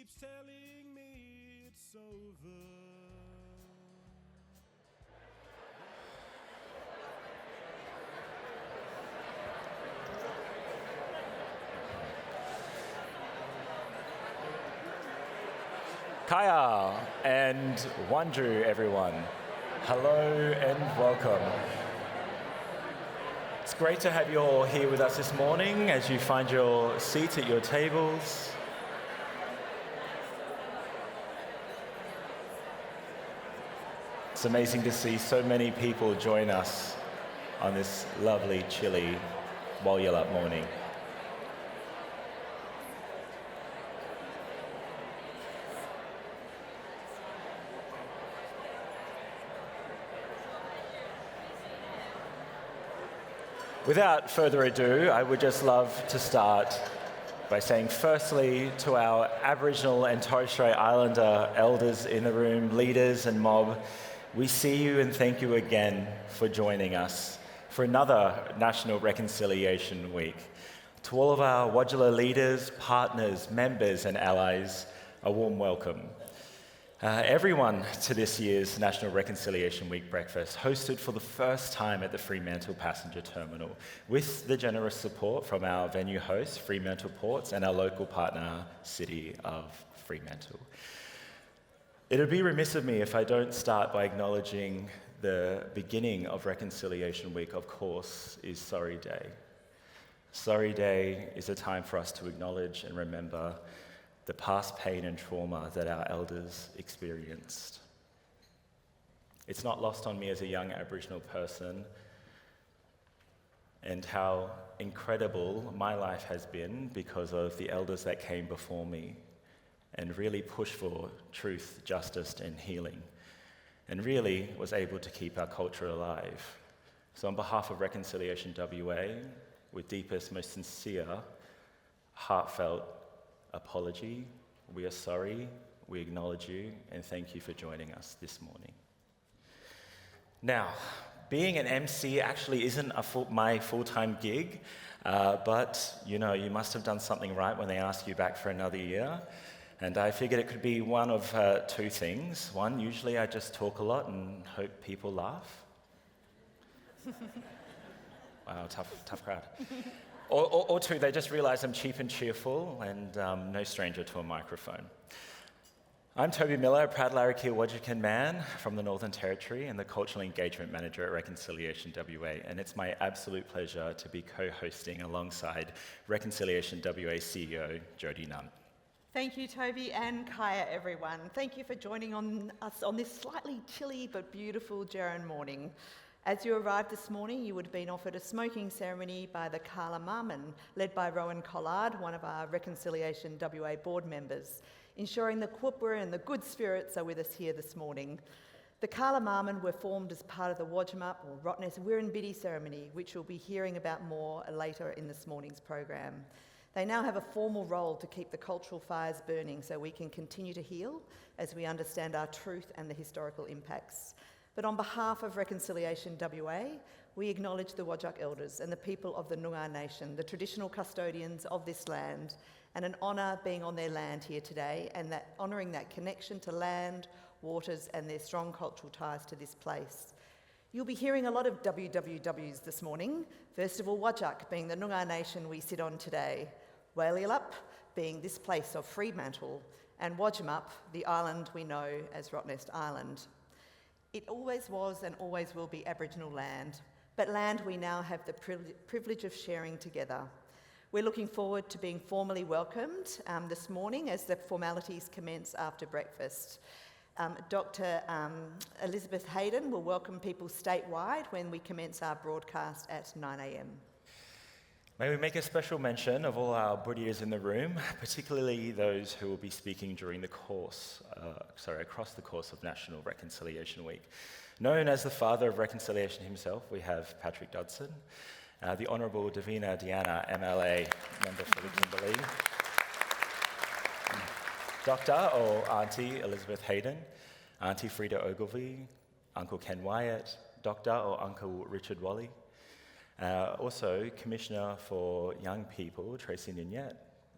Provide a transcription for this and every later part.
keeps telling me it's over. Kaya and Wandru, everyone. Hello and welcome. It's great to have you all here with us this morning as you find your seats at your tables. It's amazing to see so many people join us on this lovely, chilly Wadjemup morning. Without further ado, I would just love to start by saying firstly to our Aboriginal and Torres Strait Islander elders in the room, leaders and mob, we see you and thank you again for joining us for another National Reconciliation Week. To all of our Wadjala leaders, partners, members and allies, a warm welcome. Everyone to this year's National Reconciliation Week breakfast, hosted for the first time at the Fremantle Passenger Terminal, with the generous support from our venue host, Fremantle Ports, and our local partner, City of Fremantle. It would be remiss of me if I don't start by acknowledging the beginning of Reconciliation Week, of course, is Sorry Day. Sorry Day is a time for us to acknowledge and remember the past pain and trauma that our elders experienced. It's not lost on me as a young Aboriginal person and how incredible my life has been because of the elders that came before me and really pushed for truth, justice and healing, and really was able to keep our culture alive. So on behalf of Reconciliation WA, with deepest, most sincere, heartfelt apology, we are sorry, we acknowledge you, and thank you for joining us this morning. Now, being an MC actually isn't my full-time gig, but you must have done something right when they asked you back for another year. And I figured it could be one of two things. One, usually I just talk a lot and hope people laugh. Wow, tough crowd. Or two, they just realize I'm cheap and cheerful and no stranger to a microphone. I'm Toby Miller, a proud Larrakia Wodjikan man from the Northern Territory and the Cultural Engagement Manager at Reconciliation WA, and it's my absolute pleasure to be co-hosting alongside Reconciliation WA CEO, Jody Nunn. Thank you, Toby and Kaya, everyone. Thank you for joining us on this slightly chilly but beautiful Gerran morning. As you arrived this morning, you would have been offered a smoking ceremony by the Kala Marman, led by Rowan Collard, one of our Reconciliation WA board members, ensuring the Kwupra and the good spirits are with us here this morning. The Kala Marman were formed as part of the Wadjemup Wirin Bidi Ceremony, which we'll be hearing about more later in this morning's program. They now have a formal role to keep the cultural fires burning so we can continue to heal as we understand our truth and the historical impacts. But on behalf of Reconciliation WA, we acknowledge the Whadjuk elders and the people of the Noongar Nation, the traditional custodians of this land, and an honour being on their land here today and that honouring that connection to land, waters and their strong cultural ties to this place. You'll be hearing a lot of WWWs this morning. First of all, Whadjuk being the Noongar Nation we sit on today, Wadjemup being this place of Fremantle, and Wadjemup, the island we know as Rottnest Island. It always was and always will be Aboriginal land, but land we now have the privilege of sharing together. We're looking forward to being formally welcomed this morning as the formalities commence after breakfast. Dr. Elizabeth Hayden will welcome people statewide when we commence our broadcast at 9 a.m. May we make a special mention of all our Buddhias in the room, particularly those who will be speaking during the across the course of National Reconciliation Week. Known as the father of reconciliation himself, we have Patrick Dodson, the Honourable Davina Diana, MLA, member for the Kimberley, Dr. or Auntie Elizabeth Hayden, Auntie Frida Ogilvie, Uncle Ken Wyatt, Dr. or Uncle Richard Wally, also Commissioner for Young People, Tracy Ninyet,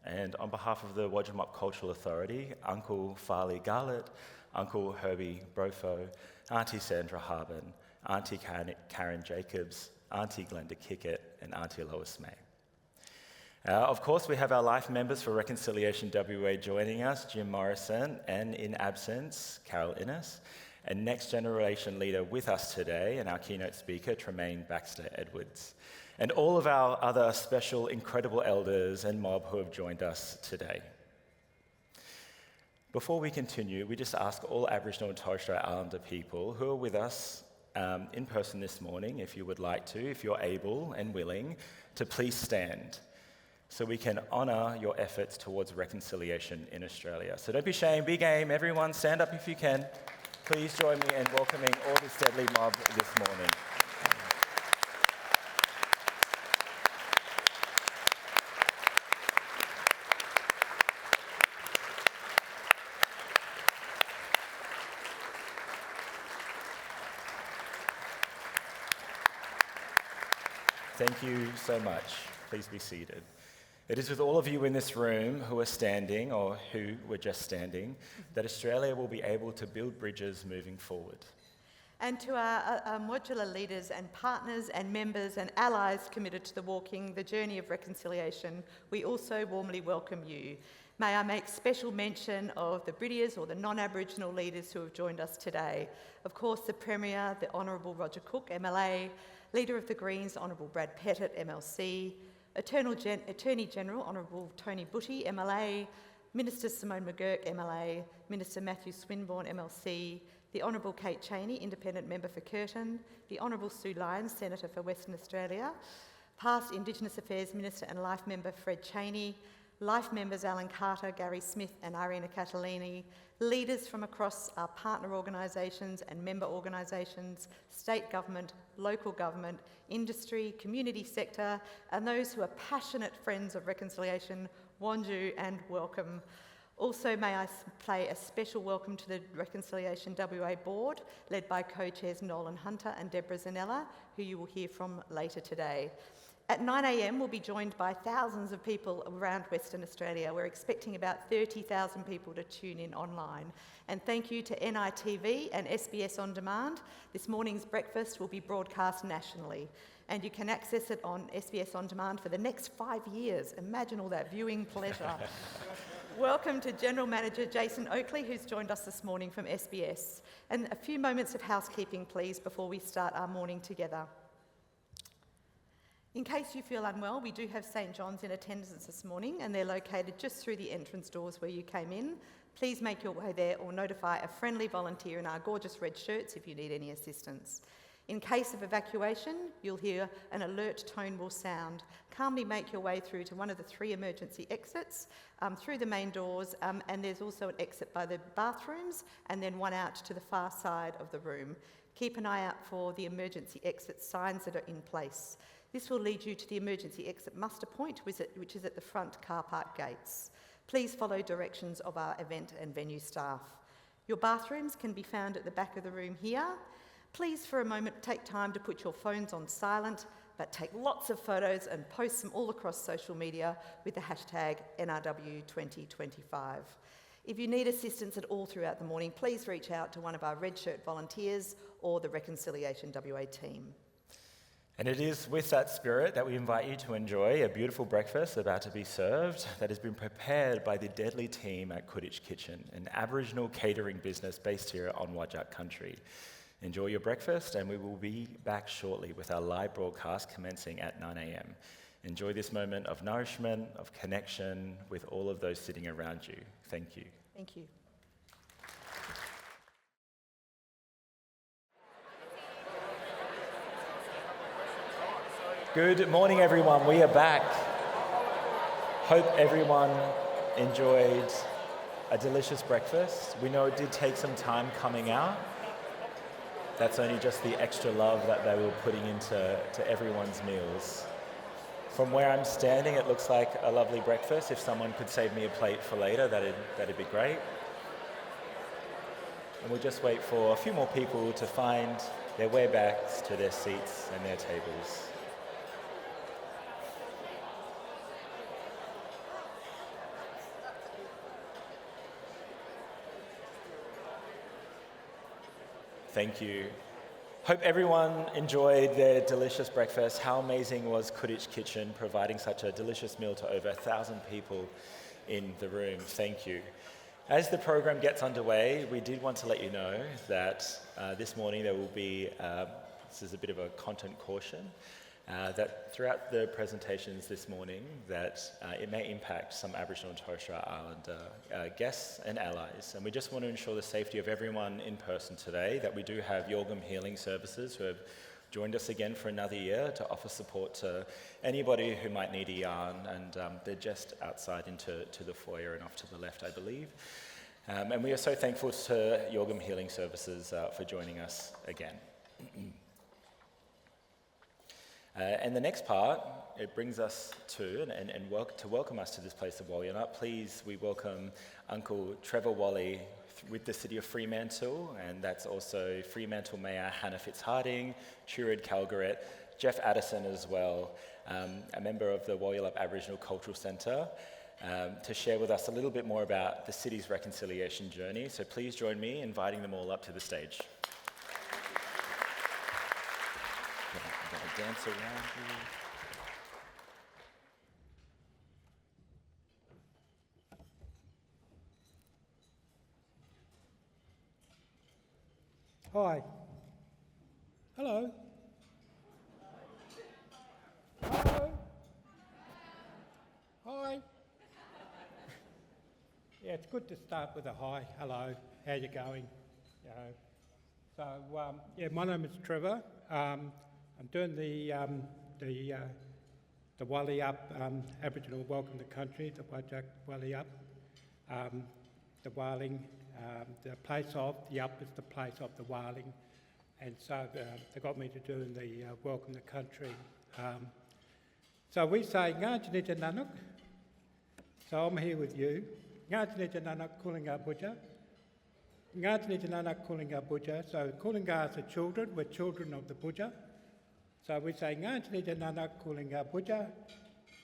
And on behalf of the Wadjemup Cultural Authority, Uncle Farley Garlett, Uncle Herbie Brofo, Auntie Sandra Harbin, Auntie Karen Jacobs, Auntie Glenda Kickett, and Auntie Lois May. Of course, we have our life members for Reconciliation WA joining us, Jim Morrison, and in absence, Carol Innes, and next generation leader with us today, and our keynote speaker, Tremane Baxter-Edwards, and all of our other special, incredible elders and mob who have joined us today. Before we continue, we just ask all Aboriginal and Torres Strait Islander people who are with us in person this morning, if you would like to, if you're able and willing, to please stand so we can honour your efforts towards reconciliation in Australia. So don't be ashamed, be game, everyone stand up if you can. Please join me in welcoming all this deadly mob this morning. Thank you so much. Please be seated. It is with all of you in this room who are standing, or who were just standing, that Australia will be able to build bridges moving forward. And to our modular leaders and partners and members and allies committed to walking the journey of reconciliation, we also warmly welcome you. May I make special mention of the British or the non-Aboriginal leaders who have joined us today. Of course, the Premier, the Honourable Roger Cook, MLA, Leader of the Greens, Honourable Brad Pettit, MLC, Attorney General, Honourable Tony Butty, MLA, Minister Simone McGurk, MLA, Minister Matthew Swinburne, MLC, the Honourable Kate Chaney, Independent Member for Curtin, the Honourable Sue Lyons, Senator for Western Australia, past Indigenous Affairs Minister and Life Member Fred Chaney, Life members Alan Carter, Gary Smith and Irina Catalini, leaders from across our partner organisations and member organisations, state government, local government, industry, community sector, and those who are passionate friends of reconciliation, Wanju and welcome. Also, may I play a special welcome to the Reconciliation WA board, led by co-chairs Nolan Hunter and Deborah Zanella, who you will hear from later today. At 9 a.m, we'll be joined by thousands of people around Western Australia. We're expecting about 30,000 people to tune in online. And thank you to NITV and SBS On Demand. This morning's breakfast will be broadcast nationally, and you can access it on SBS On Demand for the next 5 years. Imagine all that viewing pleasure. Welcome to General Manager Jason Oakley, who's joined us this morning from SBS. And a few moments of housekeeping, please, before we start our morning together. In case you feel unwell, we do have St John's in attendance this morning, and they're located just through the entrance doors where you came in. Please make your way there or notify a friendly volunteer in our gorgeous red shirts if you need any assistance. In case of evacuation, you'll hear an alert tone will sound. Calmly make your way through to one of the 3 emergency exits, through the main doors, and there's also an exit by the bathrooms, and then one out to the far side of the room. Keep an eye out for the emergency exit signs that are in place. This will lead you to the emergency exit muster point, which is at the front car park gates. Please follow directions of our event and venue staff. Your bathrooms can be found at the back of the room here. Please, for a moment, take time to put your phones on silent, but take lots of photos and post them all across social media with the hashtag NRW2025. If you need assistance at all throughout the morning, please reach out to one of our red shirt volunteers or the Reconciliation WA team. And it is with that spirit that we invite you to enjoy a beautiful breakfast about to be served that has been prepared by the deadly team at Kudditch Kitchen, an Aboriginal catering business based here on Wadjuk country. Enjoy your breakfast, and we will be back shortly with our live broadcast commencing at 9 a.m. Enjoy this moment of nourishment, of connection with all of those sitting around you. Thank you. Thank you. Good morning, everyone. We are back. Hope everyone enjoyed a delicious breakfast. We know it did take some time coming out. That's only just the extra love that they were putting into everyone's meals. From where I'm standing, it looks like a lovely breakfast. If someone could save me a plate for later, that'd be great. And we'll just wait for a few more people to find their way back to their seats and their tables. Thank you. Hope everyone enjoyed their delicious breakfast. How amazing was Kudich Kitchen providing such a delicious meal to over 1,000 people in the room? Thank you. As the program gets underway, we did want to let you know that this morning there will be, this is a bit of a content caution, that throughout the presentations this morning that it may impact some Aboriginal and Torres Strait Islander guests and allies. And we just want to ensure the safety of everyone in person today, that we do have Yawuru Healing Services who have joined us again for another year to offer support to anybody who might need a yarn, and they're just outside into the foyer and off to the left, I believe. And we are so thankful to Yawuru Healing Services for joining us again. And the next part, it brings us to, to welcome us to this place of Wadjemup. Please, we welcome Uncle Trevor Wally with the City of Fremantle, and that's also Fremantle Mayor Hannah Fitzharding, Turid Calgaret, Jeff Addison as well, a member of the Wadjemup Aboriginal Cultural Centre, to share with us a little bit more about the city's reconciliation journey. So please join me in inviting them all up to the stage. Dance around here. Hi. Hello. Hello. Hi. Yeah, it's good to start with a hi. Hello. How you going? You know. So my name is Trevor. I'm doing the Wadjemup Aboriginal Welcome to Country, the Wadjemup, the Whaling, the place of, the up is the place of the Whaling, and so they got me to do the Welcome to Country. So we say, Ngājanita Nanuk, so I'm here with you. Ngājanita Nanuk Kulinga Budja. Ngājanita Nanuk Kulinga Budja, so Kulinga are the children, we're children of the Budja. So we say, Ngājanita Nanuk Kulinga Budja,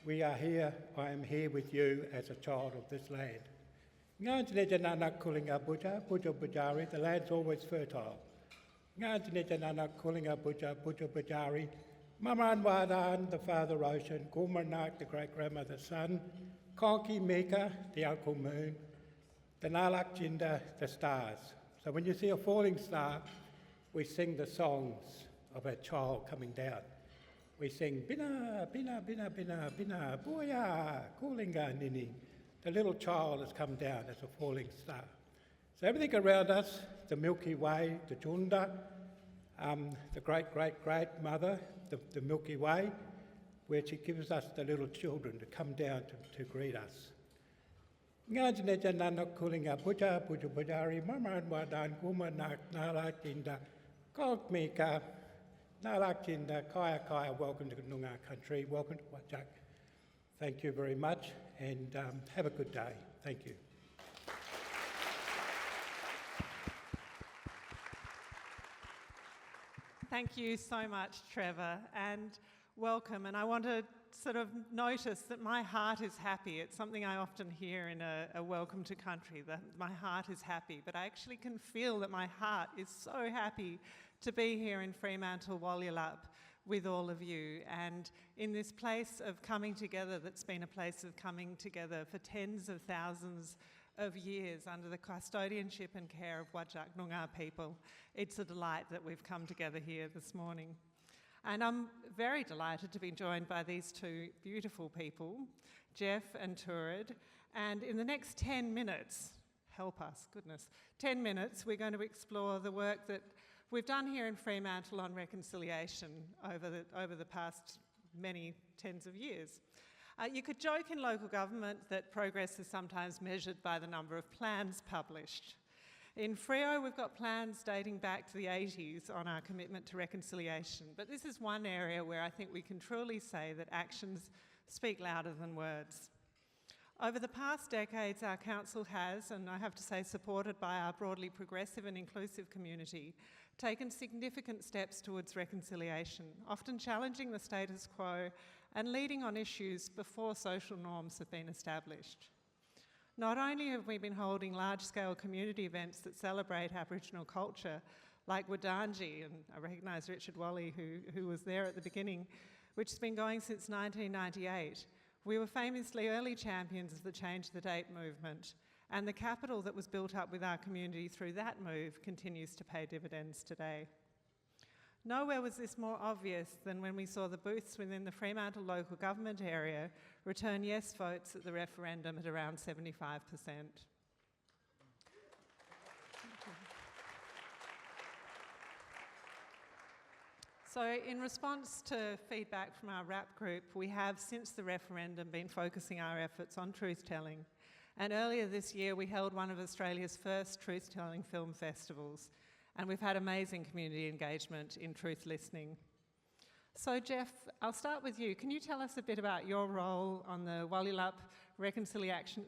we are here, I am here with you as a child of this land. Ngājanita Nanuk Kulinga Budja, Budja Budjari, the land's always fertile. Ngājanita Nanuk Kulinga Budja, Budja Budjari, Mamaran Wadan, the father ocean, Gulmarnak, the great-grandmother sun, Konki Mika, the uncle moon, the Nalak Jinda, the stars. So when you see a falling star, we sing the songs of a child coming down. We sing, Bina, Bina, Bina, Bina, Bina, Boya, Kulinga Nini. The little child has come down as a falling star. So everything around us, the Milky Way, the Junda, the great-great-great-mother, the Milky Way, where she gives us the little children to come down to greet us. Ngājaneta Nanuk Kulinga Budja, Budja Budjari, Mamaran Wadan, Gulmarnak, Nalak Jinda, Konk Mika, Nalak Jinda, Kaya Kaya, welcome to Noongar country, welcome to Wajak. Thank you very much, and have a good day. Thank you. Thank you so much, Trevor, and welcome. And I want to sort of notice that my heart is happy. It's something I often hear in a welcome to country, that my heart is happy, but I actually can feel that my heart is so happy to be here in Fremantle, Wadjemup, with all of you, and in this place of coming together that's been a place of coming together for tens of thousands of years under the custodianship and care of Whadjuk Noongar people. It's a delight that we've come together here this morning. And I'm very delighted to be joined by these two beautiful people, Jeff and Turid, and in the next 10 minutes, help us, goodness, 10 minutes, we're going to explore the work that we've done here in Fremantle on reconciliation over the past many tens of years. You could joke in local government that progress is sometimes measured by the number of plans published. In Freo, we've got plans dating back to the 80s on our commitment to reconciliation, but this is one area where I think we can truly say that actions speak louder than words. Over the past decades, our council has, and I have to say supported by our broadly progressive and inclusive community, taken significant steps towards reconciliation, often challenging the status quo and leading on issues before social norms have been established. Not only have we been holding large-scale community events that celebrate Aboriginal culture, like Wurundjeri, and I recognise Richard Wally, who was there at the beginning, which has been going since 1998. We were famously early champions of the Change the Date movement, and the capital that was built up with our community through that move continues to pay dividends today. Nowhere was this more obvious than when we saw the booths within the Fremantle local government area return yes votes at the referendum at around 75%. So in response to feedback from our RAP group, we have, since the referendum, been focusing our efforts on truth-telling. And earlier this year, we held one of Australia's first truth-telling film festivals, and we've had amazing community engagement in truth listening. So Jeff, I'll start with you. Can you tell us a bit about your role on the Wadjemup Reconciliation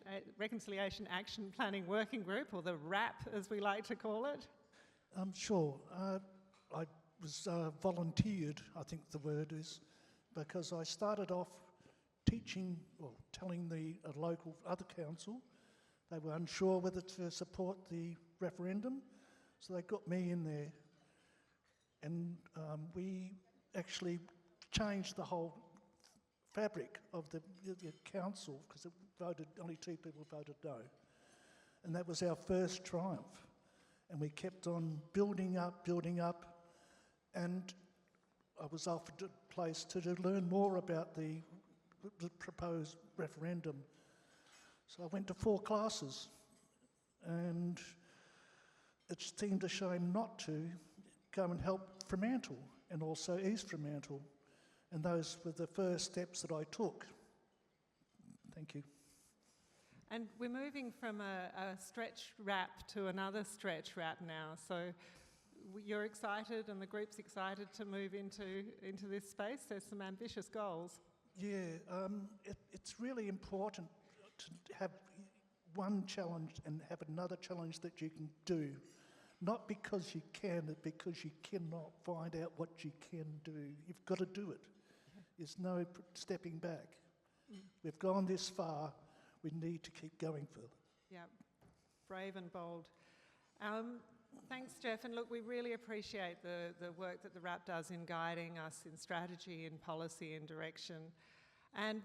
Action Planning Working Group, or the RAP as we like to call it? Sure. I was volunteered, I think the word is, because I started off teaching, or telling the local other council they were unsure whether to support the referendum, so they got me in there, and we actually changed the whole fabric of the council, because it voted, only 2 people voted no, and that was our first triumph, and we kept on building up, and I was offered a place to learn more about the proposed referendum. So I went to 4 classes, and it seemed a shame not to go and help Fremantle and also East Fremantle, and those were the first steps that I took. Thank you. And we're moving from a stretch wrap to another stretch wrap now, so you're excited and the group's excited to move into this space. There's some ambitious goals. Yeah, it's really important to have one challenge and have another challenge that you can do. Not because you can, but because you cannot find out what you can do. You've got to do it. There's no stepping back. We've gone this far, we need to keep going further. Yeah, brave and bold. Thanks, Jeff. And look, we really appreciate the work that the RAP does in guiding us in strategy, in policy, in direction. And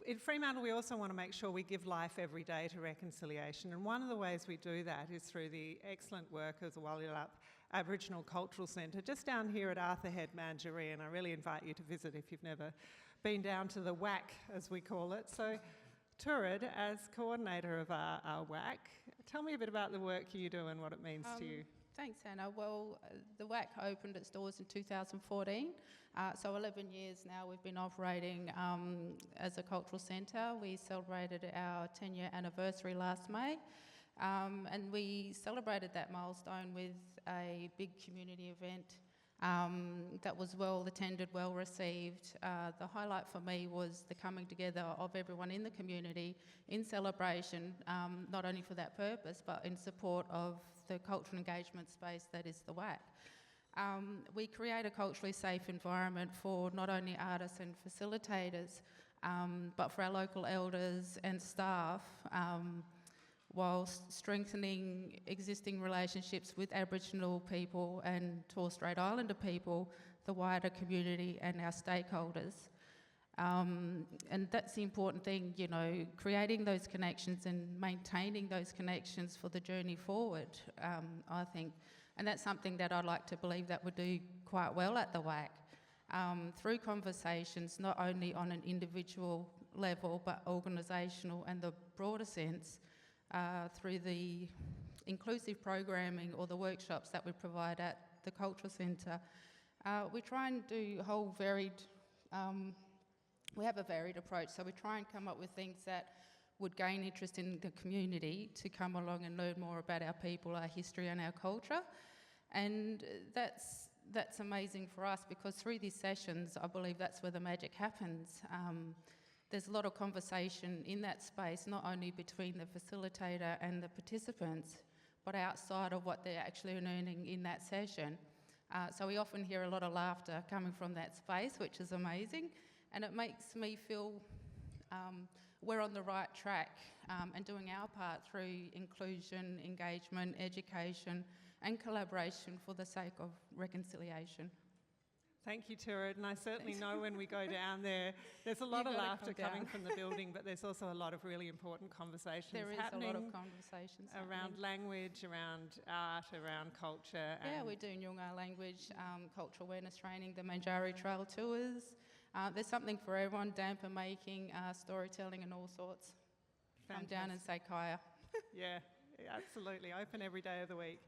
in Fremantle, we also want to make sure we give life every day to reconciliation. And one of the ways we do that is through the excellent work of the Wadjemup Aboriginal Cultural Centre, just down here at Arthur Head, Manduree. And I really invite you to visit if you've never been down to the WAC, as we call it. So, Turid, as coordinator of our WAC, tell me a bit about the work you do and what it means to you. Thanks, Hannah. Well, the WAC opened its doors in 2014, so 11 years now we've been operating as a cultural centre. We celebrated our 10-year anniversary last May, and we celebrated that milestone with a big community event that was well attended, well received. The highlight for me was the coming together of everyone in the community in celebration, not only for that purpose, but in support of the cultural engagement space that is the WAC. We create a culturally safe environment for not only artists and facilitators, but for our local elders and staff, whilst strengthening existing relationships with Aboriginal people and Torres Strait Islander people, the wider community and our stakeholders. And that's the important thing, you know, creating those connections and maintaining those connections for the journey forward, I think. And that's something that I'd like to believe that we do quite well at the WAC, through conversations, not only on an individual level, but organisational and the broader sense, through the inclusive programming or the workshops that we provide at the Cultural Centre. We try and do a whole varied, we have a varied approach, so we try and come up with things that would gain interest in the community to come along and learn more about our people, our history and our culture. And that's amazing for us, because through these sessions, I believe that's where the magic happens. There's a lot of conversation in that space, not only between the facilitator and the participants, but outside of what they're actually learning in that session. So we often hear a lot of laughter coming from that space, which is amazing. And it makes me feel we're on the right track and doing our part through inclusion, engagement, education and collaboration for the sake of reconciliation. Thank you, Turid, and I certainly know when we go down there, there's a lot of laughter coming from the building, but there's also a lot of really important conversations happening. There is a lot of conversations around language, around art, around culture. Yeah, we're doing Noongar language, cultural awareness training, the Manjari Trail tours. There's something for everyone, damper making, storytelling and all sorts. Come down and say kaya. Yeah, absolutely, open every day of the week.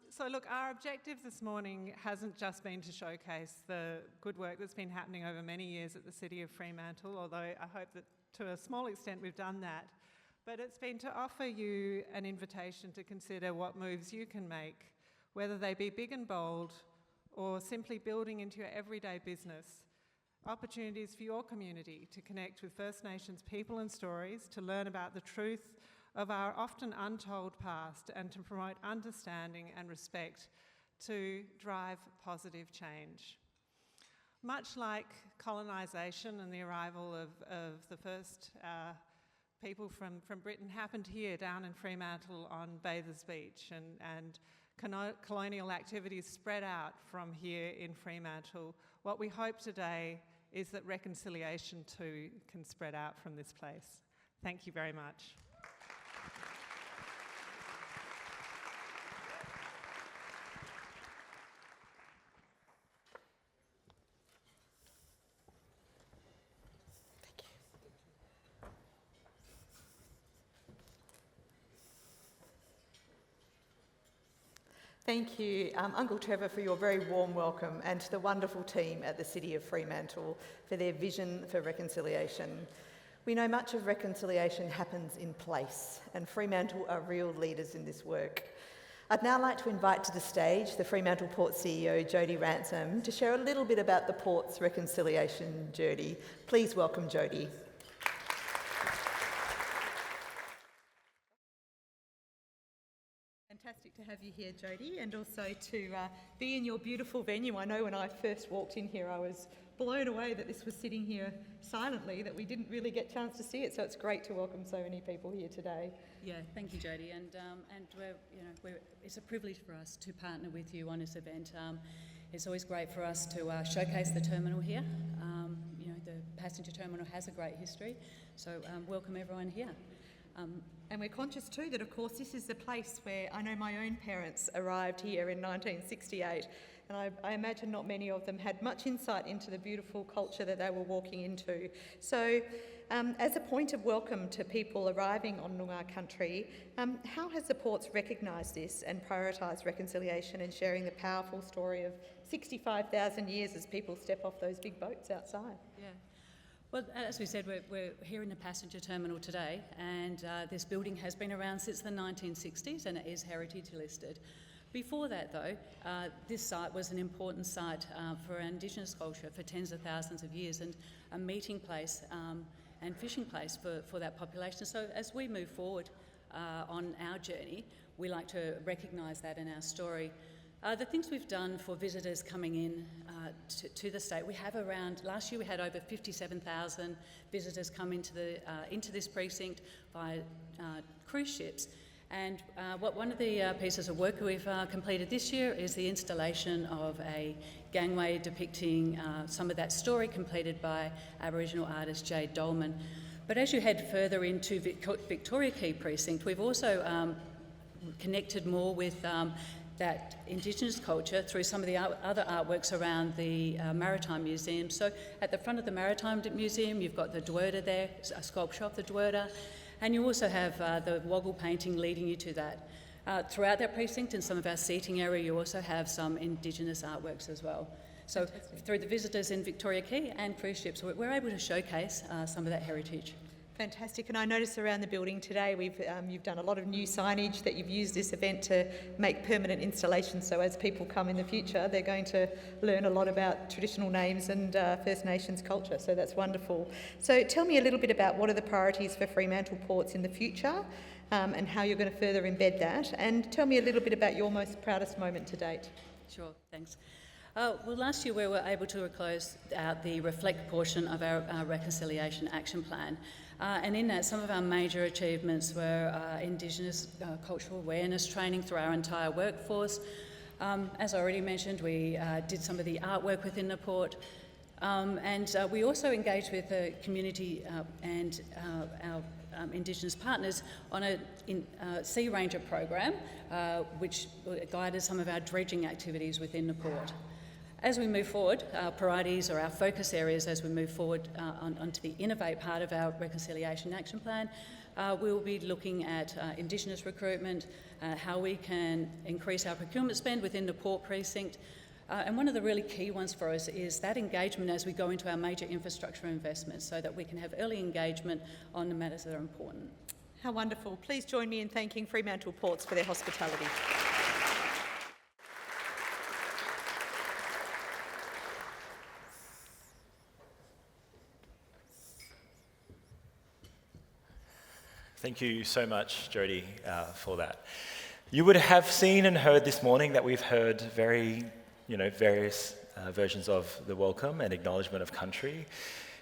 So look, our objective this morning hasn't just been to showcase the good work that's been happening over many years at the City of Fremantle, although I hope that to a small extent we've done that, but it's been to offer you an invitation to consider what moves you can make, whether they be big and bold or simply building into your everyday business, opportunities for your community to connect with First Nations people and stories, to learn about the truth of our often untold past and to promote understanding and respect to drive positive change. Much like colonisation and the arrival of the first people from Britain happened here down in Fremantle on Bathers Beach, and colonial activities spread out from here in Fremantle, what we hope today is that reconciliation too can spread out from this place. Thank you very much. Thank you, Uncle Trevor, for your very warm welcome, and to the wonderful team at the City of Fremantle for their vision for reconciliation. We know much of reconciliation happens in place, and Fremantle are real leaders in this work. I'd now like to invite to the stage the Fremantle Port CEO, Jody Ransom, to share a little bit about the Port's reconciliation journey. Please welcome Jody. Fantastic to have you here, Jody, and also to be in your beautiful venue. I know when I first walked in here, I was blown away that this was sitting here silently, that we didn't really get a chance to see it. So it's great to welcome so many people here today. Yeah, thank you, Jody, and it's a privilege for us to partner with you on this event. It's always great for us to showcase the terminal here. The passenger terminal has a great history, so welcome everyone here. And we're conscious too that, of course, this is the place where I know my own parents arrived here in 1968, and I imagine not many of them had much insight into the beautiful culture that they were walking into. So, as a point of welcome to people arriving on Noongar country, how has the Ports recognised this and prioritised reconciliation and sharing the powerful story of 65,000 years as people step off those big boats outside? Yeah. Well, as we said, we're here in the passenger terminal today, and this building has been around since the 1960s and it is heritage listed. Before that, though, this site was an important site for Indigenous culture for tens of thousands of years, and a meeting place and fishing place for that population. So as we move forward on our journey, we like to recognise that in our story. The things we've done for visitors coming in to the state, we have last year we had over 57,000 visitors come into this precinct by cruise ships. And one of the pieces of work we've completed this year is the installation of a gangway depicting some of that story, completed by Aboriginal artist Jade Dolman. But as you head further into Victoria Quay precinct, we've also connected more with that Indigenous culture through some of the other artworks around the Maritime Museum. So at the front of the Maritime Museum, you've got the Dwerda there, a sculpture of the Dwerda, and you also have the Woggle painting leading you to that. Throughout that precinct, in some of our seating area, you also have some Indigenous artworks as well. So through the visitors in Victoria Quay and cruise ships, we're able to showcase some of that heritage. Fantastic, and I noticed around the building today you've done a lot of new signage that you've used this event to make permanent installations, so as people come in the future they're going to learn a lot about traditional names and First Nations culture, so that's wonderful. So tell me a little bit about what are the priorities for Fremantle Ports in the future and how you're going to further embed that, and tell me a little bit about your most proudest moment to date. Sure, thanks. Well, last year we were able to close out the Reflect portion of our Reconciliation Action Plan. And in that, some of our major achievements were Indigenous cultural awareness training through our entire workforce. As I already mentioned, we did some of the artwork within the port. And we also engaged with the community and our Indigenous partners on a Sea Ranger program, which guided some of our dredging activities within the port. As we move forward, our priorities or our focus areas as we move forward onto the Innovate part of our Reconciliation Action Plan, we'll be looking at Indigenous recruitment, how we can increase our procurement spend within the port precinct, and one of the really key ones for us is that engagement as we go into our major infrastructure investments so that we can have early engagement on the matters that are important. How wonderful. Please join me in thanking Fremantle Ports for their hospitality. Thank you so much, Jodie, for that. You would have seen and heard this morning that we've heard various versions of the welcome and acknowledgement of country.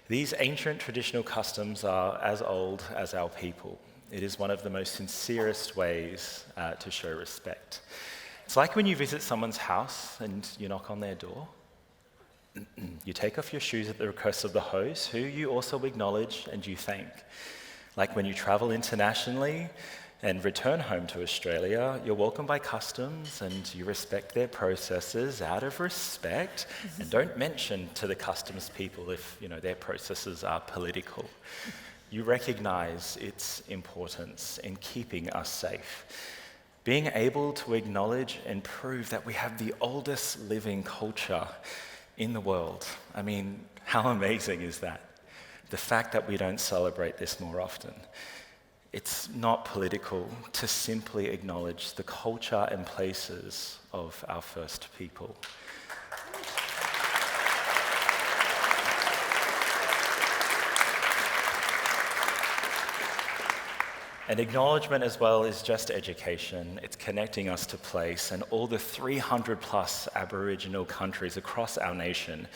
These ancient traditional customs are as old as our people. It is one of the most sincerest ways to show respect. It's like when you visit someone's house and you knock on their door. You take off your shoes at the request of the host, who you also acknowledge and you thank. Like when you travel internationally and return home to Australia, you're welcomed by customs and you respect their processes out of respect, and don't mention to the customs people if their processes are political. You recognise its importance in keeping us safe. Being able to acknowledge and prove that we have the oldest living culture in the world. I mean, how amazing is that? The fact that we don't celebrate this more often. It's not political to simply acknowledge the culture and places of our first people. And acknowledgement as well is just education. It's connecting us to place and all the 300 plus Aboriginal countries across our nation,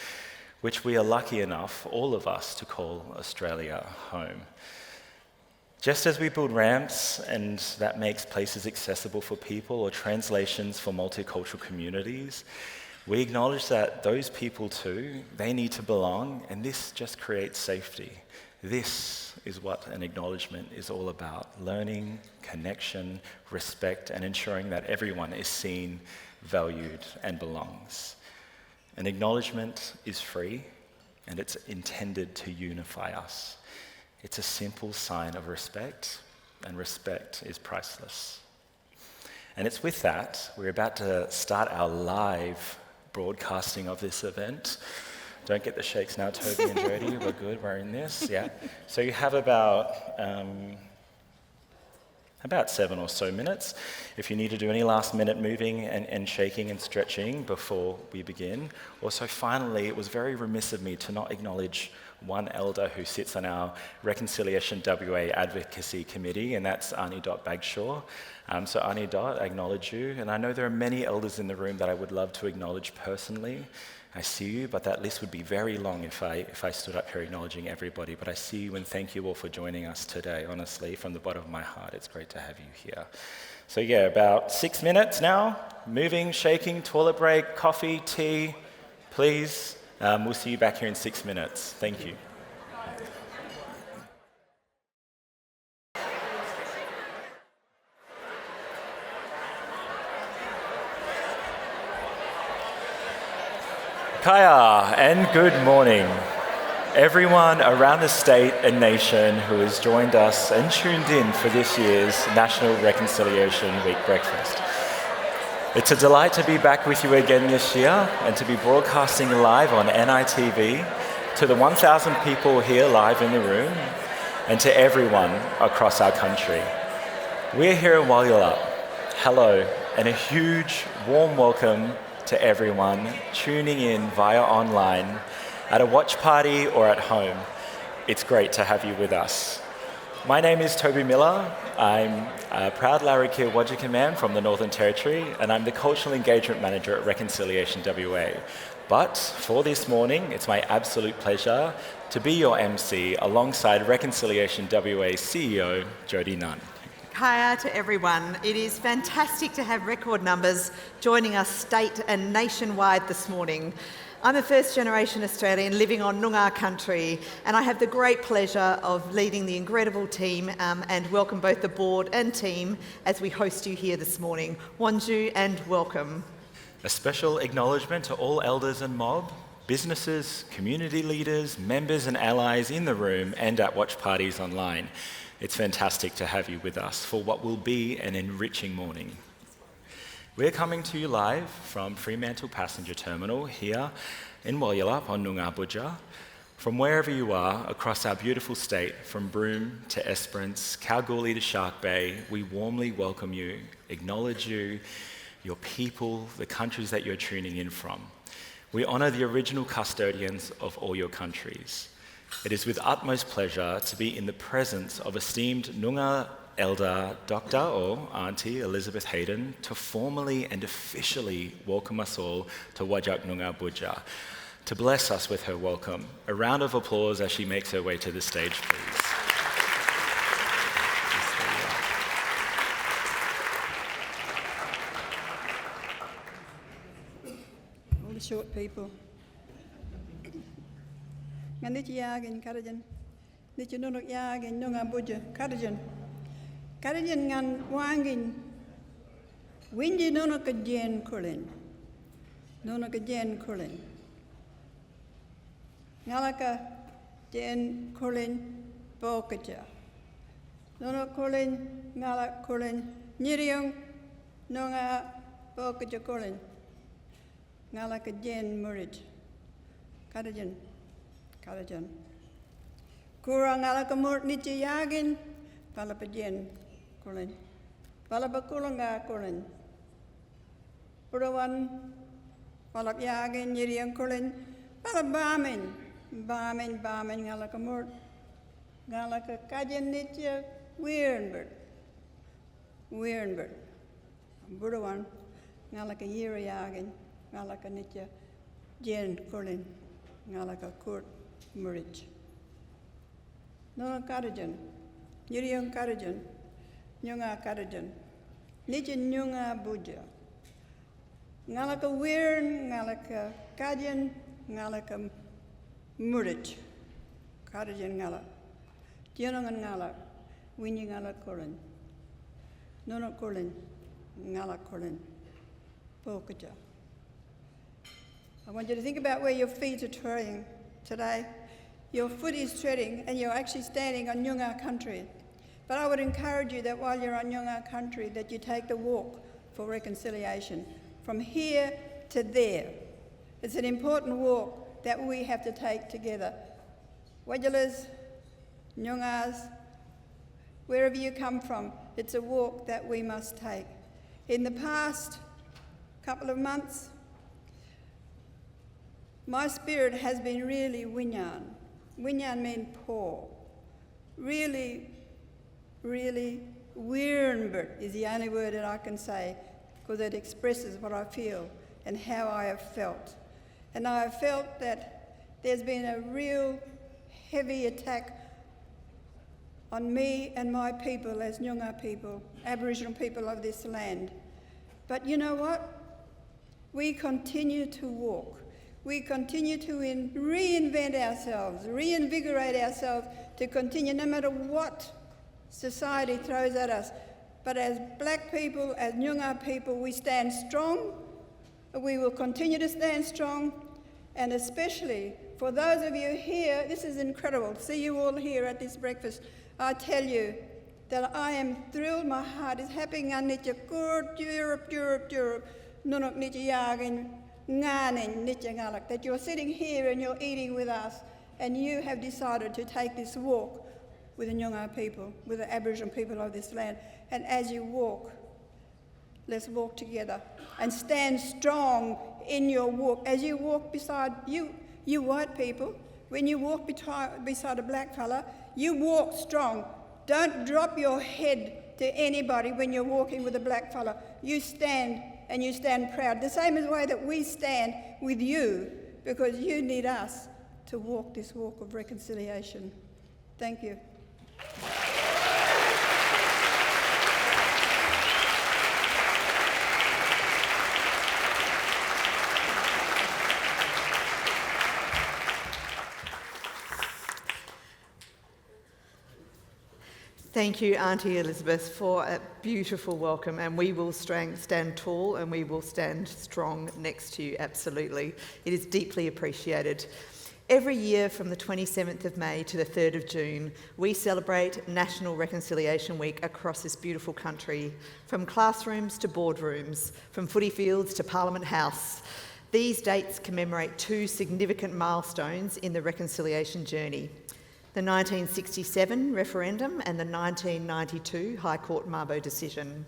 which we are lucky enough, all of us, to call Australia home. Just as we build ramps and that makes places accessible for people or translations for multicultural communities, we acknowledge that those people too, they need to belong, and this just creates safety. This is what an acknowledgement is all about: learning, connection, respect, and ensuring that everyone is seen, valued, and belongs. An acknowledgement is free, and it's intended to unify us. It's a simple sign of respect, and respect is priceless. And it's with that, we're about to start our live broadcasting of this event. Don't get the shakes now, Toby and Jodie. We're good, we're in this, yeah. So you have about 7 or so minutes. If you need to do any last minute moving and shaking and stretching before we begin. Also, finally, it was very remiss of me to not acknowledge one elder who sits on our Reconciliation WA Advocacy Committee, and that's Arnie Bagshaw. So Arnie, I acknowledge you. And I know there are many elders in the room that I would love to acknowledge personally. I see you, but that list would be very long if I stood up here acknowledging everybody. But I see you and thank you all for joining us today, honestly, from the bottom of my heart. It's great to have you here. So yeah, about 6 minutes now. Moving, shaking, toilet break, coffee, tea, please. We'll see you back here in 6 minutes. Thank you. Kaya, and good morning. Everyone around the state and nation who has joined us and tuned in for this year's National Reconciliation Week breakfast. It's a delight to be back with you again this year and to be broadcasting live on NITV to the 1,000 people here live in the room and to everyone across our country. We're here in Wadjemup. Hello, and a huge warm welcome to everyone tuning in via online, at a watch party or at home. It's great to have you with us. My name is Toby Miller. I'm a proud Larrakia Wadjemup man from the Northern Territory, and I'm the Cultural Engagement Manager at Reconciliation WA. But for this morning, it's my absolute pleasure to be your MC alongside Reconciliation WA CEO, Jodie Nunn. Kaya to everyone. It is fantastic to have record numbers joining us state and nationwide this morning. I'm a first-generation Australian living on Noongar country, and I have the great pleasure of leading the incredible team and welcome both the board and team as we host you here this morning. Wanju and welcome. A special acknowledgement to all elders and mob, businesses, community leaders, members and allies in the room and at watch parties online. It's fantastic to have you with us for what will be an enriching morning. We're coming to you live from Fremantle Passenger Terminal here in Wadjemup on Noongar Budja. From wherever you are across our beautiful state, from Broome to Esperance, Kalgoorlie to Shark Bay, we warmly welcome you, acknowledge you, your people, the countries that you're tuning in from. We honour the original custodians of all your countries. It is with utmost pleasure to be in the presence of esteemed Noongar Elder Dr. or Auntie Elizabeth Hayden to formally and officially welcome us all to Wajak Noongar Budja. To bless us with her welcome, a round of applause as she makes her way to the stage, please. All the short people. Nganit yagen karajan. Nit nunuk yagen Noongar Budja karajan. Karajan ngan wangin. Windy nunuk a jen kulin. Nunuk a jen kulin. Ngalaka jen kulin bokaja. Nunuk kulin ngalak kulin. Nyiriung nunga bokaja kulin. Ngalaka jen murid. Karajan. Karajan. Kurang ngalaka murt nitya yagin. Palapajen kulin. Palapakulanga kulin. Purawan palap yagin nyiriang kulin. Palabamin. Bamin ngalaka murt. Ngalaka kajen nitya Wirin Bidi. Purawan ngalaka yira yagin. Ngalaka nitya jen kulin. Ngalaka kurt murid. Noongar karajan. Nyiriang karajan. Nyunga karajan. Nitya Noongar Budja. Ngalaka Wirin, ngalaka kajan, ngalaka murid. Karajan ngalak. Jenongan ngalak. Winyi ngalak kulin. Noongar kulin. Ngalak kulin. Pokaja. I want you to think about where your feet are treading today. Your foot is treading and you're actually standing on Noongar country. But I would encourage you that while you're on Noongar country that you take the walk for reconciliation from here to there. It's an important walk that we have to take together. Wadjalas, Noongars, wherever you come from, it's a walk that we must take. In the past couple of months, my spirit has been really winyan. Winyan means poor. Really, really, Wirin Bidi is the only word that I can say because it expresses what I feel and how I have felt. And I have felt that there's been a real heavy attack on me and my people as Noongar people, Aboriginal people of this land. But you know what? We continue to walk. We continue to reinvent ourselves, reinvigorate ourselves to continue no matter what society throws at us. But as black people, as Noongar people, we stand strong. We will continue to stand strong. And especially for those of you here, this is incredible to see you all here at this breakfast. I tell you that I am thrilled. My heart is happy. Europe. Nunuk nitya yagin. That you're sitting here and you're eating with us and you have decided to take this walk with the Noongar people, with the Aboriginal people of this land. And as you walk, let's walk together and stand strong in your walk. As you walk beside you white people, when you walk beside a black fella, you walk strong. Don't drop your head to anybody when you're walking with a black fella. You stand, and you stand proud. The same as the way that we stand with you, because you need us to walk this walk of reconciliation. Thank you. Thank you, Auntie Elizabeth, for a beautiful welcome, and we will stand tall and we will stand strong next to you, absolutely. It is deeply appreciated. Every year from the 27th of May to the 3rd of June, we celebrate National Reconciliation Week across this beautiful country, from classrooms to boardrooms, from footy fields to Parliament House. These dates commemorate two significant milestones in the reconciliation journey: the 1967 referendum and the 1992 High Court Mabo decision.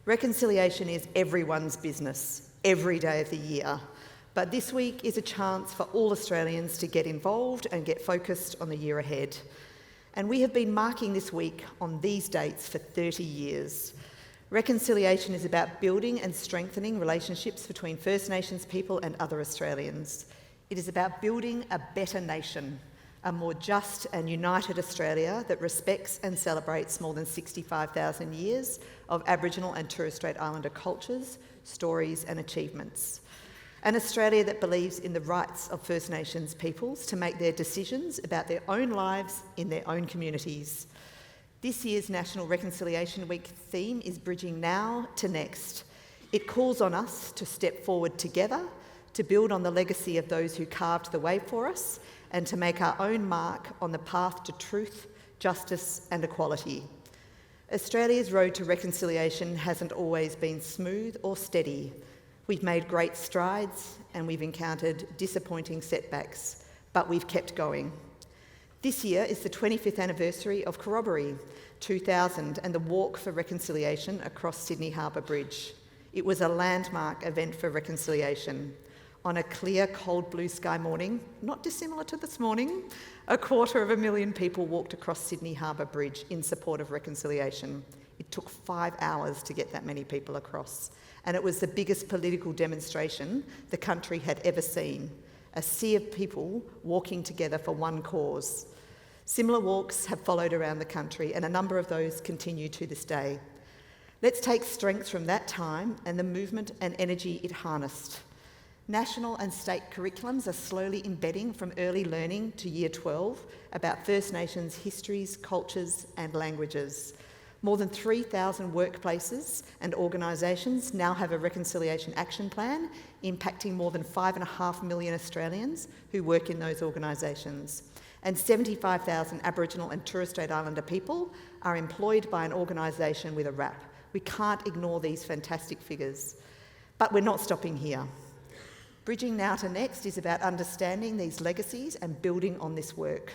Reconciliation is everyone's business, every day of the year. But this week is a chance for all Australians to get involved and get focused on the year ahead. And we have been marking this week on these dates for 30 years. Reconciliation is about building and strengthening relationships between First Nations people and other Australians. It is about building a better nation, a more just and united Australia that respects and celebrates more than 65,000 years of Aboriginal and Torres Strait Islander cultures, stories and achievements. An Australia that believes in the rights of First Nations peoples to make their decisions about their own lives in their own communities. This year's National Reconciliation Week theme is Bridging Now to Next. It calls on us to step forward together, to build on the legacy of those who carved the way for us, and to make our own mark on the path to truth, justice and equality. Australia's road to reconciliation hasn't always been smooth or steady. We've made great strides and we've encountered disappointing setbacks, but we've kept going. This year is the 25th anniversary of Corroboree 2000 and the Walk for Reconciliation across Sydney Harbour Bridge. It was a landmark event for reconciliation. On a clear, cold blue sky morning, not dissimilar to this morning, 250,000 people walked across Sydney Harbour Bridge in support of reconciliation. It took 5 hours to get that many people across, and it was the biggest political demonstration the country had ever seen, a sea of people walking together for one cause. Similar walks have followed around the country, and a number of those continue to this day. Let's take strength from that time and the movement and energy it harnessed. National and state curriculums are slowly embedding from early learning to Year 12 about First Nations histories, cultures and languages. More than 3,000 workplaces and organisations now have a reconciliation action plan impacting more than 5.5 million Australians who work in those organisations. And 75,000 Aboriginal and Torres Strait Islander people are employed by an organisation with a RAP. We can't ignore these fantastic figures. But we're not stopping here. Bridging Now to Next is about understanding these legacies and building on this work.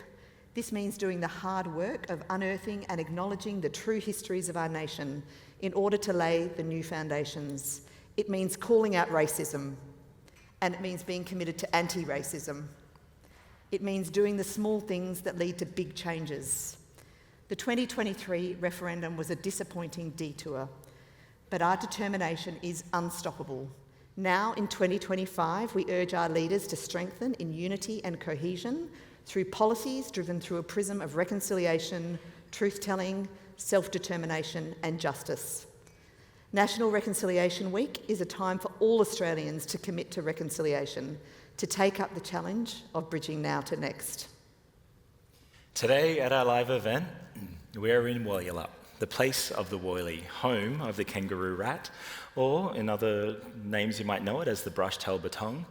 This means doing the hard work of unearthing and acknowledging the true histories of our nation in order to lay the new foundations. It means calling out racism, and it means being committed to anti-racism. It means doing the small things that lead to big changes. The 2023 referendum was a disappointing detour, but our determination is unstoppable. Now, in 2025, we urge our leaders to strengthen in unity and cohesion through policies driven through a prism of reconciliation, truth-telling, self-determination and justice. National Reconciliation Week is a time for all Australians to commit to reconciliation, to take up the challenge of bridging now to next. Today at our live event, we are in Wadjemup, the place of the woylie, home of the kangaroo rat, or in other names you might know it as the brush-tailed batong.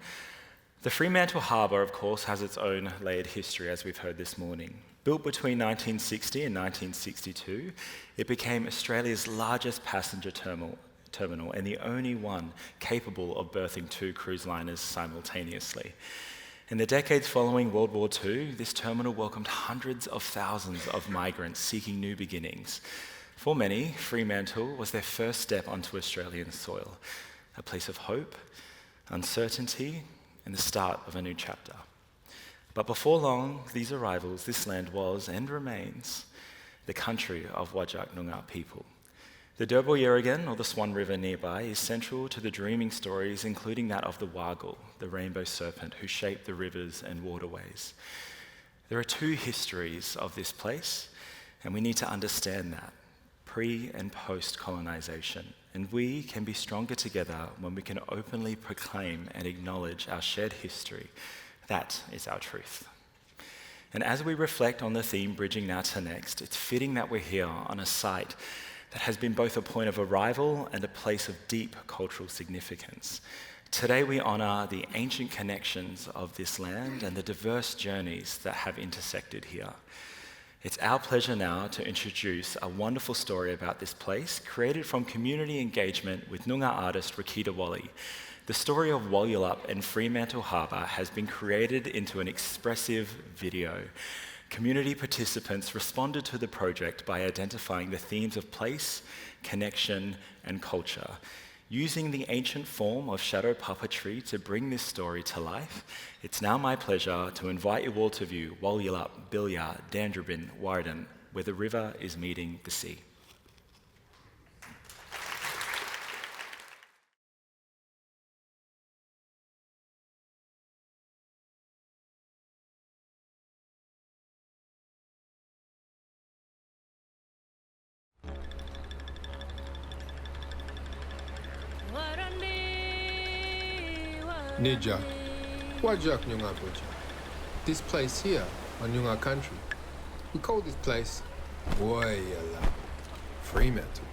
The Fremantle Harbour, of course, has its own layered history, as we've heard this morning. Built between 1960 and 1962, it became Australia's largest passenger terminal and the only one capable of berthing 2 cruise liners simultaneously. In the decades following World War II, this terminal welcomed hundreds of thousands of migrants seeking new beginnings. For many, Fremantle was their first step onto Australian soil, a place of hope, uncertainty, and the start of a new chapter. But before long, these arrivals, this land was and remains the country of Wadjemup people. The Derbyl Yerrigan, or the Swan River nearby, is central to the dreaming stories, including that of the Wargle, the rainbow serpent who shaped the rivers and waterways. There are two histories of this place, and we need to understand that, pre- and post-colonisation. And we can be stronger together when we can openly proclaim and acknowledge our shared history. That is our truth. And as we reflect on the theme Bridging Now to Next, it's fitting that we're here on a site that has been both a point of arrival and a place of deep cultural significance. Today we honour the ancient connections of this land and the diverse journeys that have intersected here. It's our pleasure now to introduce a wonderful story about this place, created from community engagement with Noongar artist Rakita Wally. The story of Wadjemup and Fremantle Harbour has been created into an expressive video. Community participants responded to the project by identifying the themes of place, connection, and culture. Using the ancient form of shadow puppetry to bring this story to life, it's now my pleasure to invite you all to view Wadjemup, Bilya, Dandrabin, Wyndham, where the river is meeting the sea. Nija, Wajak Nyunga Buja. This place here on Nyunga country, we call this place Wadjemup, Fremantle.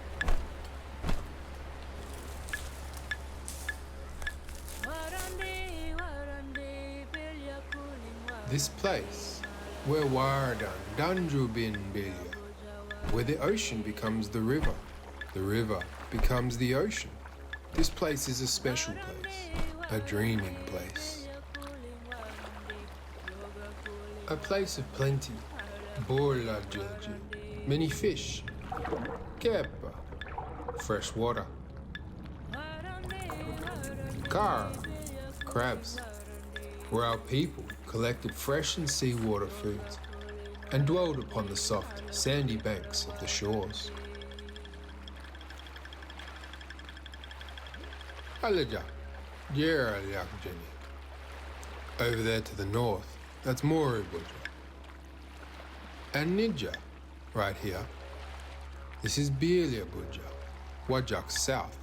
This place, where Wardan, Dandrabin Bilya, where the ocean becomes the river becomes the ocean. This place is a special place, a dreaming place. A place of plenty, bola jilji, many fish, kepa, fresh water, kara, crabs, where our people collected fresh and seawater foods and dwelled upon the soft, sandy banks of the shores. Alaja, over there to the north, that's Moribuja. And Nija, right here, this is Bilya Buja, Wajak's south.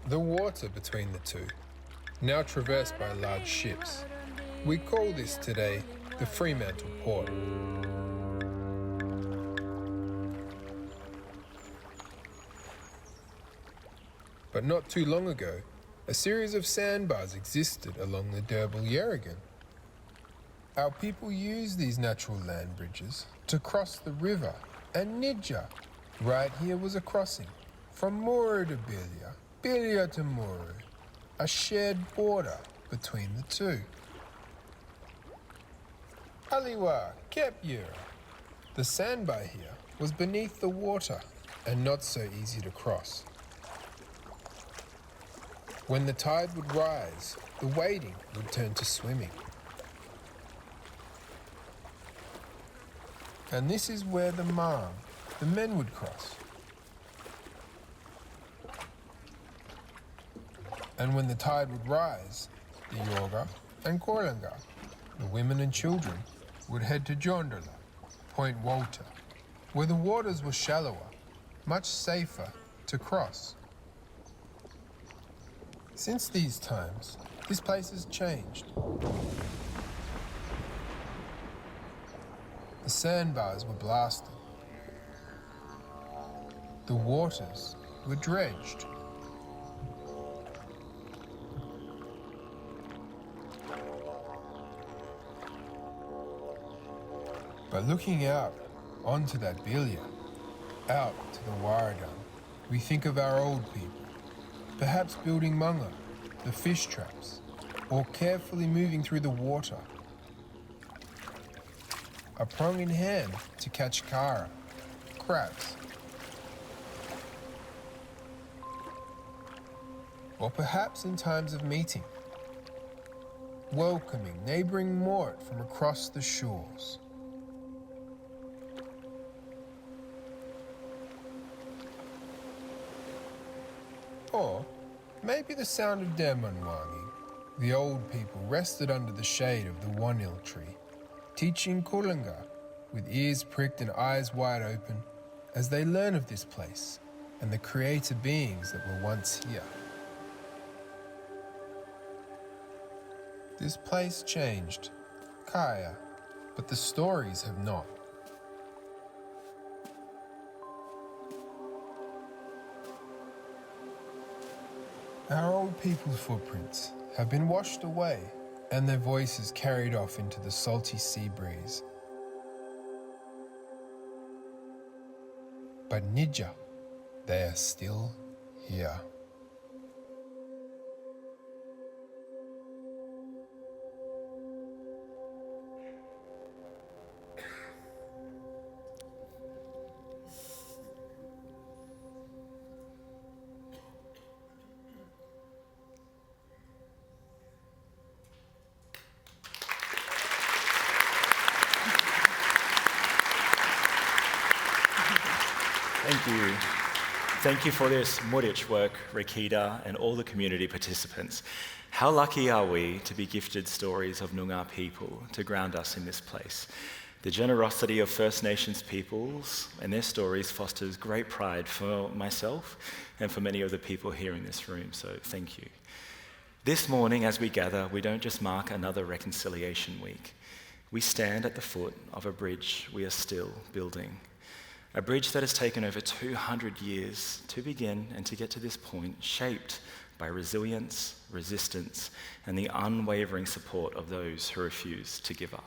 The water between the two, now traversed by large ships. We call this today the Fremantle Port. But not too long ago, a series of sandbars existed along the Derbyl Yerrigan. Our people used these natural land bridges to cross the river, and Nija, right here was a crossing, from Muru to Bilya, Bilya to Muru, a shared border between the two. Aliwa, Kepyura. The sandbar here was beneath the water and not so easy to cross. When the tide would rise, the wading would turn to swimming. And this is where the men would cross. And when the tide would rise, the Yorga and Koranga, the women and children, would head to Jondala, Point Walter, where the waters were shallower, much safer to cross. Since these times, this place has changed. The sandbars were blasted. The waters were dredged. But looking out onto that Bilya, out to the Wyndham, we think of our old people. Perhaps building munga, the fish traps, or carefully moving through the water. A prong in hand to catch kara, crabs. Or perhaps in times of meeting, welcoming neighbouring mort from across the shores. Or maybe the sound of Demanwangi. The old people rested under the shade of the wanil tree, teaching Kulunga with ears pricked and eyes wide open as they learn of this place and the creator beings that were once here. This place changed, Kaya, but the stories have not. Our old people's footprints have been washed away and their voices carried off into the salty sea breeze. But Nidja, they are still here. Thank you. Thank you for this Murich work, Rakita, and all the community participants. How lucky are we to be gifted stories of Noongar people to ground us in this place? The generosity of First Nations peoples and their stories fosters great pride for myself and for many of the people here in this room, so thank you. This morning, as we gather, we don't just mark another Reconciliation Week. We stand at the foot of a bridge we are still building. A bridge that has taken over 200 years to begin and to get to this point, shaped by resilience, resistance, and the unwavering support of those who refuse to give up.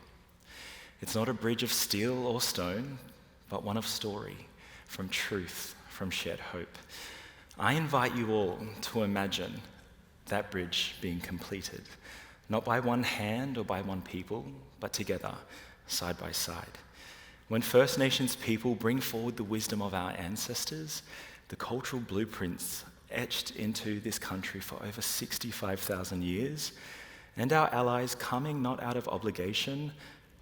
It's not a bridge of steel or stone, but one of story, from truth, from shared hope. I invite you all to imagine that bridge being completed, not by one hand or by one people, but together, side by side. When First Nations people bring forward the wisdom of our ancestors, the cultural blueprints etched into this country for over 65,000 years, and our allies coming not out of obligation,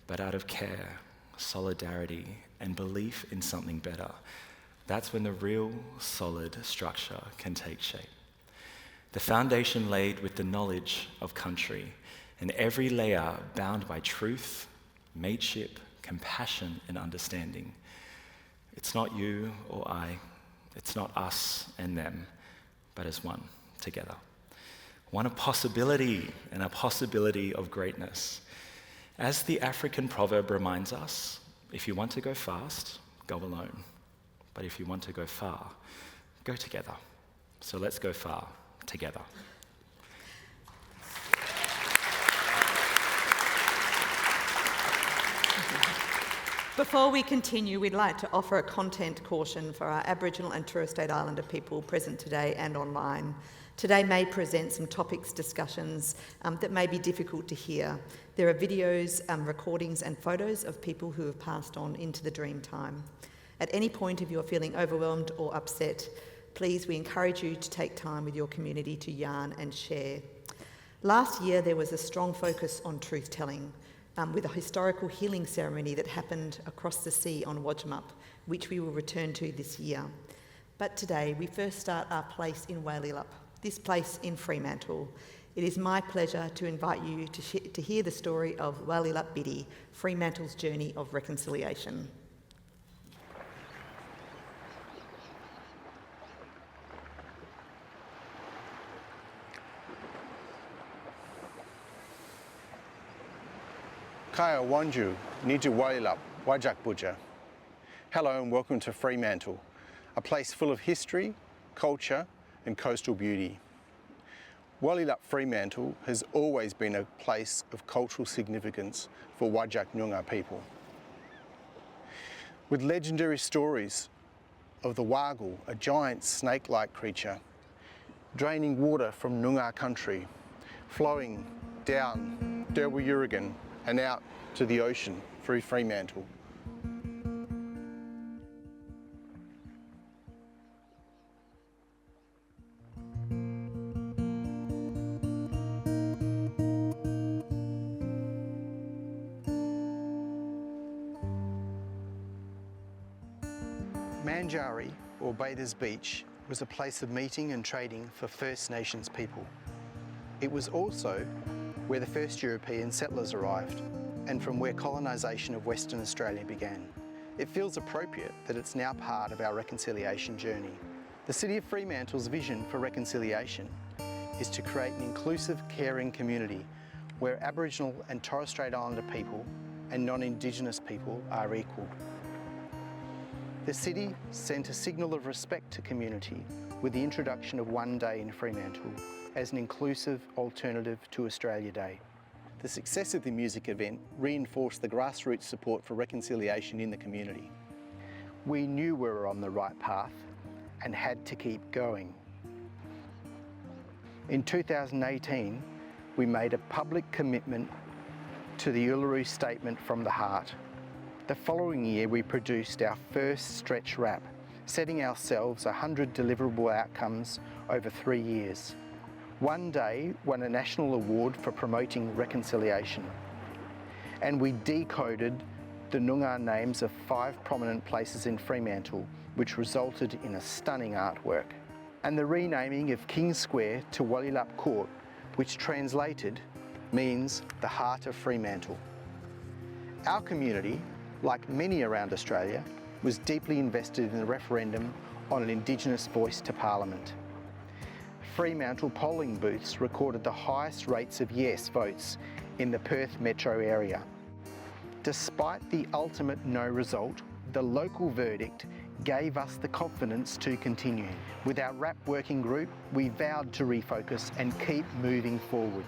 but out of care, solidarity, and belief in something better, that's when the real solid structure can take shape. The foundation laid with the knowledge of country, and every layer bound by truth, mateship, compassion and understanding. It's not you or I, it's not us and them, but as one, together. One of possibility and a possibility of greatness. As the African proverb reminds us, if you want to go fast, go alone. But if you want to go far, go together. So let's go far together. Before we continue, we'd like to offer a content caution for our Aboriginal and Torres Strait Islander people present today and online. Today may present some topics, discussions that may be difficult to hear. There are videos, recordings and photos of people who have passed on into the dream time. At any point if you're feeling overwhelmed or upset, please, we encourage you to take time with your community to yarn and share. Last year there was a strong focus on truth-telling, with a historical healing ceremony that happened across the sea on Wadjemup, which we will return to this year. But today, we first start our place in Wadjemup, this place in Fremantle. It is my pleasure to invite you to hear the story of Wadjemup Bidi, Fremantle's journey of reconciliation. Kaya Wanju, Niju Wadjemup, Wajak Buja. Hello and welcome to Fremantle, a place full of history, culture and coastal beauty. Wadjemup Fremantle has always been a place of cultural significance for Wajak Noongar people. With legendary stories of the Wagu, a giant snake-like creature, draining water from Noongar country, flowing down Yawuru and out to the ocean through Fremantle. Manjari, or Bader's Beach, was a place of meeting and trading for First Nations people. It was also where the first European settlers arrived and from where colonisation of Western Australia began. It feels appropriate that it's now part of our reconciliation journey. The City of Fremantle's vision for reconciliation is to create an inclusive, caring community where Aboriginal and Torres Strait Islander people and non-Indigenous people are equal. The city sent a signal of respect to community with the introduction of One Day in Fremantle as an inclusive alternative to Australia Day. The success of the music event reinforced the grassroots support for reconciliation in the community. We knew we were on the right path and had to keep going. In 2018, we made a public commitment to the Yawuru Statement from the Heart. The following year, we produced our first stretch rap, setting ourselves 100 deliverable outcomes over 3 years. One Day won a national award for promoting reconciliation, and we decoded the Noongar names of 5 prominent places in Fremantle, which resulted in a stunning artwork, and the renaming of King Square to Wadjemup Court, which translated means the heart of Fremantle. Our community, like many around Australia, was deeply invested in the referendum on an Indigenous voice to Parliament. Fremantle polling booths recorded the highest rates of yes votes in the Perth metro area. Despite the ultimate no result, the local verdict gave us the confidence to continue. With our RAP working group, we vowed to refocus and keep moving forward.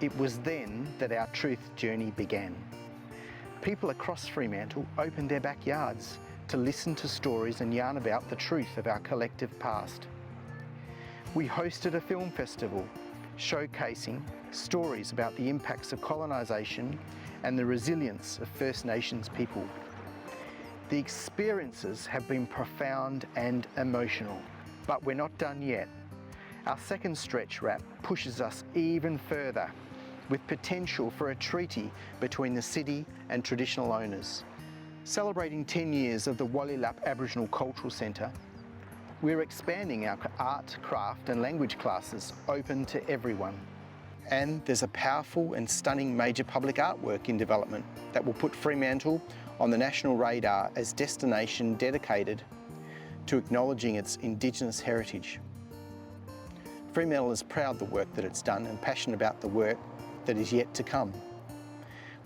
It was then that our truth journey began. People across Fremantle opened their backyards to listen to stories and yarn about the truth of our collective past. We hosted a film festival showcasing stories about the impacts of colonisation and the resilience of First Nations people. The experiences have been profound and emotional, but we're not done yet. Our second stretch rap pushes us even further, with potential for a treaty between the city and traditional owners. Celebrating 10 years of the Wadjemup Aboriginal Cultural Centre, we're expanding our art, craft and language classes open to everyone. And there's a powerful and stunning major public artwork in development that will put Fremantle on the national radar as a destination dedicated to acknowledging its Indigenous heritage. Fremantle is proud of the work that it's done and passionate about the work that is yet to come.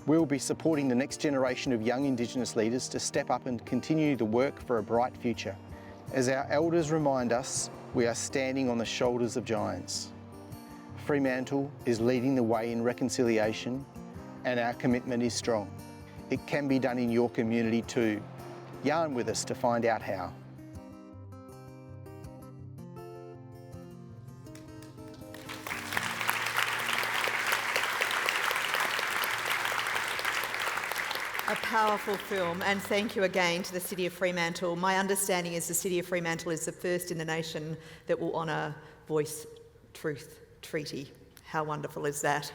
We'll be supporting the next generation of young Indigenous leaders to step up and continue the work for a bright future. As our elders remind us, we are standing on the shoulders of giants. Fremantle is leading the way in reconciliation, and our commitment is strong. It can be done in your community too. Yarn with us to find out how. A powerful film, and thank you again to the City of Fremantle. My understanding is the City of Fremantle is the first in the nation that will honour Voice Truth Treaty. How wonderful is that?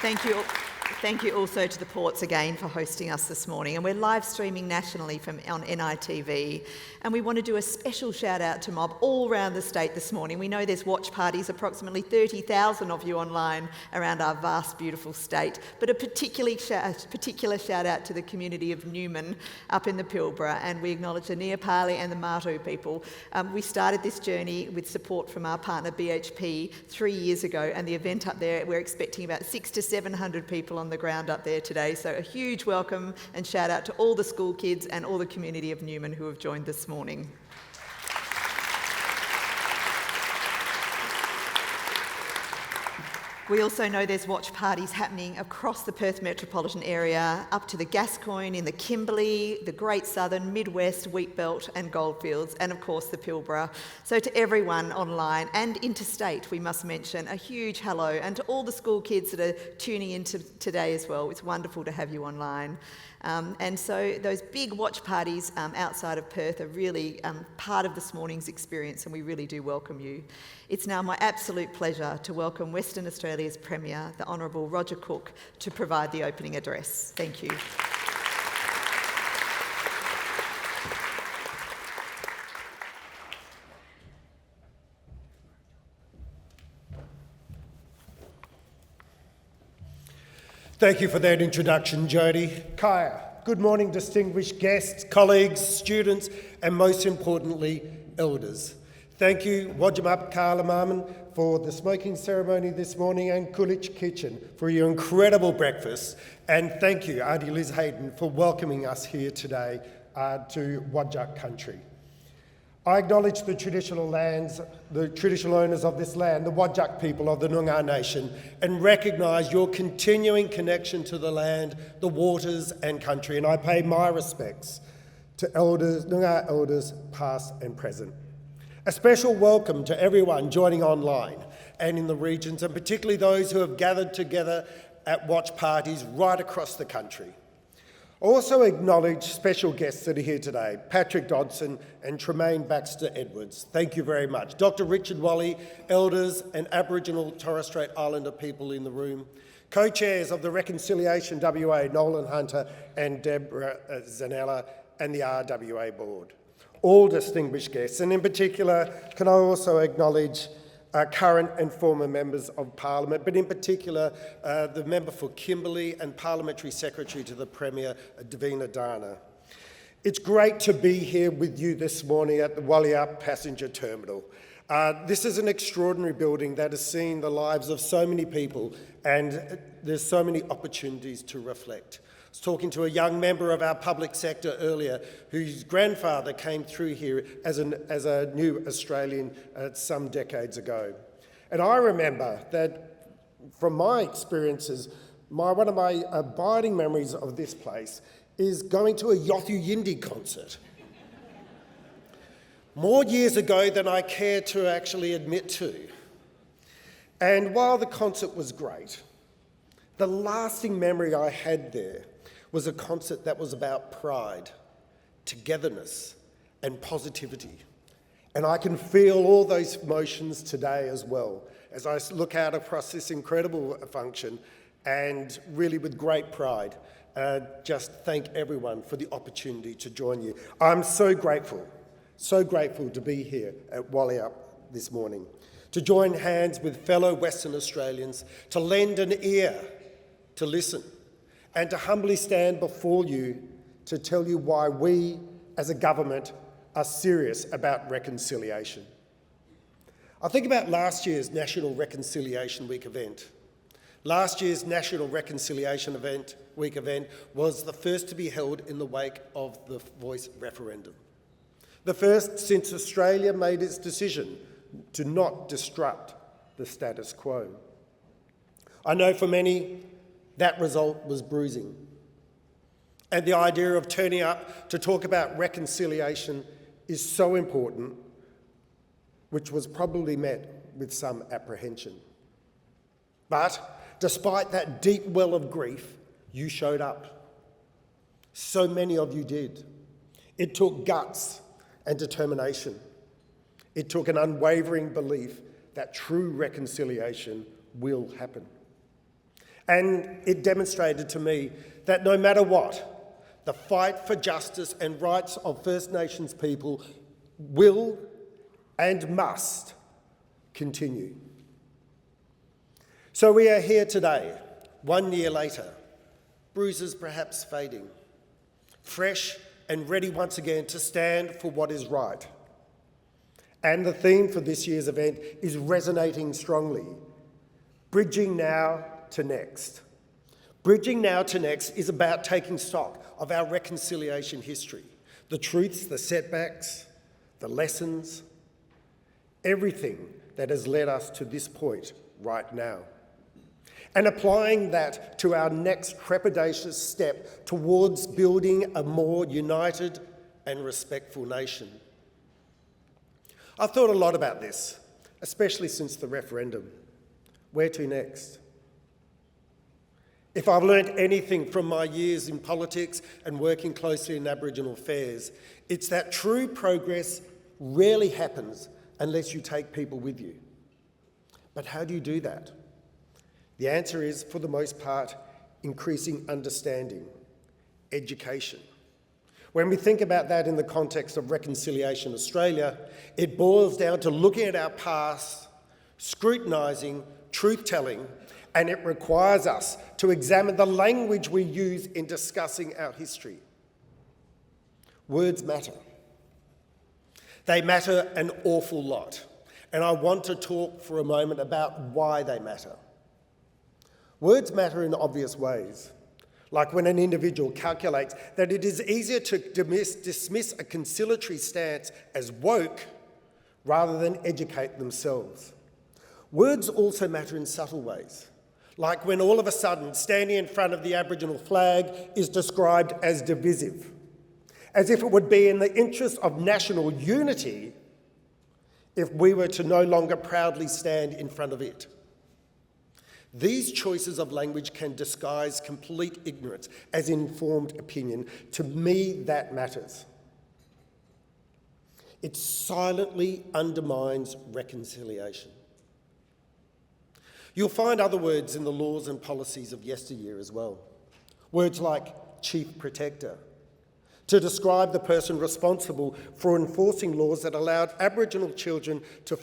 Thank you also to the Ports again for hosting us this morning. And we're live streaming nationally on NITV. And we want to do a special shout out to Mob all around the state this morning. We know there's watch parties, approximately 30,000 of you online around our vast, beautiful state. But a particular shout out to the community of Newman up in the Pilbara. And we acknowledge the Neapali and the Martu people. We started this journey with support from our partner BHP 3 years ago. And the event up there, we're expecting about 600 to 700 people on the ground up there today. So a huge welcome and shout out to all the school kids and all the community of Newman who have joined this morning. We also know there's watch parties happening across the Perth metropolitan area, up to the Gascoyne, in the Kimberley, the Great Southern, Midwest, Wheatbelt and Goldfields, and of course the Pilbara. So to everyone online and interstate, we must mention a huge hello, and to all the school kids that are tuning in today as well. It's wonderful to have you online. And so those big watch parties outside of Perth are really part of this morning's experience, and we really do welcome you. It's now my absolute pleasure to welcome Western Australia's Premier, the Honourable Roger Cook, to provide the opening address. Thank you. Thank you for that introduction, Jody. Kaya, good morning, distinguished guests, colleagues, students, and most importantly, elders. Thank you, Wadjemup Wirin for the smoking ceremony this morning, and Kulich Kitchen for your incredible breakfast. And thank you, Auntie Liz Hayden, for welcoming us here today to Wadjuk country. I acknowledge the traditional lands, the traditional owners of this land, the Wadjuk people of the Noongar Nation, and recognise your continuing connection to the land, the waters and country. And I pay my respects to elders, Noongar elders past and present. A special welcome to everyone joining online and in the regions, and particularly those who have gathered together at watch parties right across the country. Also acknowledge special guests that are here today, Patrick Dodson and Tremane Baxter-Edwards. Thank you very much. Dr. Richard Wally, elders and Aboriginal Torres Strait Islander people in the room. Co-chairs of the Reconciliation WA, Nolan Hunter and Deborah Zanella, and the RWA board. All distinguished guests, and in particular, can I also acknowledge current and former members of Parliament, but in particular, the member for Kimberley and Parliamentary Secretary to the Premier, Davina Dana. It's great to be here with you this morning at the Yawuru Passenger Terminal. This is an extraordinary building that has seen the lives of so many people, and there's so many opportunities to reflect. I was talking to a young member of our public sector earlier whose grandfather came through here as a new Australian some decades ago. And I remember that from my experiences, one of my abiding memories of this place is going to a Yawuru Yindi concert. More years ago than I care to actually admit to. And while the concert was great, the lasting memory I had there was a concert that was about pride, togetherness, and positivity. And I can feel all those emotions today as well, as I look out across this incredible function and really with great pride, just thank everyone for the opportunity to join you. I'm so grateful to be here at Yawuru this morning, to join hands with fellow Western Australians, to lend an ear, to listen, and to humbly stand before you to tell you why we, as a government, are serious about reconciliation. I think about last year's National Reconciliation Week event. Last year's National Reconciliation Week event was the first to be held in the wake of the Voice referendum. The first since Australia made its decision to not disrupt the status quo. I know for many, that result was bruising. And the idea of turning up to talk about reconciliation is so important, which was probably met with some apprehension. But despite that deep well of grief, you showed up. So many of you did. It took guts and determination. It took an unwavering belief that true reconciliation will happen. And it demonstrated to me that no matter what, the fight for justice and rights of First Nations people will and must continue. So we are here today, 1 year later, bruises perhaps fading, fresh and ready once again to stand for what is right. And the theme for this year's event is resonating strongly, bridging now to next. Bridging now to next is about taking stock of our reconciliation history, the truths, the setbacks, the lessons, everything that has led us to this point right now. And applying that to our next trepidatious step towards building a more united and respectful nation. I've thought a lot about this, especially since the referendum. Where to next? If I've learned anything from my years in politics and working closely in Aboriginal affairs, it's that true progress rarely happens unless you take people with you. But how do you do that? The answer is, for the most part, increasing understanding, education. When we think about that in the context of Reconciliation Australia, it boils down to looking at our past, scrutinising, truth-telling, and it requires us to examine the language we use in discussing our history. Words matter. They matter an awful lot, and I want to talk for a moment about why they matter. Words matter in obvious ways, like when an individual calculates that it is easier to dismiss a conciliatory stance as woke rather than educate themselves. Words also matter in subtle ways, like when all of a sudden standing in front of the Aboriginal flag is described as divisive, as if it would be in the interest of national unity if we were to no longer proudly stand in front of it. These choices of language can disguise complete ignorance as informed opinion. To me, that matters. It silently undermines reconciliation. You'll find other words in the laws and policies of yesteryear as well. Words like chief protector, to describe the person responsible for enforcing laws that allowed Aboriginal children to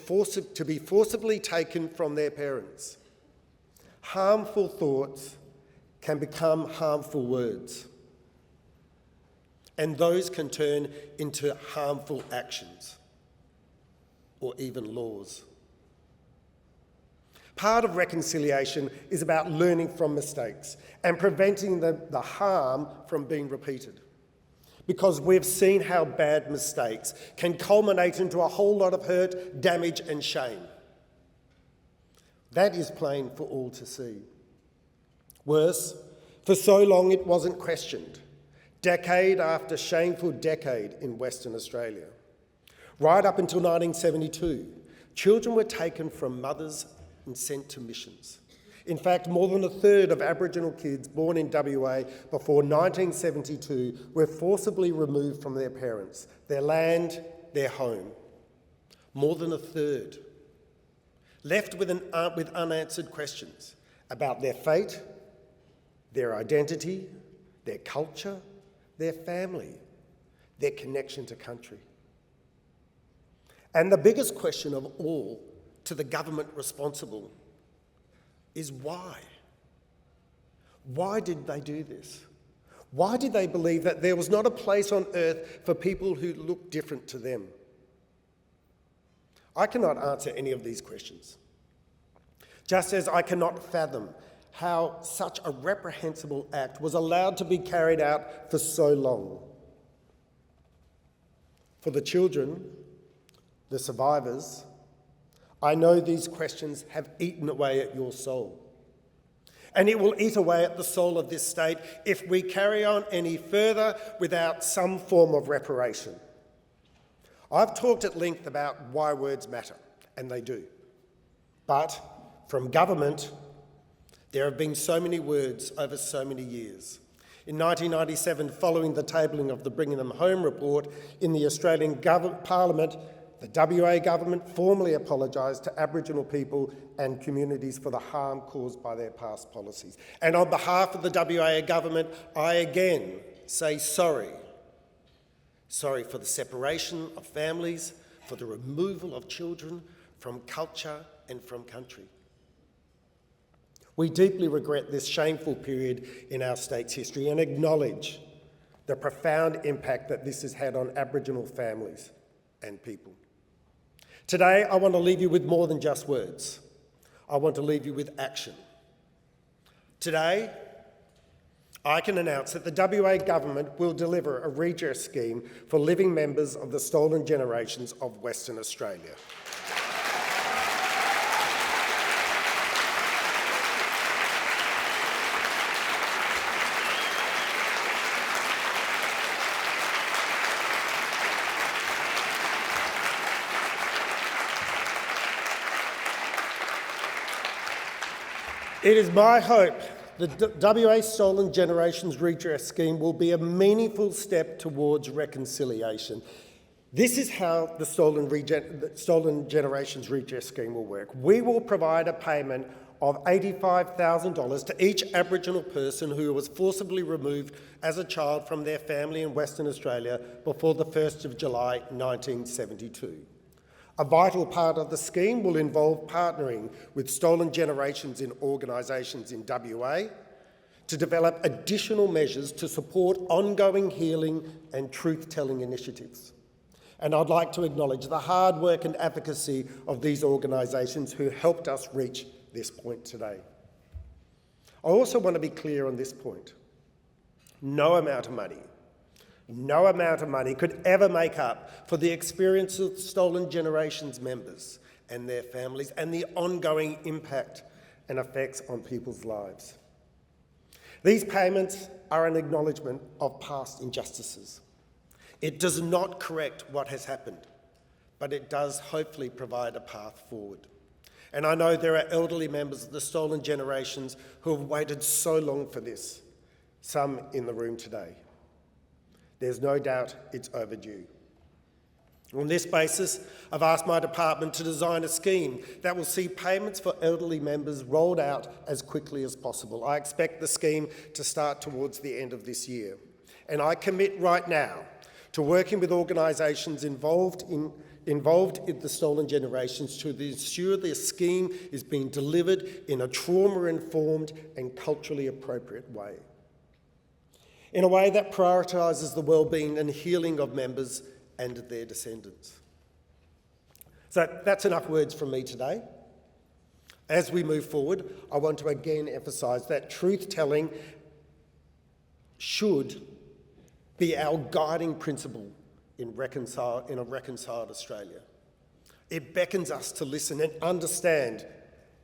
be forcibly taken from their parents. Harmful thoughts can become harmful words, and those can turn into harmful actions or even laws. Part of reconciliation is about learning from mistakes and preventing the harm from being repeated, because we've seen how bad mistakes can culminate into a whole lot of hurt, damage and shame. That is plain for all to see. Worse, for so long it wasn't questioned, decade after shameful decade in Western Australia. Right up until 1972, children were taken from mothers and sent to missions. In fact, more than a third of Aboriginal kids born in WA before 1972 were forcibly removed from their parents, their land, their home. More than a third. Left with unanswered questions about their fate, their identity, their culture, their family, their connection to country. And the biggest question of all to the government responsible is why? Why did they do this? Why did they believe that there was not a place on earth for people who looked different to them? I cannot answer any of these questions, just as I cannot fathom how such a reprehensible act was allowed to be carried out for so long. For the children, the survivors, I know these questions have eaten away at your soul. And it will eat away at the soul of this state if we carry on any further without some form of reparation. I've talked at length about why words matter, and they do. But from government, there have been so many words over so many years. In 1997, following the tabling of the Bringing Them Home report in the Australian Parliament, the WA government formally apologised to Aboriginal people and communities for the harm caused by their past policies. And on behalf of the WA government, I again say sorry. Sorry for the separation of families, for the removal of children from culture and from country. We deeply regret this shameful period in our state's history and acknowledge the profound impact that this has had on Aboriginal families and people. Today, I want to leave you with more than just words. I want to leave you with action. Today, I can announce that the WA government will deliver a redress scheme for living members of the stolen generations of Western Australia. It is my hope the WA Stolen Generations Redress Scheme will be a meaningful step towards reconciliation. This is how the Stolen Generations Redress Scheme will work. We will provide a payment of $85,000 to each Aboriginal person who was forcibly removed as a child from their family in Western Australia before the 1st of July 1972. A vital part of the scheme will involve partnering with Stolen Generations in organisations in WA to develop additional measures to support ongoing healing and truth-telling initiatives. And I'd like to acknowledge the hard work and advocacy of these organisations who helped us reach this point today. I also want to be clear on this point. No amount of money could ever make up for the experience of Stolen Generations members and their families and the ongoing impact and effects on people's lives. These payments are an acknowledgement of past injustices. It does not correct what has happened, but it does hopefully provide a path forward. And I know there are elderly members of the Stolen Generations who have waited so long for this, some in the room today. There's no doubt it's overdue. On this basis, I've asked my department to design a scheme that will see payments for elderly members rolled out as quickly as possible. I expect the scheme to start towards the end of this year. And I commit right now to working with organisations involved in the Stolen Generations to ensure their scheme is being delivered in a trauma-informed and culturally appropriate way, in a way that prioritises the well-being and healing of members and their descendants. So that's enough words from me today. As we move forward, I want to again emphasise that truth-telling should be our guiding principle in a reconciled Australia. It beckons us to listen and understand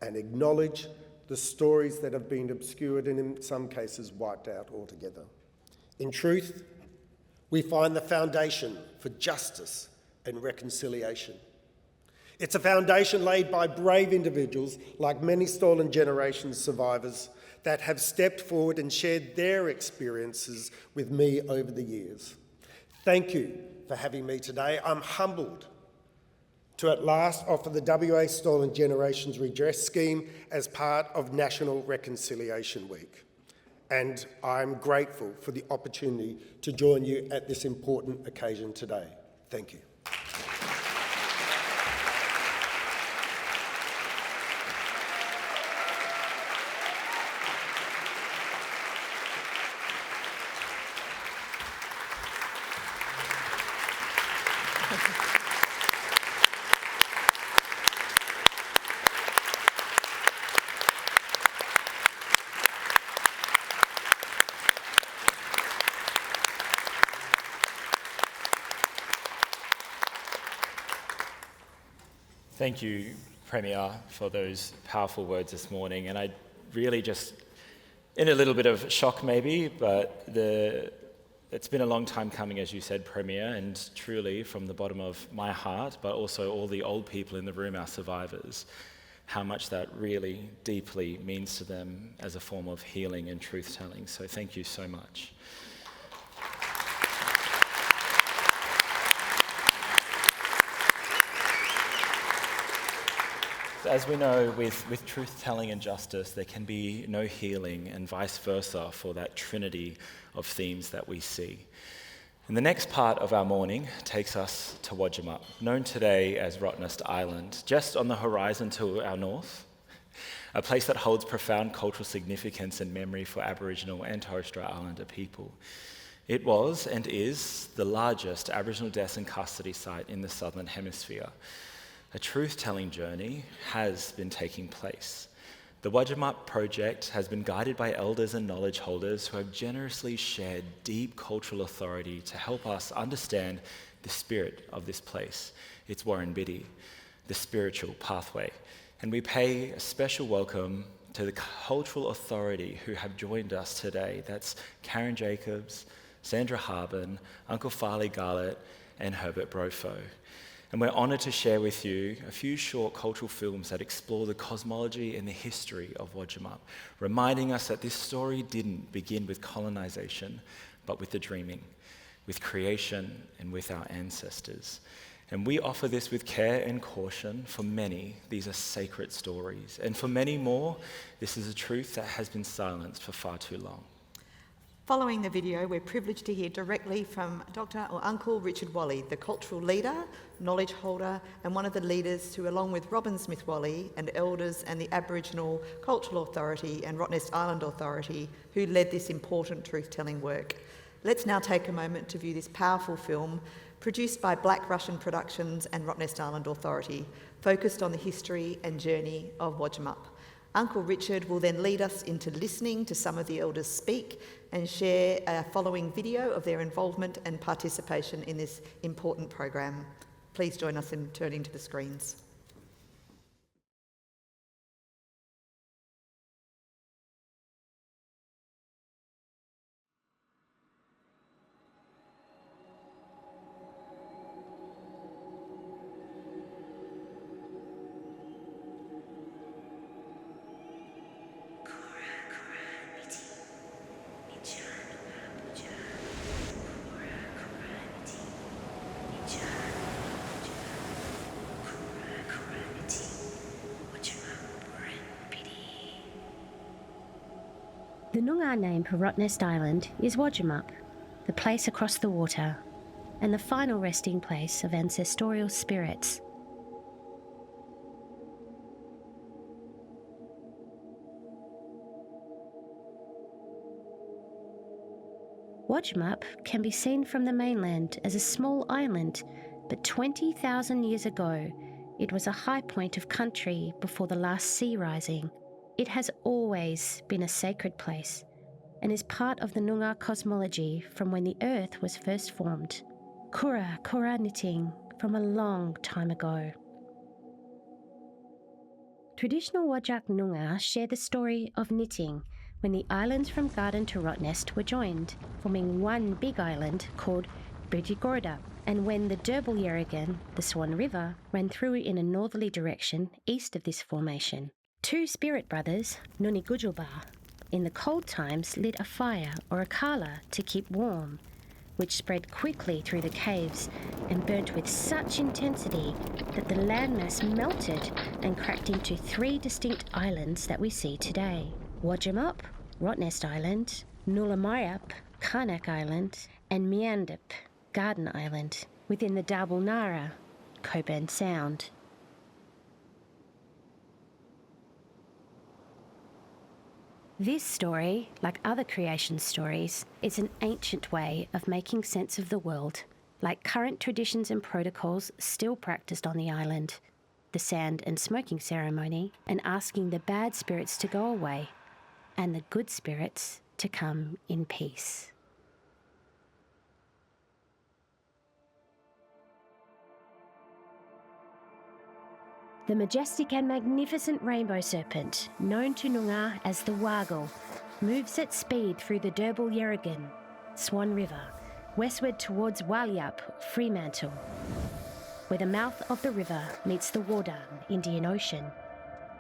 and acknowledge the stories that have been obscured and in some cases wiped out altogether. In truth, we find the foundation for justice and reconciliation. It's a foundation laid by brave individuals like many Stolen Generations survivors that have stepped forward and shared their experiences with me over the years. Thank you for having me today. I'm humbled to at last offer the WA Stolen Generations Redress Scheme as part of National Reconciliation Week. And I'm grateful for the opportunity to join you at this important occasion today. Thank you. Thank you, Premier, for those powerful words this morning. And I really just, in a little bit of shock maybe, but it's been a long time coming, as you said, Premier, and truly from the bottom of my heart, but also all the old people in the room, our survivors, how much that really deeply means to them as a form of healing and truth-telling. So thank you so much. As we know, with truth-telling and justice, there can be no healing and vice versa for that trinity of themes that we see. And the next part of our morning takes us to Wadjemup, known today as Rottnest Island, just on the horizon to our north, a place that holds profound cultural significance and memory for Aboriginal and Torres Strait Islander people. It was and is the largest Aboriginal deaths in custody site in the Southern Hemisphere. A truth-telling journey has been taking place. The Wadjemup project has been guided by elders and knowledge holders who have generously shared deep cultural authority to help us understand the spirit of this place. It's Wirin Bidi, the spiritual pathway. And we pay a special welcome to the cultural authority who have joined us today. That's Karen Jacobs, Sandra Harbin, Uncle Farley Garlett, and Herbert Brofo. And we're honoured to share with you a few short cultural films that explore the cosmology and the history of Wadjemup, reminding us that this story didn't begin with colonisation, but with the dreaming, with creation, and with our ancestors. And we offer this with care and caution. For many, these are sacred stories. And for many more, this is a truth that has been silenced for far too long. Following the video, we're privileged to hear directly from Dr. or Uncle Richard Wally, the cultural leader, knowledge holder, and one of the leaders who, along with Robin Smith Wally and elders and the Aboriginal Cultural Authority and Rottnest Island Authority, who led this important truth-telling work. Let's now take a moment to view this powerful film produced by Black Russian Productions and Rottnest Island Authority, focused on the history and journey of Wadjemup. Uncle Richard will then lead us into listening to some of the elders speak and share a following video of their involvement and participation in this important program. Please join us in turning to the screens. The Noongar name for Rottnest Island is Wadjemup, the place across the water, and the final resting place of ancestral spirits. Wadjemup can be seen from the mainland as a small island, but 20,000 years ago, it was a high point of country before the last sea rising. It has always been a sacred place and is part of the Noongar cosmology from when the earth was first formed. Kura knitting from a long time ago. Traditional Whadjuk Noongar share the story of knitting when the islands from Garden to Rottnest were joined, forming one big island called Bidi Ceremonies, and when the Derble Yerrigan, the Swan River, ran through in a northerly direction east of this formation. Two spirit brothers, Nuni Gujulba, in the cold times lit a fire or a kala to keep warm, which spread quickly through the caves and burnt with such intensity that the landmass melted and cracked into three distinct islands that we see today: Wadjemup, Rottnest Island, Nullamayup, Karnak Island, and Meandup, Garden Island, within the Darble Nara, Coburn Sound. This story, like other creation stories, is an ancient way of making sense of the world, like current traditions and protocols still practiced on the island, the sand and smoking ceremony, and asking the bad spirits to go away and the good spirits to come in peace. The majestic and magnificent rainbow serpent, known to Noongar as the Wargle, moves at speed through the Derble Yerrigan, Swan River, westward towards Wadjemup, Fremantle, where the mouth of the river meets the Wadden, Indian Ocean.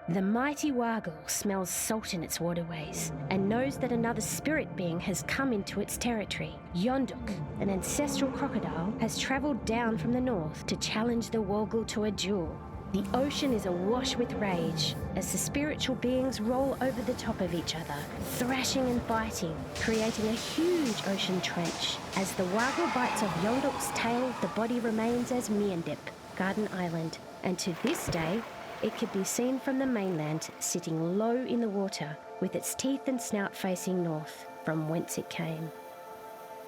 The mighty Wargle smells salt in its waterways and knows that another spirit being has come into its territory. Yonduk, an ancestral crocodile, has travelled down from the north to challenge the Wargle to a duel. The ocean is awash with rage as the spiritual beings roll over the top of each other, thrashing and biting, creating a huge ocean trench. As the Wargle bites off Yonduk's tail, the body remains as Meandup, Garden Island, and to this day, it can be seen from the mainland sitting low in the water with its teeth and snout facing north, from whence it came.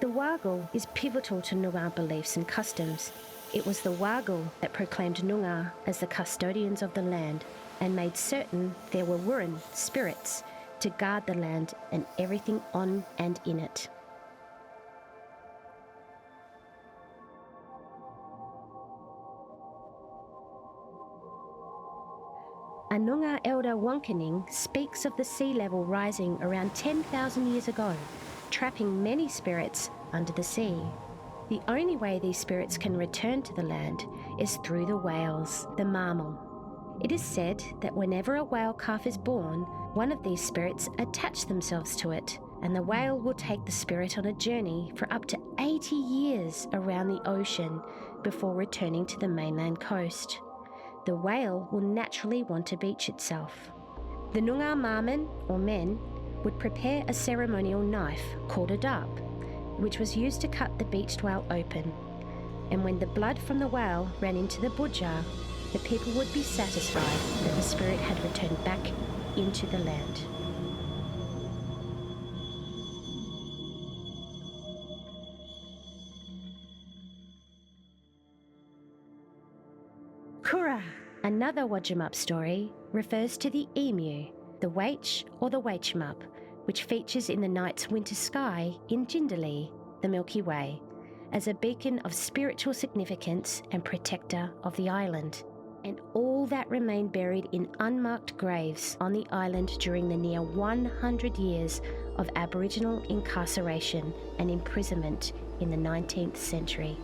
The Wargle is pivotal to Noongar beliefs and customs. It was the Wargle that proclaimed Noongar as the custodians of the land and made certain there were Wirin spirits to guard the land and everything on and in it. A Noongar elder Wankaning speaks of the sea level rising around 10,000 years ago, trapping many spirits under the sea. The only way these spirits can return to the land is through the whales, the marmal. It is said that whenever a whale calf is born, one of these spirits attach themselves to it, and the whale will take the spirit on a journey for up to 80 years around the ocean before returning to the mainland coast. The whale will naturally want to beach itself. The Noongar marmen, or men, would prepare a ceremonial knife called a darp, which was used to cut the beached whale open. And when the blood from the whale ran into the budjar, the people would be satisfied that the spirit had returned back into the land. Kura, another Wadjemup story, refers to the emu, the Waich or the Wadjemup, which features in the night's winter sky in Jindalee, the Milky Way, as a beacon of spiritual significance and protector of the island, and all that remain buried in unmarked graves on the island during the near 100 years of Aboriginal incarceration and imprisonment in the 19th century.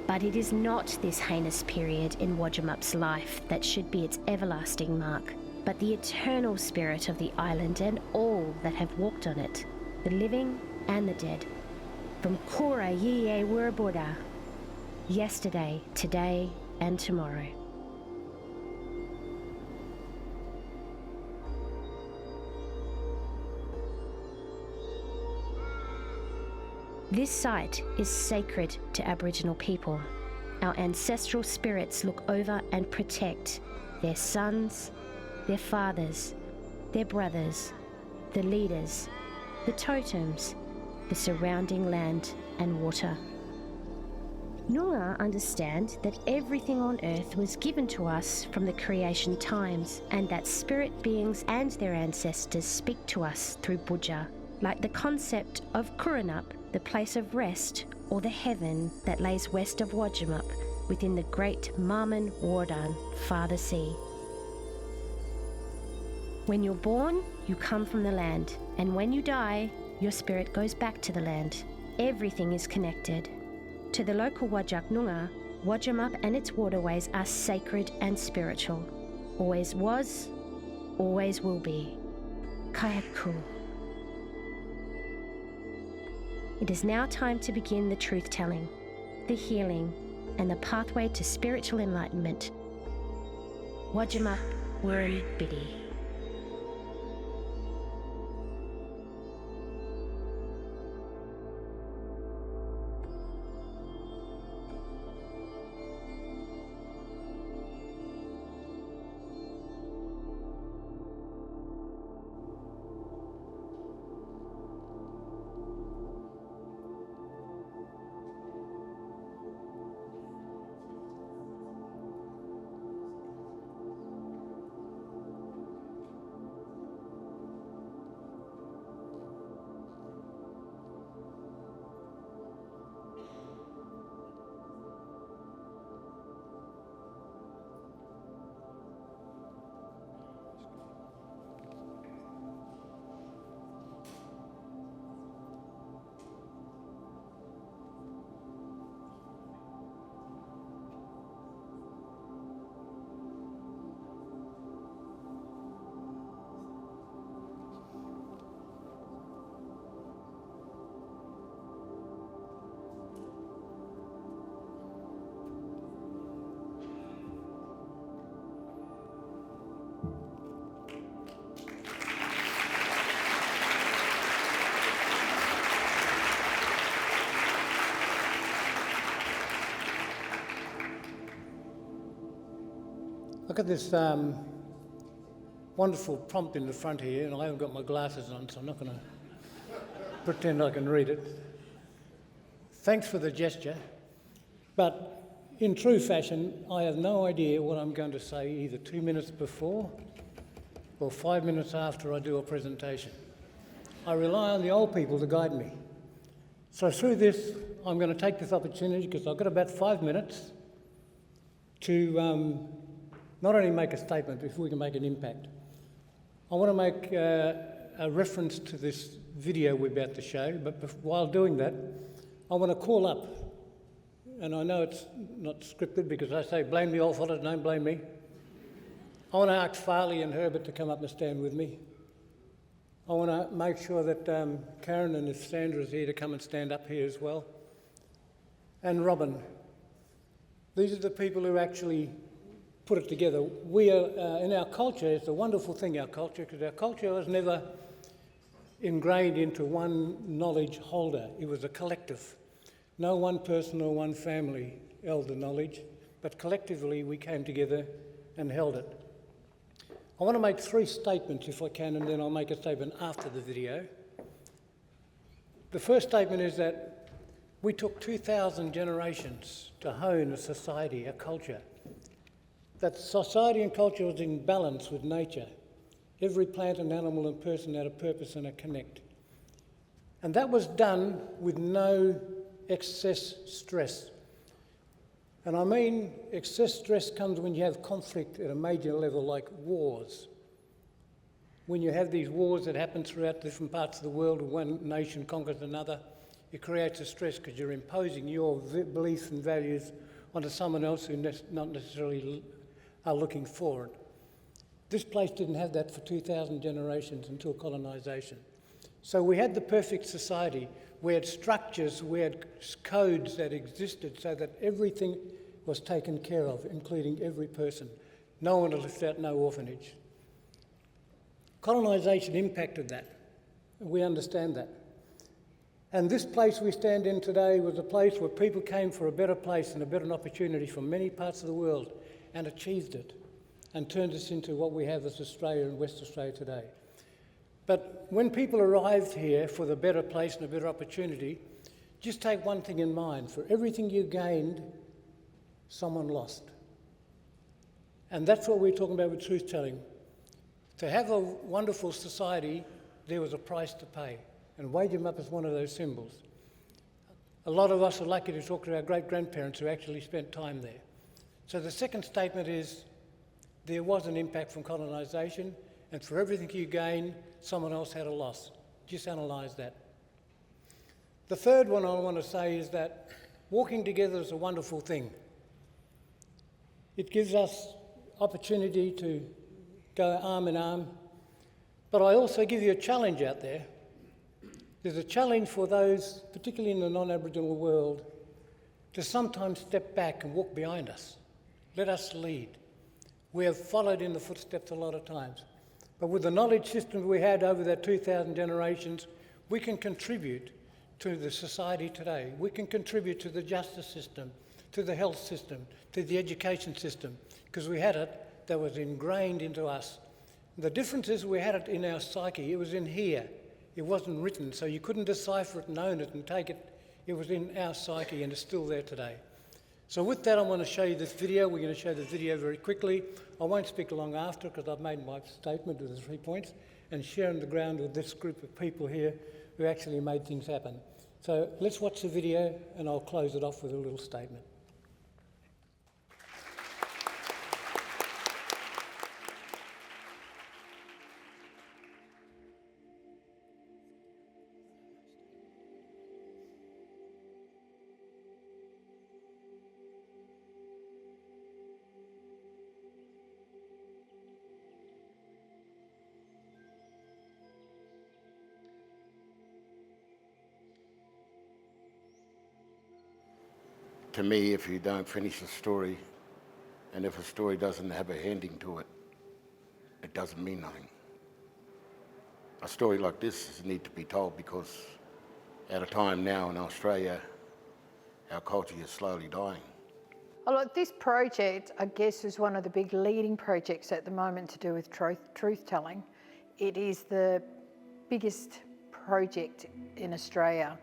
But it is not this heinous period in Wadjemup's life that should be its everlasting mark, but the eternal spirit of the island and all that have walked on it, the living and the dead. From Kura Yiye Wurbuda, yesterday, today, and tomorrow. This site is sacred to Aboriginal people. Our ancestral spirits look over and protect their sons, their fathers, their brothers, the leaders, the totems, the surrounding land and water. Noongar understand that everything on earth was given to us from the creation times, and that spirit beings and their ancestors speak to us through budjar, like the concept of Kurunup, the place of rest, or the heaven that lays west of Wadjemup within the great Marman Wardan Father Sea. When you're born, you come from the land, and when you die, your spirit goes back to the land. Everything is connected. To the local Whadjuk Noongar, Wadjemup and its waterways are sacred and spiritual. Always was, always will be. Kayaku. It is now time to begin the truth-telling, the healing, and the pathway to spiritual enlightenment. Wadjemup Wirin Bidi. Look at this wonderful prompt in the front here, and I haven't got my glasses on, so I'm not going to pretend I can read it. Thanks for the gesture, but in true fashion, I have no idea what I'm going to say either 2 minutes before or 5 minutes after I do a presentation. I rely on the old people to guide me. So through this, I'm going to take this opportunity, because I've got about 5 minutes, to not only make a statement, but if we can make an impact. I want to make a reference to this video we're about to show, but while doing that, I want to call up, and I know it's not scripted because I say blame the old fellas, don't blame me. I want to ask Farley and Herbert to come up and stand with me. I want to make sure that Karen and if Sandra's here to come and stand up here as well. And Robin. These are the people who actually put it together. We are, in our culture, it's a wonderful thing, our culture, because our culture was never ingrained into one knowledge holder. It was a collective. No one person or one family held the knowledge, but collectively we came together and held it. I want to make 3 statements if I can, and then I'll make a statement after the video. The first statement is that we took 2,000 generations to hone a society, a culture. That society and culture was in balance with nature. Every plant and animal and person had a purpose and a connect. And that was done with no excess stress. And I mean excess stress comes when you have conflict at a major level like wars. When you have these wars that happen throughout different parts of the world, one nation conquers another, it creates a stress because you're imposing your beliefs and values onto someone else who not necessarily are looking for it. This place didn't have that for 2,000 generations until colonisation. So we had the perfect society. We had structures, we had codes that existed so that everything was taken care of, including every person. No one left out, no orphanage. Colonisation impacted that. We understand that. And this place we stand in today was a place where people came for a better place and a better opportunity from many parts of the world and achieved it and turned us into what we have as Australia and West Australia today. But when people arrived here for the better place and a better opportunity, just take one thing in mind. For everything you gained, someone lost. And that's what we're talking about with truth-telling. To have a wonderful society, there was a price to pay. And Wadjemup is one of those symbols. A lot of us are lucky to talk to our great-grandparents who actually spent time there. So the second statement is, there was an impact from colonisation, and for everything you gain, someone else had a loss. Just analyse that. The third one I want to say is that walking together is a wonderful thing. It gives us opportunity to go arm in arm, but I also give you a challenge out there. There's a challenge for those, particularly in the non-Aboriginal world, to sometimes step back and walk behind us. Let us lead. We have followed in the footsteps a lot of times. But with the knowledge system we had over that 2,000 generations, we can contribute to the society today. We can contribute to the justice system, to the health system, to the education system, because we had it that was ingrained into us. The difference is we had it in our psyche. It was in here. It wasn't written, so you couldn't decipher it and own it and take it. It was in our psyche and it's still there today. So with that, I want to show you this video. We're going to show the video very quickly. I won't speak long after because I've made my statement with the 3 points and sharing the ground with this group of people here who actually made things happen. So let's watch the video and I'll close it off with a little statement. To me, if you don't finish a story, and if a story doesn't have a ending to it, it doesn't mean nothing. A story like this needs to be told because at a time now in Australia, our culture is slowly dying. Oh, look, this project, I guess, is one of the big leading projects at the moment to do with truth-telling. It is the biggest project in Australia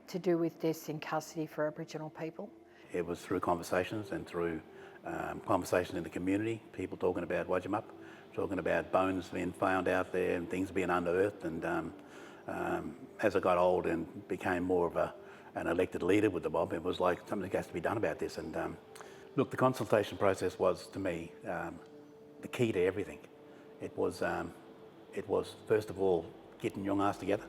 to do with deaths in custody for Aboriginal people. It was through conversations and through conversation in the community, people talking about Wadjemup, talking about bones being found out there and things being unearthed. And as I got old and became more of an elected leader with the mob, it was like something has to be done about this. And look, the consultation process was, to me, the key to everything. It was first of all, getting young ass together.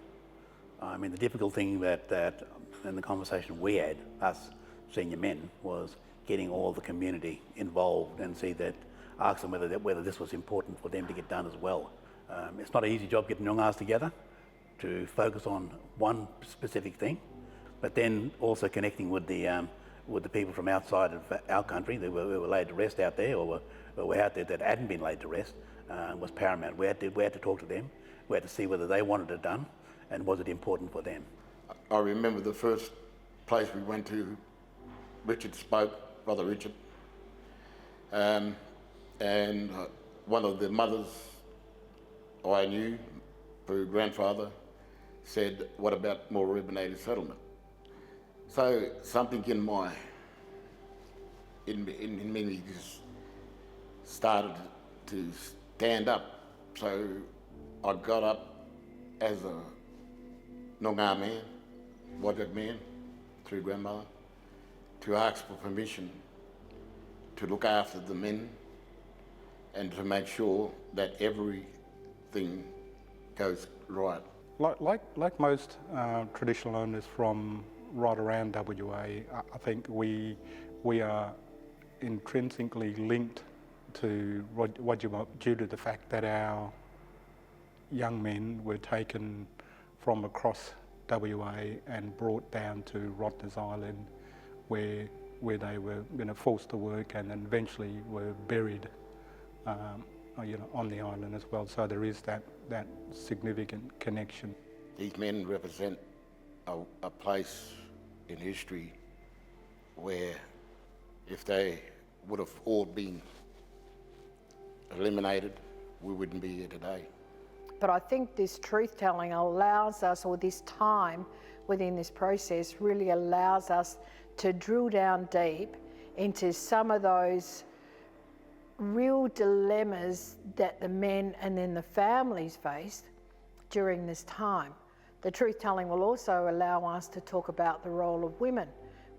I mean, the difficult thing that in the conversation we had, us senior men, was getting all the community involved and ask them whether this was important for them to get done as well. It's not an easy job getting young ass together to focus on one specific thing, but then also connecting with the with the people from outside of our country that were laid to rest out there, or were out there that hadn't been laid to rest, was paramount. We had to talk to them. We had to see whether they wanted it done and was it important for them. I remember the first place we went to, Richard spoke, Brother Richard, and one of the mothers I knew, her grandfather, said, "What about more urban settlement?" So something in me just started to stand up. So I got up as a Noongar man, Wajak man, through grandmother, to ask for permission to look after the men and to make sure that everything goes right. Like most traditional owners from right around WA, I think we are intrinsically linked to Wadjemup due to the fact that our young men were taken from across WA and brought down to Rottnest Island, where they were forced to work and then eventually were buried on the island as well. So there is that significant connection. These men represent a place in history where if they would have all been eliminated, we wouldn't be here today. But I think this truth-telling allows us, or this time within this process really allows us to drill down deep into some of those real dilemmas that the men and then the families faced during this time. The truth-telling will also allow us to talk about the role of women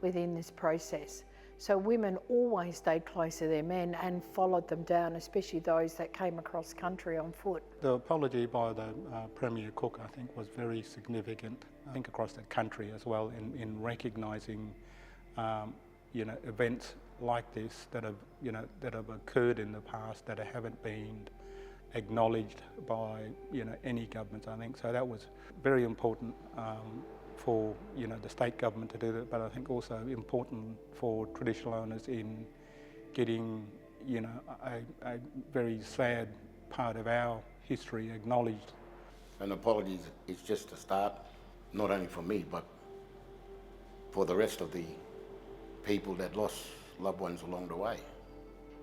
within this process. So women always stayed close to their men and followed them down, especially those that came across country on foot. The apology by the Premier Cook, I think, was very significant, I think across the country as well, in recognising events like this that have occurred in the past that haven't been acknowledged by any governments, I think. So that was very important for the state government to do that, but I think also important for traditional owners in getting a very sad part of our history acknowledged. An apology is just a start, not only for me, but for the rest of the people that lost loved ones along the way.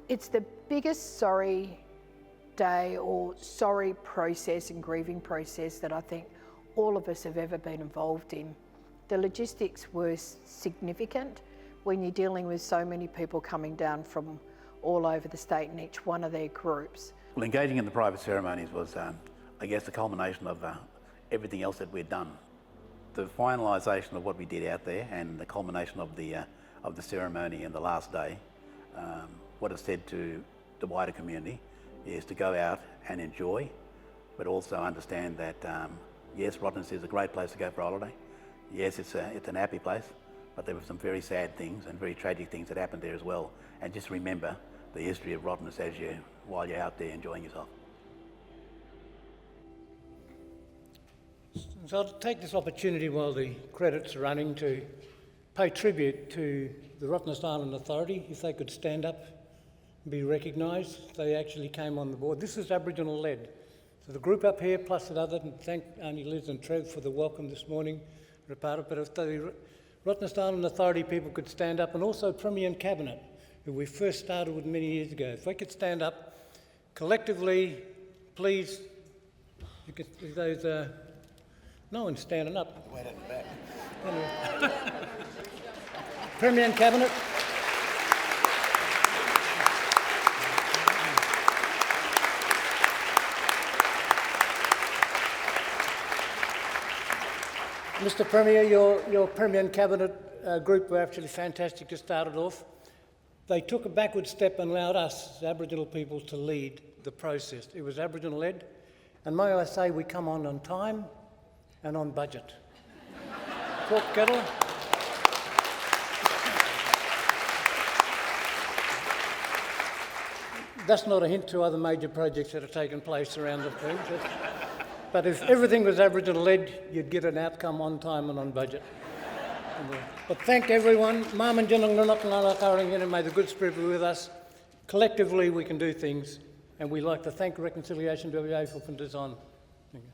It's the biggest sorry day or sorry process and grieving process that I think all of us have ever been involved in. The logistics were significant when you're dealing with so many people coming down from all over the state in each one of their groups. Well, engaging in the private ceremonies was, I guess, the culmination of everything else that we'd done. The finalisation of what we did out there and the culmination of the ceremony and the last day, what it said to the wider community is to go out and enjoy, but also understand that yes, Rottnest is a great place to go for a holiday. Yes, it's an happy place, but there were some very sad things and very tragic things that happened there as well. And just remember the history of Rottnest while you're out there enjoying yourself. So I'll take this opportunity while the credits are running to pay tribute to the Rottnest Island Authority. If they could stand up and be recognised, they actually came on the board. This is Aboriginal led. So the group up here, plus another, and thank Auntie Liz and Trev for the welcome this morning. But if the Rottnest Island Authority people could stand up, and also Premier and Cabinet, who we first started with many years ago. If they could stand up collectively, please. You could, those, no one's standing up. Wait at the back. Anyway. Premier and Cabinet. Mr Premier, your Premier and Cabinet group were actually fantastic to start it off. They took a backward step and allowed us, as Aboriginal people, to lead the process. It was Aboriginal led, and may I say we come on time and on budget. Pork kettle. That's not a hint to other major projects that have taken place around the thing. But if everything was Aboriginal led, you'd get an outcome on time and on budget. But thank everyone. May the good spirit be with us. Collectively, we can do things, and we like to thank Reconciliation WA for putting this on. Thank you.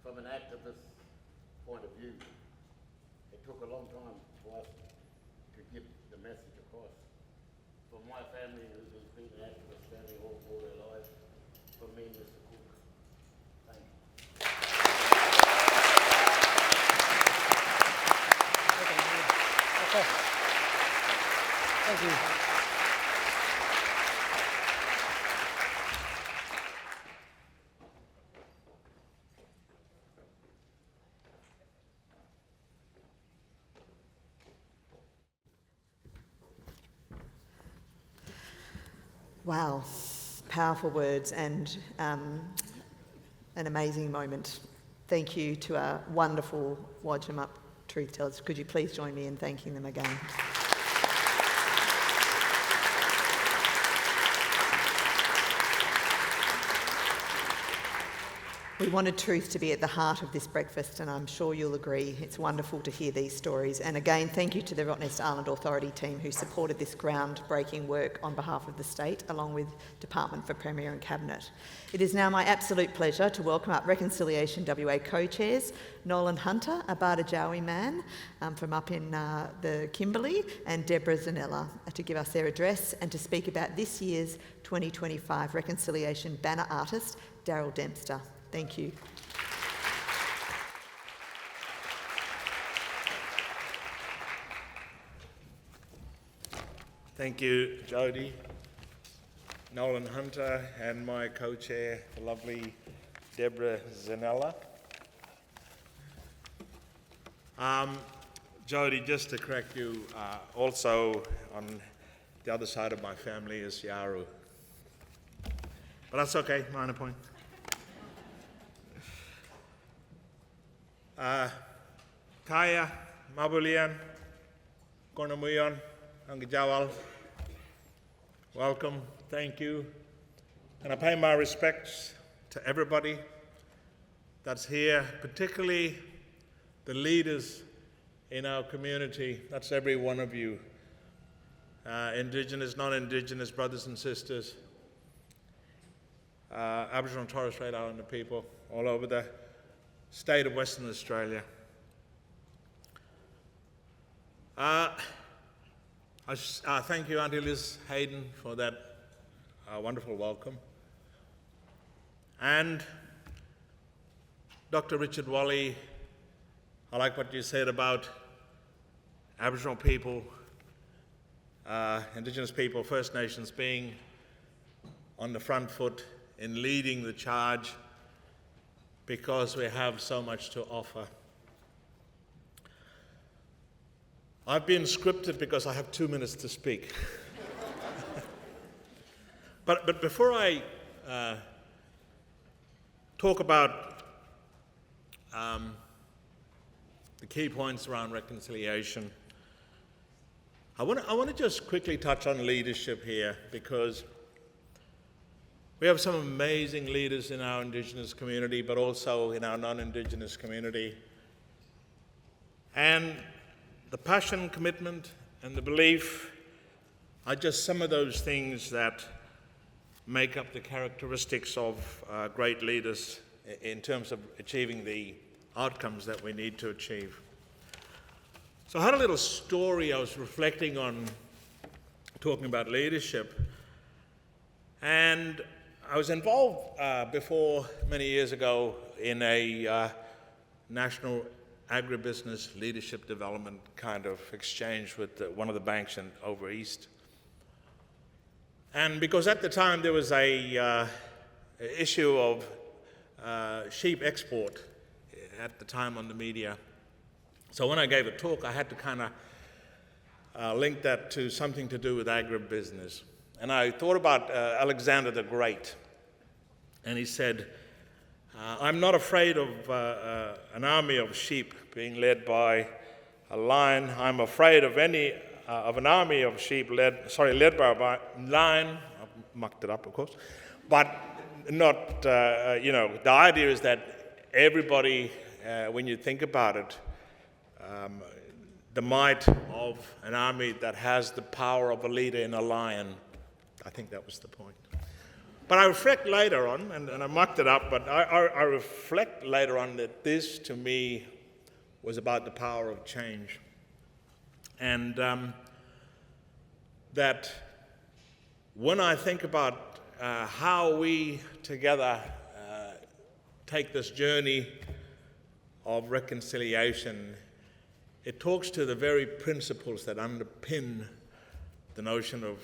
From an activist point of view, it took a long time for us to get the message across. For my family, who's been an activist family all their lives, for me, Mr. Cook, thank you. Okay. Thank you. Wow, powerful words and an amazing moment. Thank you to our wonderful Wadjemup truth tellers. Could you please join me in thanking them again? We wanted truth to be at the heart of this breakfast, and I'm sure you'll agree it's wonderful to hear these stories. And again, thank you to the Rottnest Island Authority team who supported this groundbreaking work on behalf of the state, along with Department for Premier and Cabinet. It is now my absolute pleasure to welcome up Reconciliation WA co-chairs, Nolan Hunter, a Bardajawi man from up in the Kimberley, and Deborah Zanella to give us their address and to speak about this year's 2025 Reconciliation banner artist, Daryl Dempster. Thank you. Thank you, Jody, Nolan Hunter, and my co-chair, the lovely Deborah Zanella. Jody, just to correct you, also on the other side of my family is Yawuru. But that's okay, minor point. Kaya, Mabulian, Kornamuyon, Angijawal, welcome, thank you. And I pay my respects to everybody that's here, particularly the leaders in our community. That's every one of you. Indigenous, non-Indigenous brothers and sisters, Aboriginal and Torres Strait Islander people all over the state of Western Australia. Thank you, Auntie Liz Hayden, for that wonderful welcome. And Dr. Richard Wally, I like what you said about Aboriginal people, Indigenous people, First Nations being on the front foot in leading the charge, because we have so much to offer. I've been scripted because I have 2 minutes to speak. But before I talk about the key points around reconciliation, I want to just quickly touch on leadership here, because we have some amazing leaders in our Indigenous community, but also in our non-Indigenous community. And the passion, commitment, and the belief are just some of those things that make up the characteristics of great leaders in terms of achieving the outcomes that we need to achieve. So I had a little story I was reflecting on, talking about leadership. And I was involved before, many years ago, in a national agribusiness leadership development kind of exchange with one of the banks over east. And because at the time there was a issue of sheep export at the time on the media. So when I gave a talk, I had to kind of link that to something to do with agribusiness. And I thought about Alexander the Great. And he said, I'm not afraid of an army of sheep being led by a lion. I'm afraid of an army of sheep led by a lion. mucked it up, of course. But not, the idea is that everybody, when you think about it, the might of an army that has the power of a leader in a lion, I think that was the point. But I reflect later on, and I mucked it up, but I reflect later on that this, to me, was about the power of change. And that when I think about how we together take this journey of reconciliation, it talks to the very principles that underpin the notion of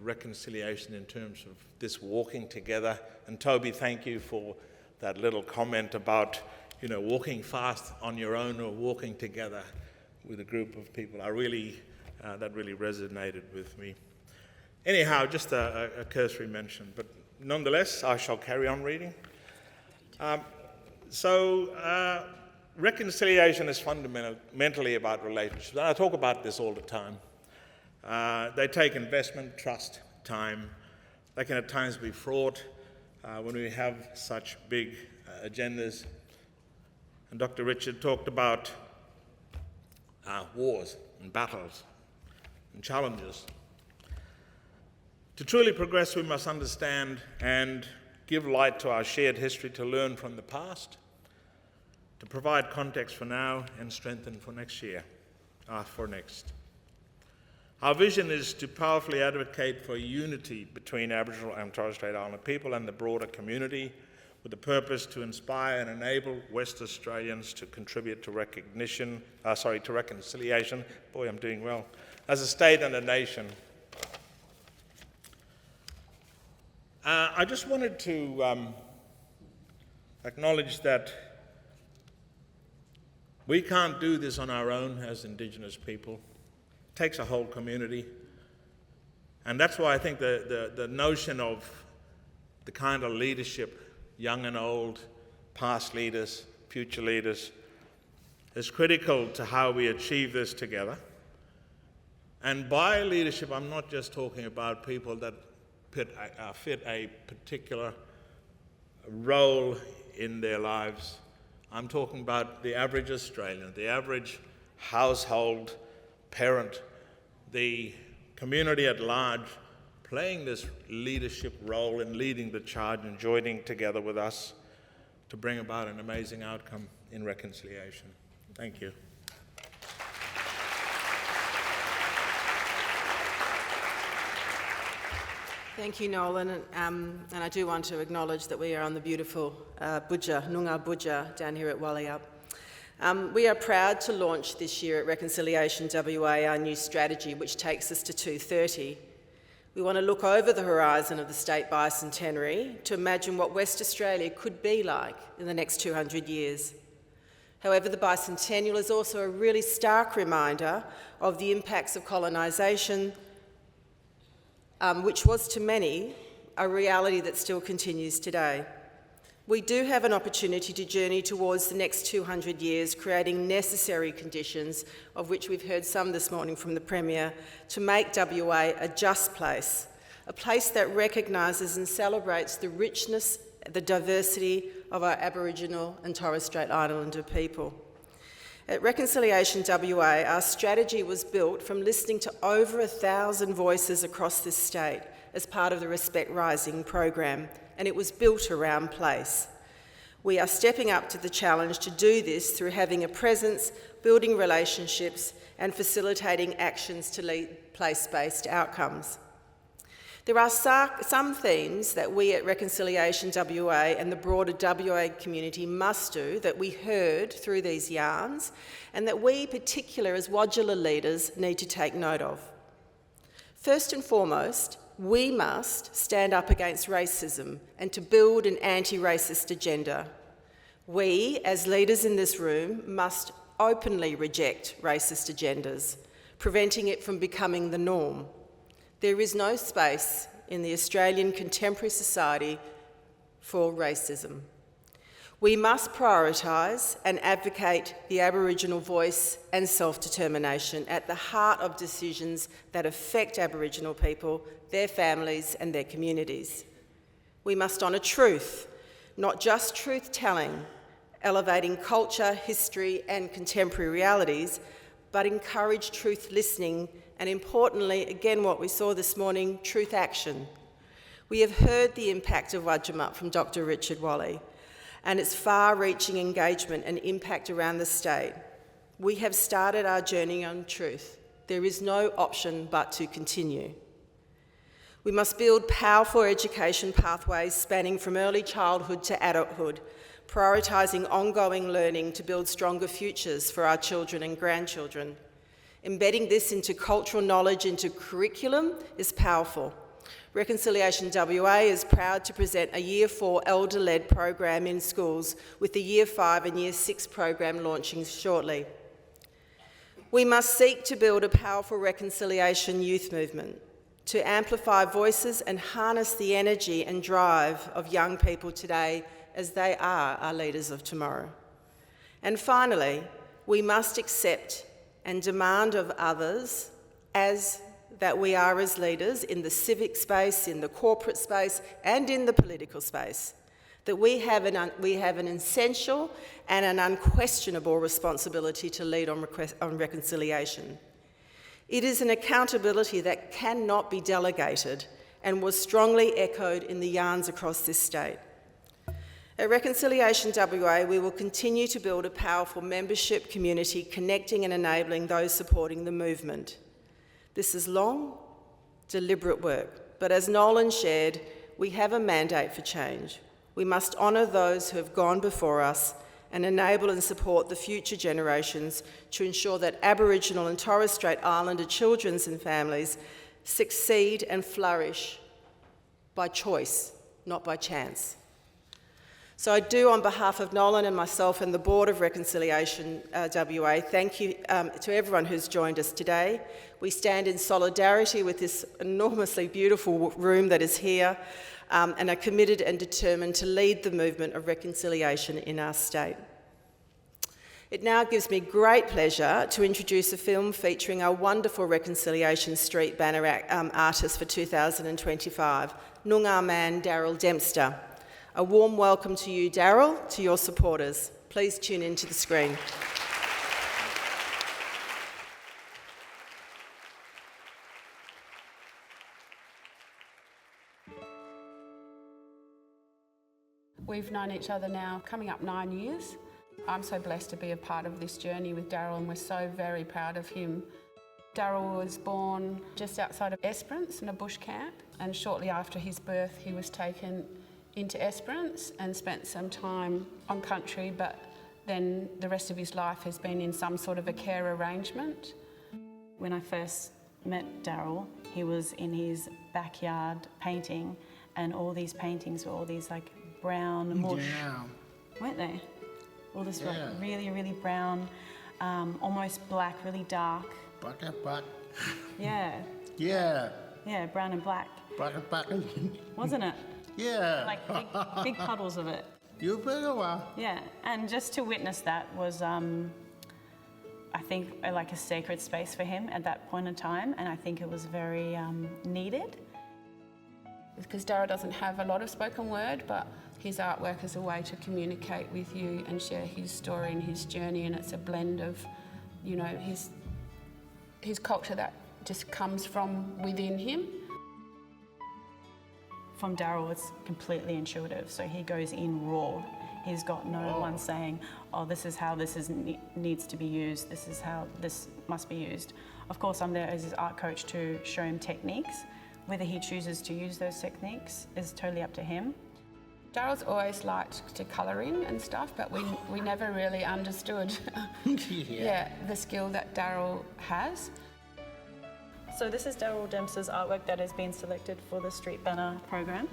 reconciliation in terms of this walking together. And Toby, thank you for that little comment about, walking fast on your own or walking together with a group of people. That really resonated with me. Anyhow, just a cursory mention, but nonetheless, I shall carry on reading. Reconciliation is fundamentally about relationships. And I talk about this all the time. They take investment, trust, time. They can at times be fraught when we have such big agendas. And Dr. Richard talked about wars and battles and challenges. To truly progress, we must understand and give light to our shared history, to learn from the past, to provide context for now and strengthen for next year, for next. Our vision is to powerfully advocate for unity between Aboriginal and Torres Strait Islander people and the broader community, with the purpose to inspire and enable West Australians to contribute to reconciliation. Boy, I'm doing well. As a state and a nation. I just wanted to acknowledge that we can't do this on our own as Indigenous people. It takes a whole community. And that's why I think the notion of the kind of leadership, young and old, past leaders, future leaders, is critical to how we achieve this together. And by leadership, I'm not just talking about people that fit a particular role in their lives. I'm talking about the average Australian, the average household parent, the community at large, playing this leadership role in leading the charge and joining together with us to bring about an amazing outcome in reconciliation. Thank you. Thank you, Nolan. And I do want to acknowledge that we are on the beautiful Noongar Budja down here at Wadjemup. We are proud to launch this year at Reconciliation WA our new strategy, which takes us to 2030. We want to look over the horizon of the state bicentenary to imagine what West Australia could be like in the next 200 years. However, the bicentennial is also a really stark reminder of the impacts of colonisation, which was to many a reality that still continues today. We do have an opportunity to journey towards the next 200 years, creating necessary conditions, of which we've heard some this morning from the Premier, to make WA a just place, a place that recognises and celebrates the richness, the diversity of our Aboriginal and Torres Strait Islander people. At Reconciliation WA, our strategy was built from listening to over 1,000 voices across this state as part of the Respect Rising program, and it was built around place. We are stepping up to the challenge to do this through having a presence, building relationships, and facilitating actions to lead place-based outcomes. There are some themes that we at Reconciliation WA and the broader WA community must do that we heard through these yarns, and that we, particular as Wadjala leaders, need to take note of. First and foremost, we must stand up against racism and to build an anti-racist agenda. We, as leaders in this room, must openly reject racist agendas, preventing it from becoming the norm. There is no space in the Australian contemporary society for racism. We must prioritise and advocate the Aboriginal voice and self-determination at the heart of decisions that affect Aboriginal people, their families and their communities. We must honour truth, not just truth-telling, elevating culture, history and contemporary realities, but encourage truth listening and, importantly, again what we saw this morning, truth action. We have heard the impact of Wadjemup from Dr. Richard Walley and its far-reaching engagement and impact around the state. We have started our journey on truth. There is no option but to continue. We must build powerful education pathways spanning from early childhood to adulthood, prioritising ongoing learning to build stronger futures for our children and grandchildren. Embedding this into cultural knowledge, into curriculum, is powerful. Reconciliation WA is proud to present a Year 4 elder-led program in schools, with the Year 5 and Year 6 program launching shortly. We must seek to build a powerful reconciliation youth movement, to amplify voices and harness the energy and drive of young people today as they are our leaders of tomorrow. And finally, we must accept and demand of others that we are as leaders in the civic space, in the corporate space and in the political space, that we have an essential and an unquestionable responsibility to lead on reconciliation. It is an accountability that cannot be delegated and was strongly echoed in the yarns across this state. At Reconciliation WA, we will continue to build a powerful membership community connecting and enabling those supporting the movement. This is long, deliberate work, but as Nolan shared, we have a mandate for change. We must honour those who have gone before us and enable and support the future generations to ensure that Aboriginal and Torres Strait Islander children and families succeed and flourish by choice, not by chance. So I do, on behalf of Nolan and myself and the Board of Reconciliation WA, thank you to everyone who's joined us today. We stand in solidarity with this enormously beautiful room that is here and are committed and determined to lead the movement of reconciliation in our state. It now gives me great pleasure to introduce a film featuring our wonderful Reconciliation Street banner artist for 2025, Noongar man Daryl Dempster. A warm welcome to you, Daryl, to your supporters. Please tune into the screen. We've known each other now coming up 9 years. I'm so blessed to be a part of this journey with Daryl, and we're so very proud of him. Daryl was born just outside of Esperance in a bush camp, and shortly after his birth he was taken into Esperance and spent some time on country, but then the rest of his life has been in some sort of a care arrangement. When I first met Daryl, he was in his backyard painting, and all these paintings were all these like brown mush, weren't they? All this like really, really brown, almost black, really dark. Yeah. Yeah. Yeah, brown and black. Wasn't it? Yeah. Like big puddles of it. You better well. Yeah, and just to witness that was, I think, like a sacred space for him at that point in time, and I think it was very needed. Because Daryl doesn't have a lot of spoken word, but his artwork is a way to communicate with you and share his story and his journey, and it's a blend of, you know, his culture that just comes from within him. From Daryl, it's completely intuitive, so he goes in raw. He's got no one saying, oh, this is how this needs to be used, this is how this must be used. Of course, I'm there as his art coach to show him techniques. Whether he chooses to use those techniques is totally up to him. Daryl's always liked to colour in and stuff, but we never really understood the skill that Daryl has. So this is Daryl Dempster's artwork that has been selected for the Street Banner program.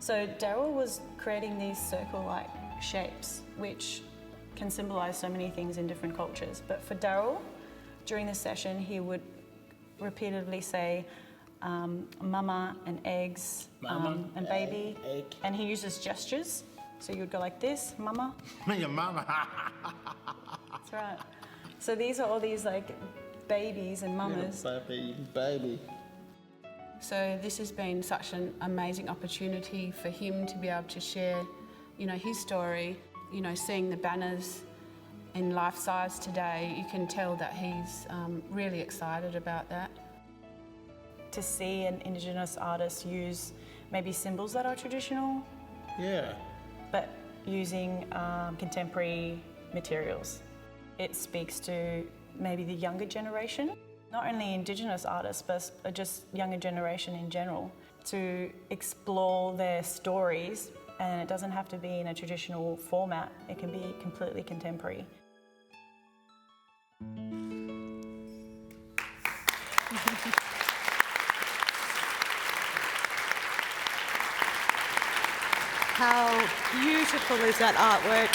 So Daryl was creating these circle-like shapes, which can symbolise so many things in different cultures. But for Daryl, during the session, he would repeatedly say, mama and eggs and baby, and he uses gestures So you would go like this, mama. Your mama. That's right. So these are all these like babies and mamas. Baby. So this has been such an amazing opportunity for him to be able to share, his story. Seeing the banners in life size today, you can tell that he's really excited about that. To see an Indigenous artist use maybe symbols that are traditional, Yeah. but using contemporary materials. It speaks to maybe the younger generation, not only Indigenous artists, but just younger generation in general, to explore their stories, and it doesn't have to be in a traditional format, it can be completely contemporary. How beautiful is that artwork?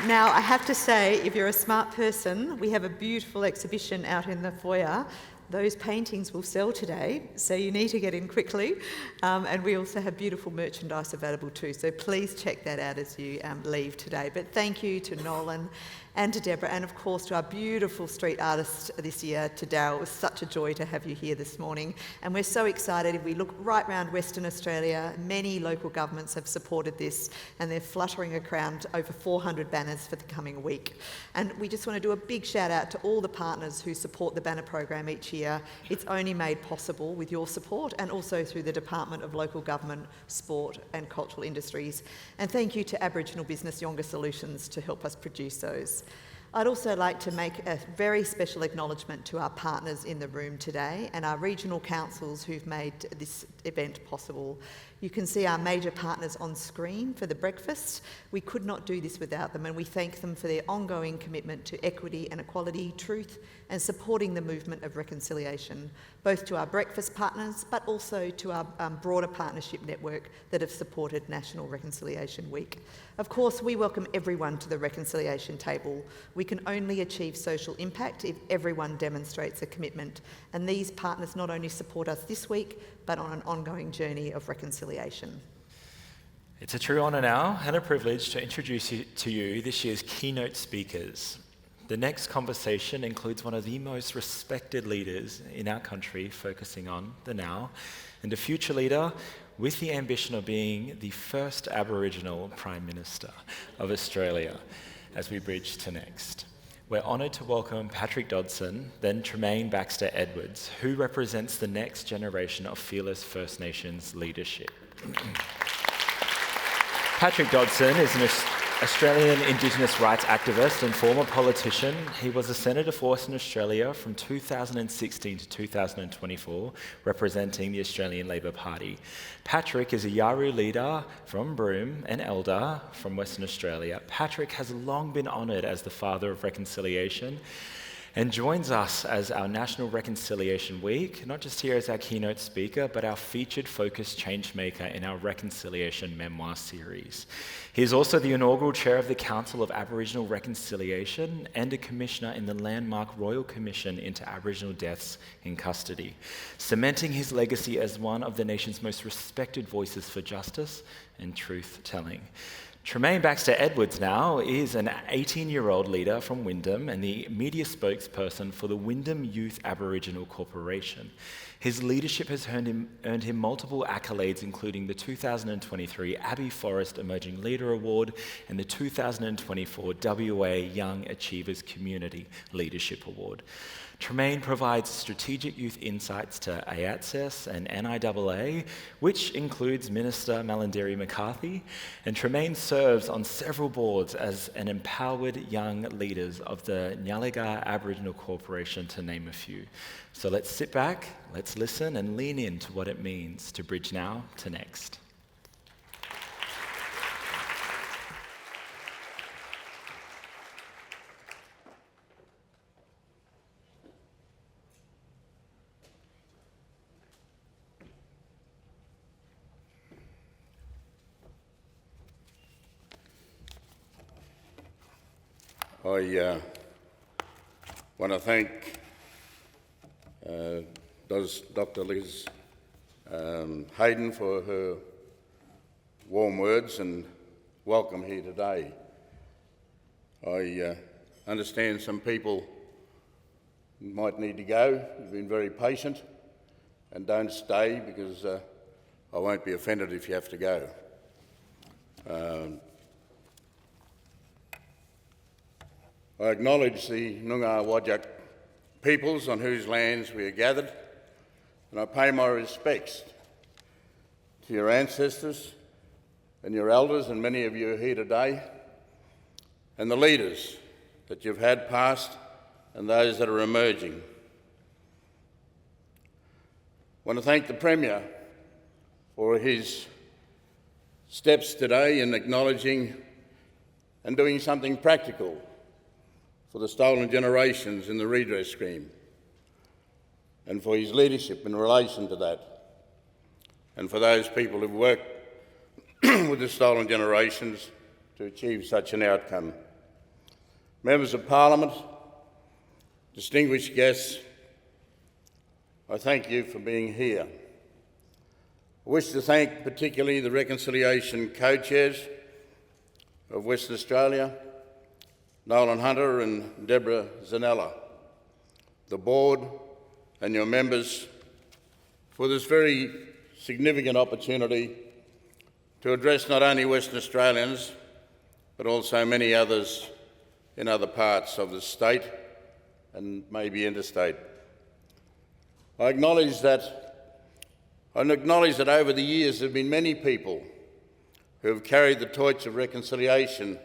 Now, I have to say, if you're a smart person, we have a beautiful exhibition out in the foyer. Those paintings will sell today, so you need to get in quickly. And we also have beautiful merchandise available too, so please check that out as you leave today. But thank you to Nolan and to Deborah, and of course to our beautiful street artist this year, to Darryl. It was such a joy to have you here this morning. And we're so excited. If we look right around Western Australia, many local governments have supported this, and they're fluttering around over 400 banners for the coming week. And we just want to do a big shout out to all the partners who support the banner program each year. It's only made possible with your support, and also through the Department of Local Government, Sport and Cultural Industries. And thank you to Aboriginal Business Yonga Solutions to help us produce those. I'd also like to make a very special acknowledgement to our partners in the room today and our regional councils who've made this event possible. You can see our major partners on screen for the breakfast. We could not do this without them, and we thank them for their ongoing commitment to equity and equality, truth, and supporting the movement of reconciliation, both to our breakfast partners, but also to our broader partnership network that have supported National Reconciliation Week. Of course, we welcome everyone to the reconciliation table. We can only achieve social impact if everyone demonstrates a commitment, and these partners not only support us this week, but on an ongoing journey of reconciliation. It's a true honour now and a privilege to introduce to you this year's keynote speakers. The next conversation includes one of the most respected leaders in our country, focusing on the now, and a future leader with the ambition of being the first Aboriginal Prime Minister of Australia, as we bridge to next. We're honoured to welcome Patrick Dodson, then Tremane Baxter-Edwards, who represents the next generation of fearless First Nations leadership. Patrick Dodson is an Australian Indigenous rights activist and former politician. He was a Senator for Western Australia from 2016 to 2024, representing the Australian Labor Party. Patrick is a Yawuru leader from Broome and elder from Western Australia. Patrick has long been honoured as the father of reconciliation and joins us as our National Reconciliation Week, not just here as our keynote speaker, but our featured focused changemaker in our Reconciliation Memoir series. He is also the inaugural chair of the Council of Aboriginal Reconciliation and a commissioner in the landmark Royal Commission into Aboriginal Deaths in Custody, cementing his legacy as one of the nation's most respected voices for justice and truth-telling. Tremane Baxter-Edwards now is an 18-year-old leader from Wyndham and the media spokesperson for the Wyndham Youth Aboriginal Corporation. His leadership has earned him multiple accolades, including the 2023 Abbey Forrest Emerging Leader Award and the 2024 WA Young Achievers Community Leadership Award. Tremane provides strategic youth insights to AATSES and NIAA, which includes Minister Malandiri McCarthy, and Tremane serves on several boards as an empowered young leaders of the Nyaligar Aboriginal Corporation, to name a few. So let's sit back, let's listen and lean into what it means to bridge now to next. I want to thank Dr. Liz Hayden for her warm words, and welcome here today. I understand some people might need to go. You've been very patient, and don't stay because I won't be offended if you have to go. I acknowledge the Noongar Wadjuk peoples on whose lands we are gathered, and I pay my respects to your ancestors and your elders, and many of you are here today, and the leaders that you've had past and those that are emerging. I want to thank the Premier for his steps today in acknowledging and doing something practical for the stolen generations in the redress scheme, and for his leadership in relation to that, and for those people who've worked with the stolen generations to achieve such an outcome. Members of Parliament, distinguished guests, I thank you for being here. I wish to thank particularly the Reconciliation co-chairs of Western Australia, Nolan Hunter and Deborah Zanella, the board and your members for this very significant opportunity to address not only Western Australians but also many others in other parts of the state and maybe interstate. I acknowledge that over the years there have been many people who have carried the torch of reconciliation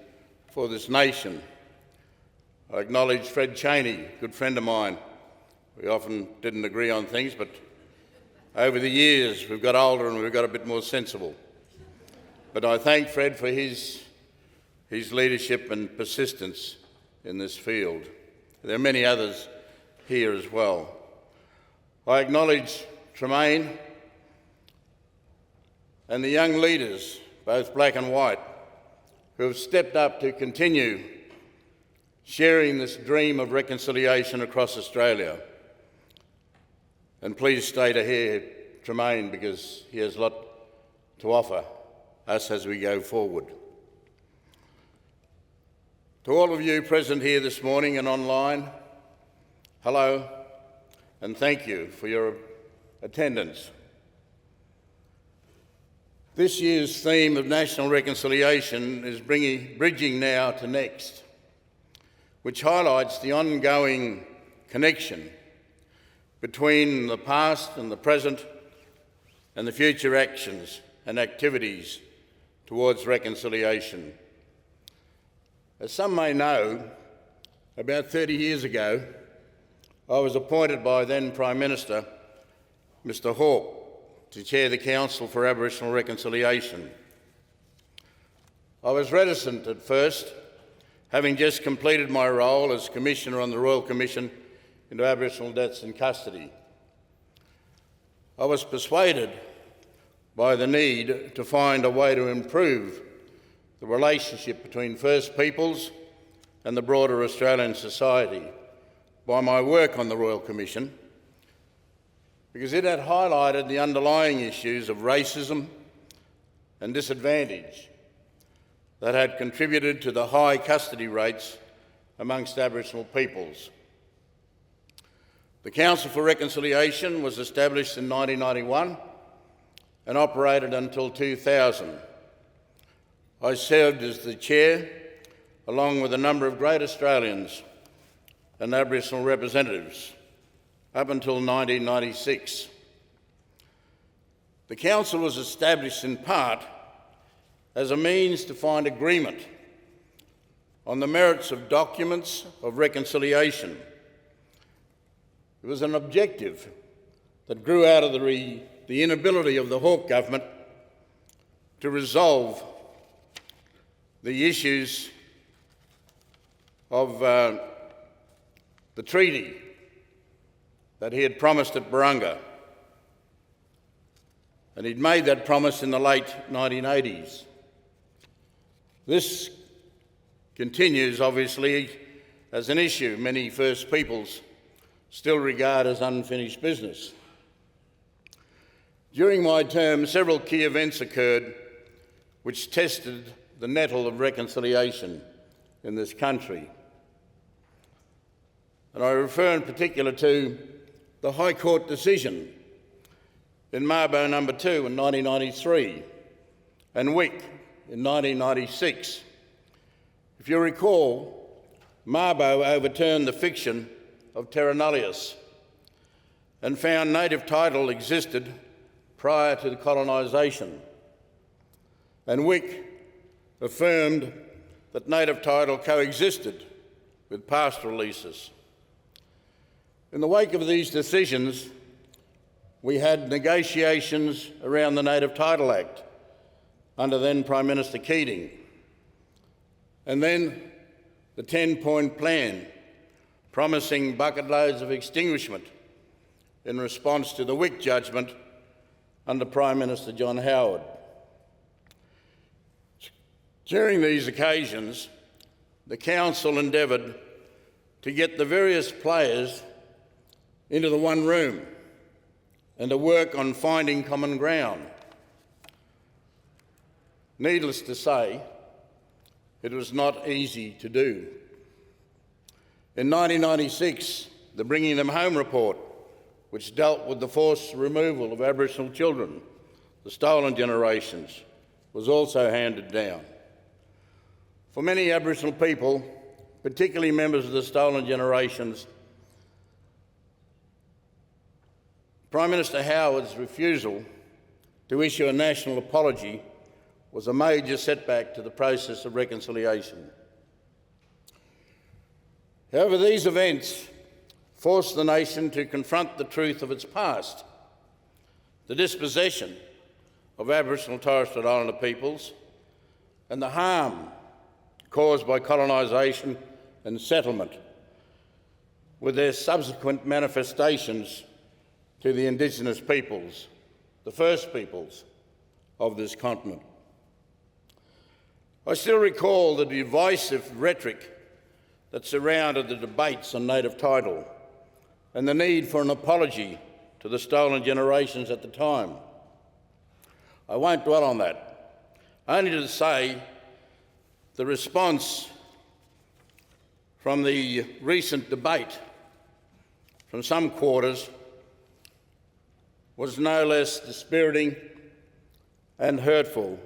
for this nation. I acknowledge Fred Chaney, a good friend of mine. We often didn't agree on things, but over the years we've got older and we've got a bit more sensible. But I thank Fred for his leadership and persistence in this field. There are many others here as well. I acknowledge Tremane and the young leaders, both black and white, who have stepped up to continue sharing this dream of reconciliation across Australia. And please stay to hear Tremane because he has a lot to offer us as we go forward. To all of you present here this morning and online, hello, and thank you for your attendance. This year's theme of national reconciliation is bridging now to next, which highlights the ongoing connection between the past and the present and the future actions and activities towards reconciliation. As some may know, about 30 years ago, I was appointed by then Prime Minister, Mr Hawke, to chair the Council for Aboriginal Reconciliation. I was reticent at first, having just completed my role as Commissioner on the Royal Commission into Aboriginal Deaths in Custody. I was persuaded by the need to find a way to improve the relationship between First Peoples and the broader Australian society by my work on the Royal Commission, because it had highlighted the underlying issues of racism and disadvantage that had contributed to the high custody rates amongst Aboriginal peoples. The Council for Reconciliation was established in 1991 and operated until 2000. I served as the chair, along with a number of great Australians and Aboriginal representatives, up until 1996. The Council was established in part as a means to find agreement on the merits of documents of reconciliation. It was an objective that grew out of the inability of the Hawke government to resolve the issues of the treaty that he had promised at Barunga. And he'd made that promise in the late 1980s. This continues, obviously, as an issue many First Peoples still regard as unfinished business. During my term, several key events occurred which tested the nettle of reconciliation in this country. And I refer in particular to the High Court decision in Mabo No. 2 in 1993 and Wick in 1996. If you recall, Mabo overturned the fiction of terra nullius and found native title existed prior to the colonisation. And Wick affirmed that native title coexisted with pastoral leases. In the wake of these decisions, we had negotiations around the Native Title Act under then Prime Minister Keating, and then the 10-point plan promising bucket loads of extinguishment in response to the Wick judgment under Prime Minister John Howard. During these occasions, the Council endeavoured to get the various players into the one room and to work on finding common ground. Needless to say, it was not easy to do. In 1996, the Bringing Them Home report, which dealt with the forced removal of Aboriginal children, the stolen generations, was also handed down. For many Aboriginal people, particularly members of the stolen generations, Prime Minister Howard's refusal to issue a national apology was a major setback to the process of reconciliation. However, these events forced the nation to confront the truth of its past, the dispossession of Aboriginal and Torres Strait Islander peoples, and the harm caused by colonisation and settlement, with their subsequent manifestations to the Indigenous peoples, the first peoples of this continent. I still recall the divisive rhetoric that surrounded the debates on native title and the need for an apology to the stolen generations at the time. I won't dwell on that, only to say the response from the recent debate from some quarters was no less dispiriting and hurtful.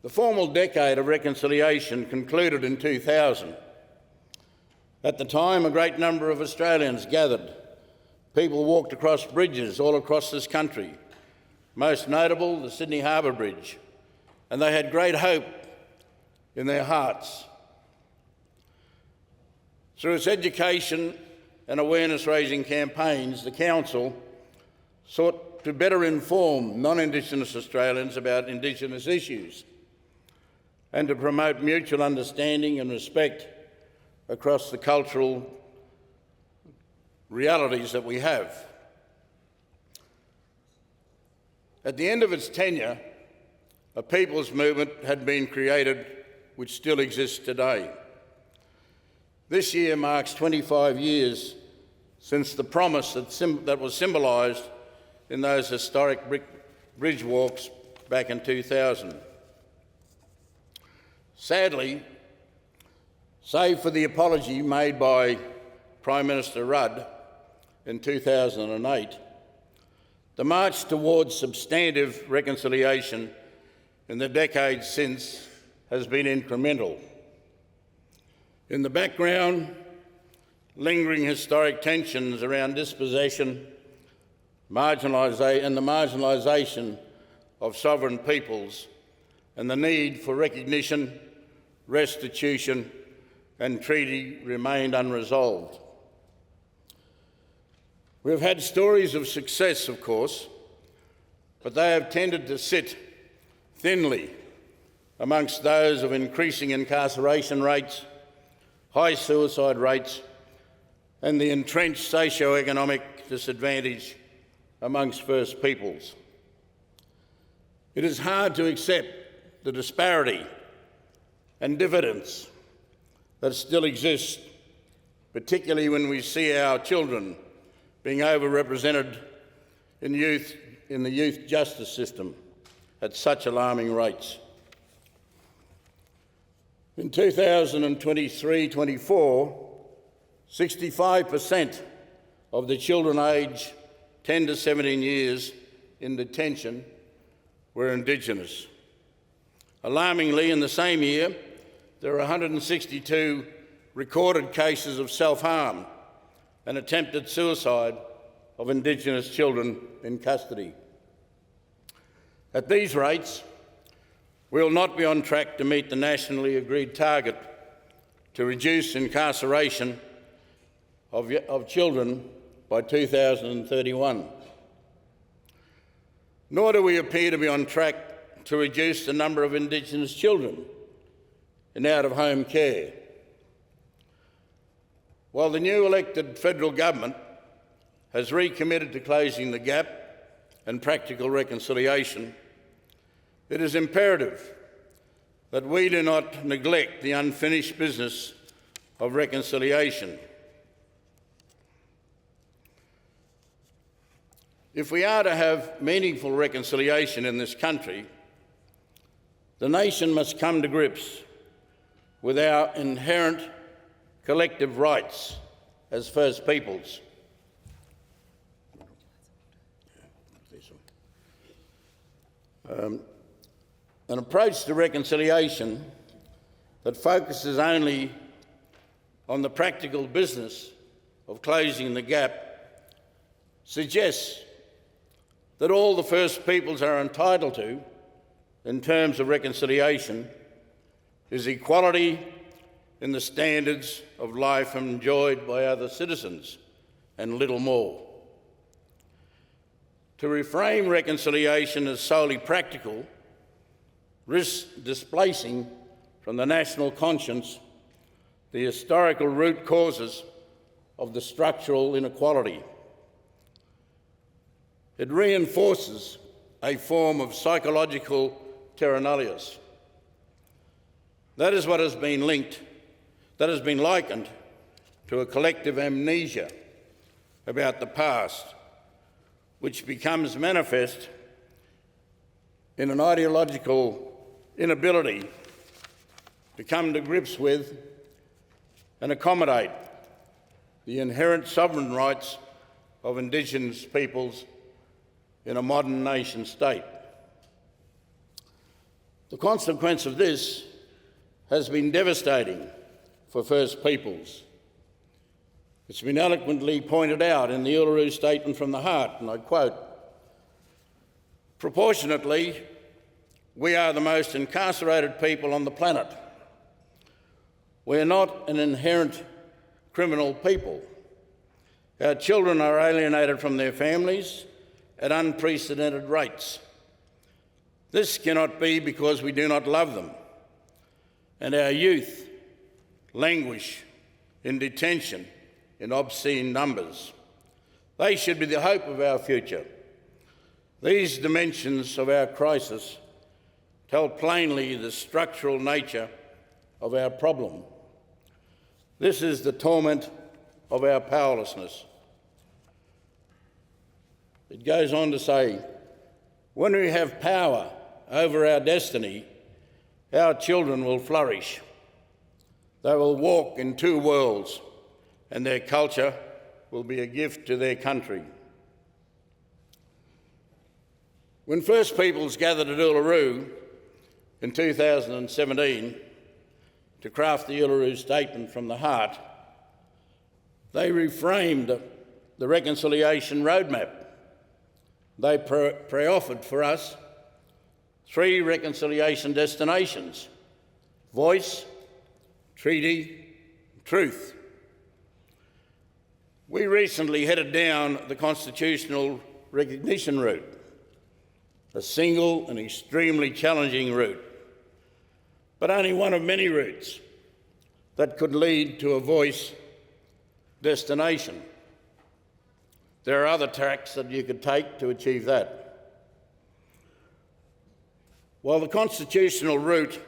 The formal decade of reconciliation concluded in 2000. At the time, a great number of Australians gathered. People walked across bridges all across this country, most notable the Sydney Harbour Bridge, and they had great hope in their hearts. Through its education and awareness-raising campaigns, the Council sought to better inform non-Indigenous Australians about Indigenous issues and to promote mutual understanding and respect across the cultural realities that we have. At the end of its tenure, a people's movement had been created which still exists today. This year marks 25 years since the promise that was symbolised in those historic brick bridge walks back in 2000. Sadly, save for the apology made by Prime Minister Rudd in 2008, the march towards substantive reconciliation in the decades since has been incremental. In the background, lingering historic tensions around dispossession, and the marginalisation of sovereign peoples, and the need for recognition, restitution and treaty remained unresolved. We've had stories of success, of course, but they have tended to sit thinly amongst those of increasing incarceration rates, high suicide rates, and the entrenched socio-economic disadvantage amongst First Peoples. It is hard to accept the disparity and dividends that still exist, particularly when we see our children being overrepresented in the youth justice system, at such alarming rates. In 2023-24, 65% of the children aged 10 to 17 years in detention were Indigenous. Alarmingly, in the same year, there were 162 recorded cases of self-harm and attempted suicide of Indigenous children in custody. At these rates, we will not be on track to meet the nationally agreed target to reduce incarceration of children by 2031. Nor do we appear to be on track to reduce the number of Indigenous children in out-of-home care. While the new elected federal government has recommitted to closing the gap and practical reconciliation, it is imperative that we do not neglect the unfinished business of reconciliation. If we are to have meaningful reconciliation in this country, the nation must come to grips with our inherent collective rights as First Peoples. An approach to reconciliation that focuses only on the practical business of closing the gap suggests that all the First Peoples are entitled to, in terms of reconciliation, is equality in the standards of life enjoyed by other citizens, and little more. To reframe reconciliation as solely practical risks displacing from the national conscience the historical root causes of the structural inequality. It reinforces a form of psychological terra nullius. That is what has been likened to a collective amnesia about the past, which becomes manifest in an ideological inability to come to grips with and accommodate the inherent sovereign rights of Indigenous peoples in a modern nation state. The consequence of this has been devastating for First Peoples. It's been eloquently pointed out in the Yawuru Statement from the Heart, and I quote, "Proportionately, we are the most incarcerated people on the planet. We are not an inherent criminal people. Our children are alienated from their families at unprecedented rates. This cannot be because we do not love them, and our youth languish in detention in obscene numbers. They should be the hope of our future. These dimensions of our crisis tell plainly the structural nature of our problem. This is the torment of our powerlessness." It goes on to say, "When we have power over our destiny, our children will flourish. They will walk in two worlds, and their culture will be a gift to their country." When First Peoples gathered at Uluru in 2017 to craft the Yawuru Statement from the Heart, they reframed the reconciliation roadmap. They pre-offered for us 3 reconciliation destinations: voice, treaty, truth. We recently headed down the constitutional recognition route, a single and extremely challenging route, but only one of many routes that could lead to a voice destination. There are other tracks that you could take to achieve that. While the constitutional route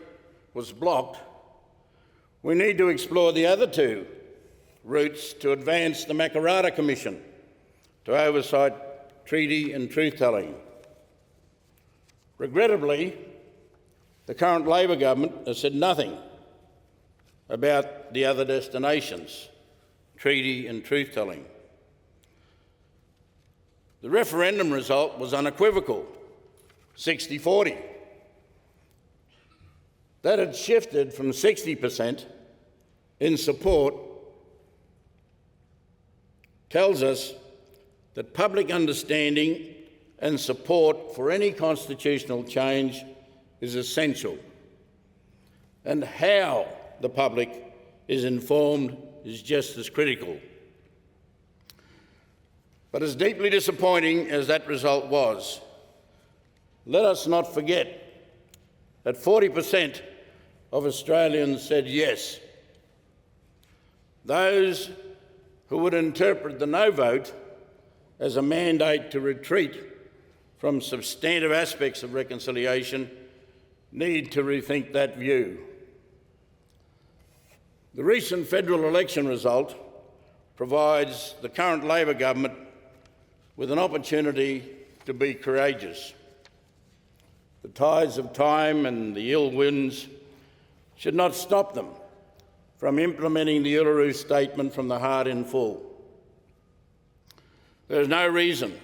was blocked, we need to explore the other 2 routes to advance the Makarrata Commission to oversight treaty and truth-telling. Regrettably, the current Labor government has said nothing about the other destinations, treaty and truth-telling. The referendum result was unequivocal, 60-40. That had shifted from 60% in support tells us that public understanding and support for any constitutional change is essential, and how the public is informed is just as critical. But as deeply disappointing as that result was, let us not forget that 40% of Australians said yes. Those who would interpret the no vote as a mandate to retreat from substantive aspects of reconciliation need to rethink that view. The recent federal election result provides the current Labor government with an opportunity to be courageous. The tides of time and the ill winds should not stop them from implementing the Yawuru statement from the heart in full. There is no reason,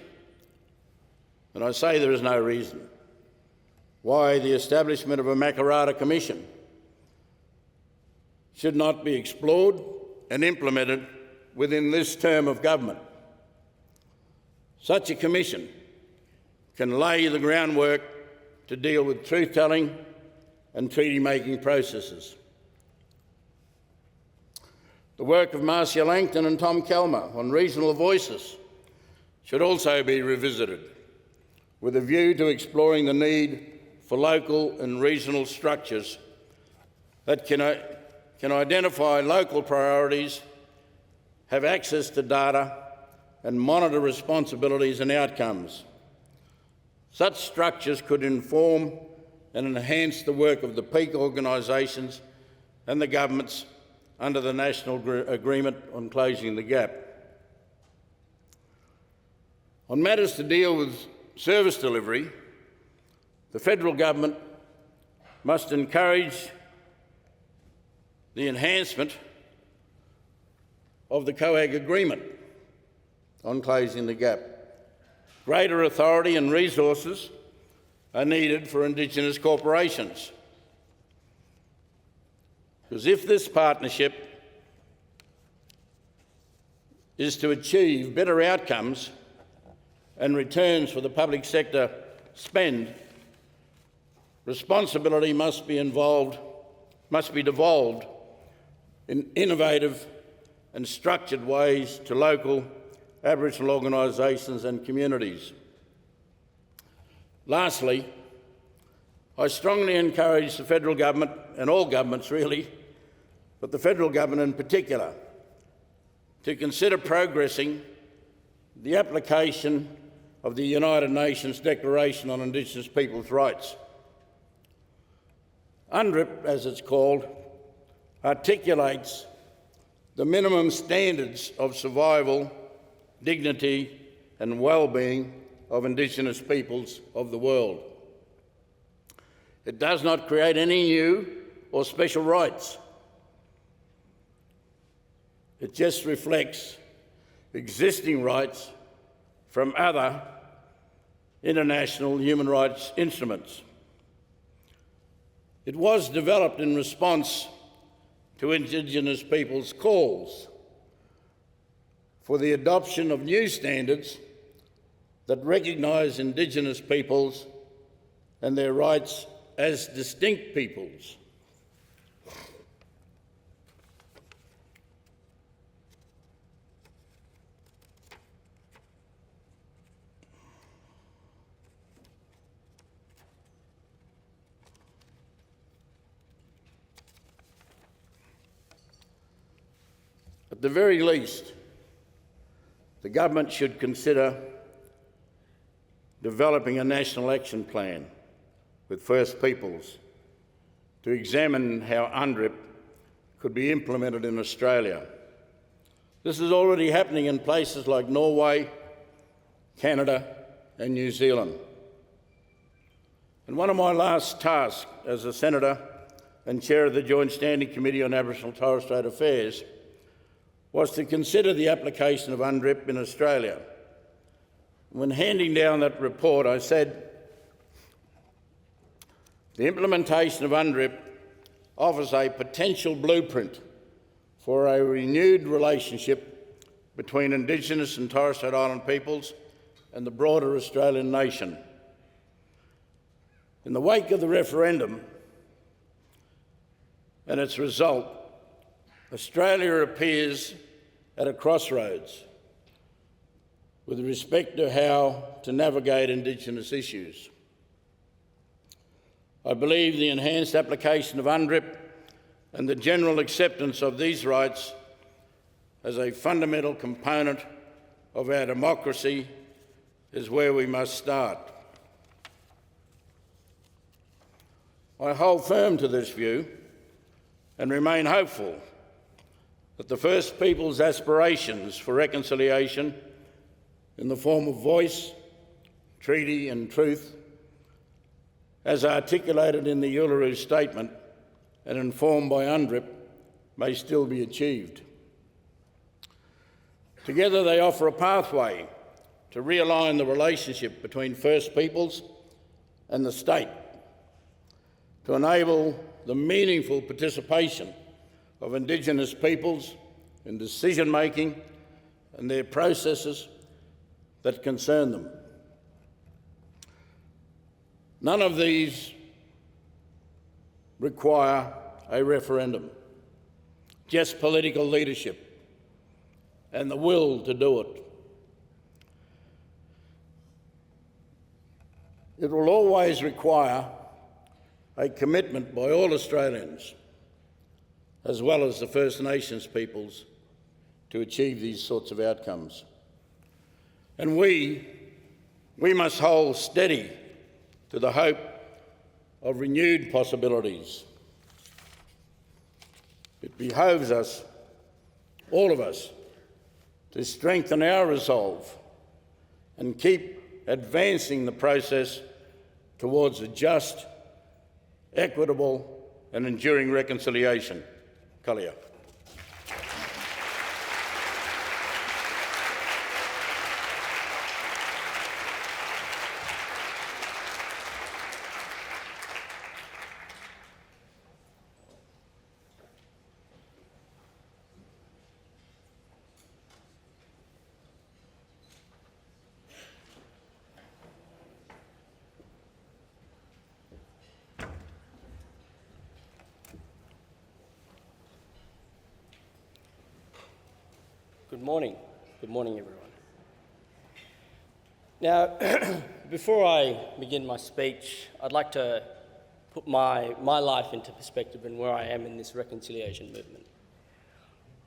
and I say there is no reason, why the establishment of a Makarrata Commission should not be explored and implemented within this term of government. Such a commission can lay the groundwork to deal with truth-telling and treaty-making processes. The work of Marcia Langton and Tom Kelmer on regional voices should also be revisited, with a view to exploring the need for local and regional structures that can identify local priorities, have access to data, and monitor responsibilities and outcomes. Such structures could inform and enhance the work of the peak organisations and the governments under the National Agreement on Closing the Gap. On matters to deal with service delivery, the federal government must encourage the enhancement of the COAG Agreement on Closing the Gap. Greater authority and resources are needed for Indigenous corporations. Because if this partnership is to achieve better outcomes and returns for the public sector spend, responsibility must be devolved in innovative and structured ways to local Aboriginal organisations and communities. Lastly, I strongly encourage the federal government, and all governments really, but the federal government in particular, to consider progressing the application of the United Nations Declaration on Indigenous Peoples' Rights. UNDRIP, as it's called, articulates the minimum standards of survival, dignity and well-being of Indigenous peoples of the world. It does not create any new or special rights. It just reflects existing rights from other international human rights instruments. It was developed in response to Indigenous peoples' calls for the adoption of new standards that recognise Indigenous peoples and their rights as distinct peoples. At the very least, the government should consider developing a national action plan with First Peoples to examine how UNDRIP could be implemented in Australia. This is already happening in places like Norway, Canada and New Zealand. And one of my last tasks as a Senator and Chair of the Joint Standing Committee on Aboriginal and Torres Strait Affairs was to consider the application of UNDRIP in Australia. When handing down that report, I said, the implementation of UNDRIP offers a potential blueprint for a renewed relationship between Indigenous and Torres Strait Island peoples and the broader Australian nation. In the wake of the referendum and its result, Australia appears at a crossroads with respect to how to navigate Indigenous issues. I believe the enhanced application of UNDRIP and the general acceptance of these rights as a fundamental component of our democracy is where we must start. I hold firm to this view and remain hopeful that the First Peoples' aspirations for reconciliation in the form of voice, treaty and truth, as articulated in the Yawuru statement and informed by UNDRIP, may still be achieved. Together they offer a pathway to realign the relationship between First Peoples and the state, to enable the meaningful participation of Indigenous peoples in decision-making and their processes that concern them. None of these require a referendum, just political leadership and the will to do it. It will always require a commitment by all Australians, as well as the First Nations peoples, to achieve these sorts of outcomes. And we must hold steady to the hope of renewed possibilities. It behoves us, all of us, to strengthen our resolve and keep advancing the process towards a just, equitable and enduring reconciliation. Kalia. Good morning. Good morning, everyone. Now, before I begin my speech, I'd like to put my life into perspective and where I am in this reconciliation movement.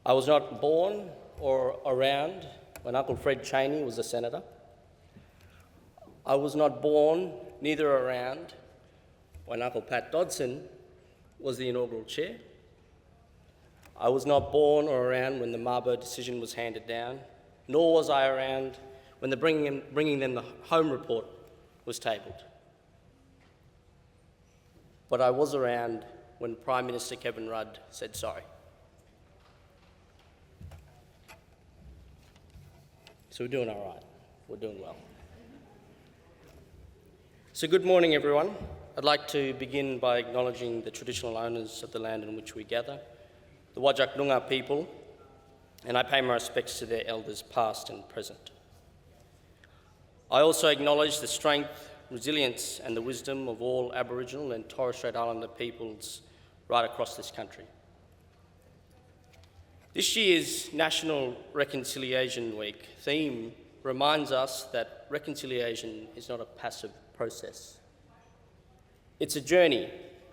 I was not born or around when Uncle Fred Chaney was a senator. I was not born, neither around, when Uncle Pat Dodson was the inaugural chair. I was not born or around when the Mabo decision was handed down, nor was I around when the bringing them the home report was tabled. But I was around when Prime Minister Kevin Rudd said sorry. So we're doing all right. We're doing well. So good morning, everyone. I'd like to begin by acknowledging the traditional owners of the land in which we gather, the Wadjemup people, and I pay my respects to their elders past and present. I also acknowledge the strength, resilience and the wisdom of all Aboriginal and Torres Strait Islander peoples right across this country. This year's National Reconciliation Week theme reminds us that reconciliation is not a passive process. It's a journey,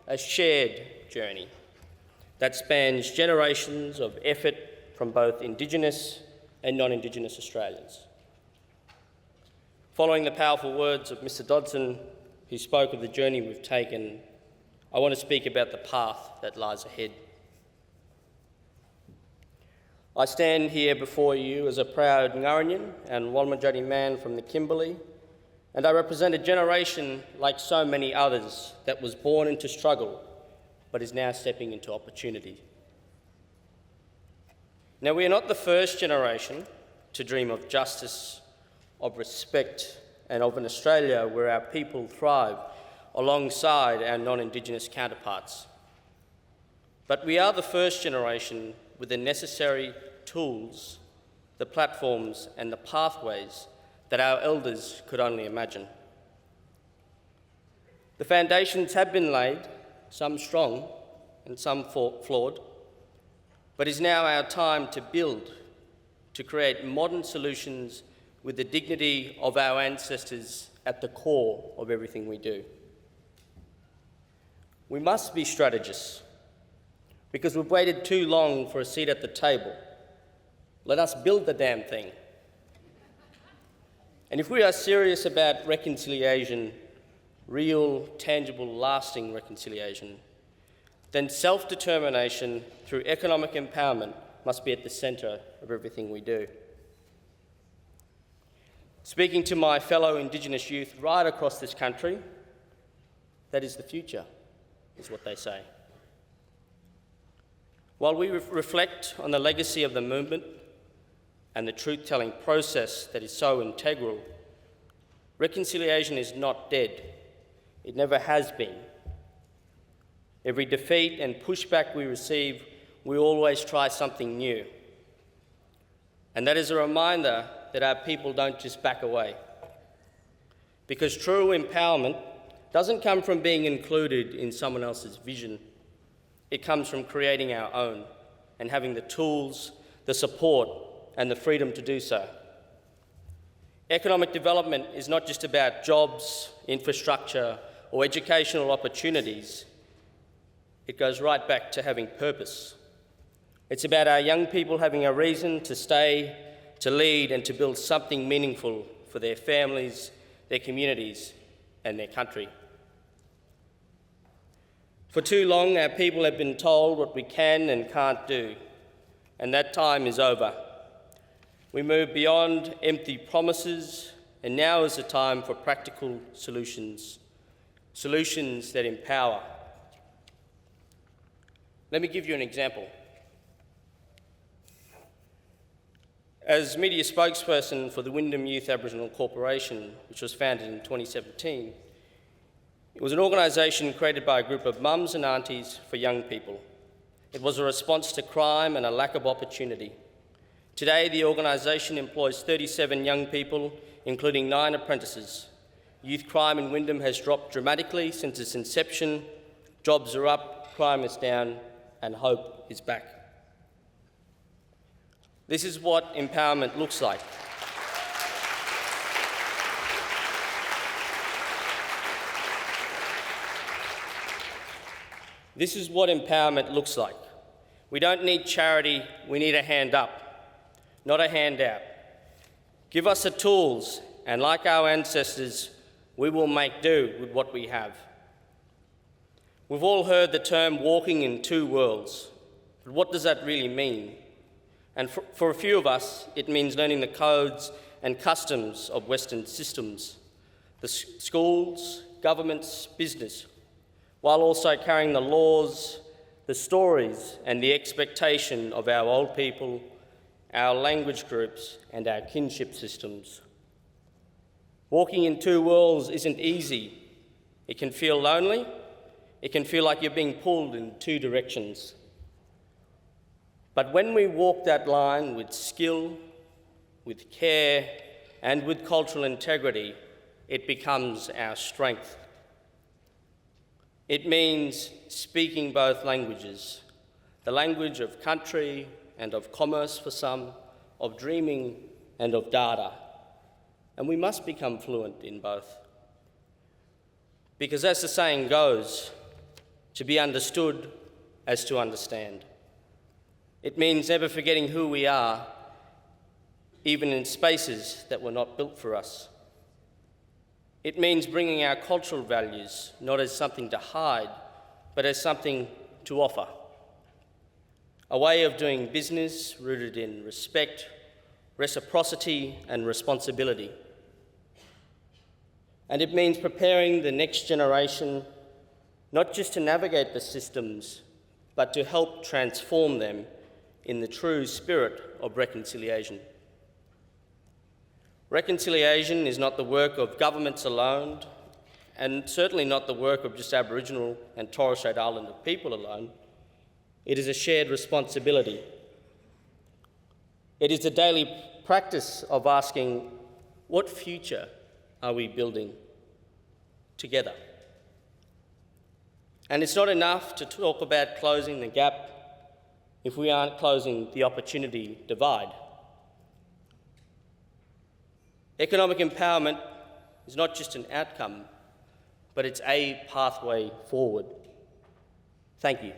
a shared journey, that spans generations of effort from both Indigenous and non-Indigenous Australians. Following the powerful words of Mr. Dodson, who spoke of the journey we've taken, I want to speak about the path that lies ahead. I stand here before you as a proud Nguranyan and Walmatjari man from the Kimberley, And I represent a generation like so many others that was born into struggle but is now stepping into opportunity. Now, we are not the first generation to dream of justice, of respect, and of an Australia where our people thrive alongside our non-Indigenous counterparts. But we are the first generation with the necessary tools, the platforms, and the pathways that our elders could only imagine. The foundations have been laid, some strong and some flawed, but it's now our time to build, to create modern solutions with the dignity of our ancestors at the core of everything we do. We must be strategists because we've waited too long for a seat at the table. Let us build the damn thing. And if we are serious about reconciliation, real, tangible, lasting reconciliation, then self-determination through economic empowerment must be at the centre of everything we do. Speaking to my fellow Indigenous youth right across this country, that is the future, is what they say. While we reflect on the legacy of the movement and the truth-telling process that is so integral, reconciliation is not dead. It never has been. Every defeat and pushback we receive, we always try something new. And that is a reminder that our people don't just back away. Because true empowerment doesn't come from being included in someone else's vision. It comes from creating our own and having the tools, the support, and the freedom to do so. Economic development is not just about jobs, infrastructure, or educational opportunities. It goes right back to having purpose. It's about our young people having a reason to stay, to lead, and to build something meaningful for their families, their communities, and their country. For too long, our people have been told what we can and can't do, and that time is over. We move beyond empty promises, and now is the time for practical solutions, solutions that empower. Let me give you an example. As media spokesperson for the Wyndham Youth Aboriginal Corporation, which was founded in 2017, it was an organisation created by a group of mums and aunties for young people. It was a response to crime and a lack of opportunity. Today, the organisation employs 37 young people, including 9 apprentices. Youth crime in Wyndham has dropped dramatically since its inception. Jobs are up, crime is down, and hope is back. This is what empowerment looks like. This is what empowerment looks like. We don't need charity, we need a hand up, not a handout. Give us the tools, and like our ancestors, we will make do with what we have. We've all heard the term walking in two worlds, but what does that really mean? And for a few of us, it means learning the codes and customs of Western systems, the schools, governments, business, while also carrying the laws, the stories, and the expectation of our old people, our language groups, and our kinship systems. Walking in two worlds isn't easy. It can feel lonely. It can feel like you're being pulled in two directions. But when we walk that line with skill, with care, and with cultural integrity, it becomes our strength. It means speaking both languages, the language of country and of commerce for some, of dreaming and of data. And we must become fluent in both. Because as the saying goes, to be understood as to understand. It means never forgetting who we are, even in spaces that were not built for us. It means bringing our cultural values not as something to hide, but as something to offer. A way of doing business rooted in respect, reciprocity, and responsibility. And it means preparing the next generation not just to navigate the systems, but to help transform them in the true spirit of reconciliation. Reconciliation is not the work of governments alone, and certainly not the work of just Aboriginal and Torres Strait Islander people alone. It is a shared responsibility. It is the daily practice of asking, what future are we building together? And it's not enough to talk about closing the gap if we aren't closing the opportunity divide. Economic empowerment is not just an outcome, but it's a pathway forward. Thank you.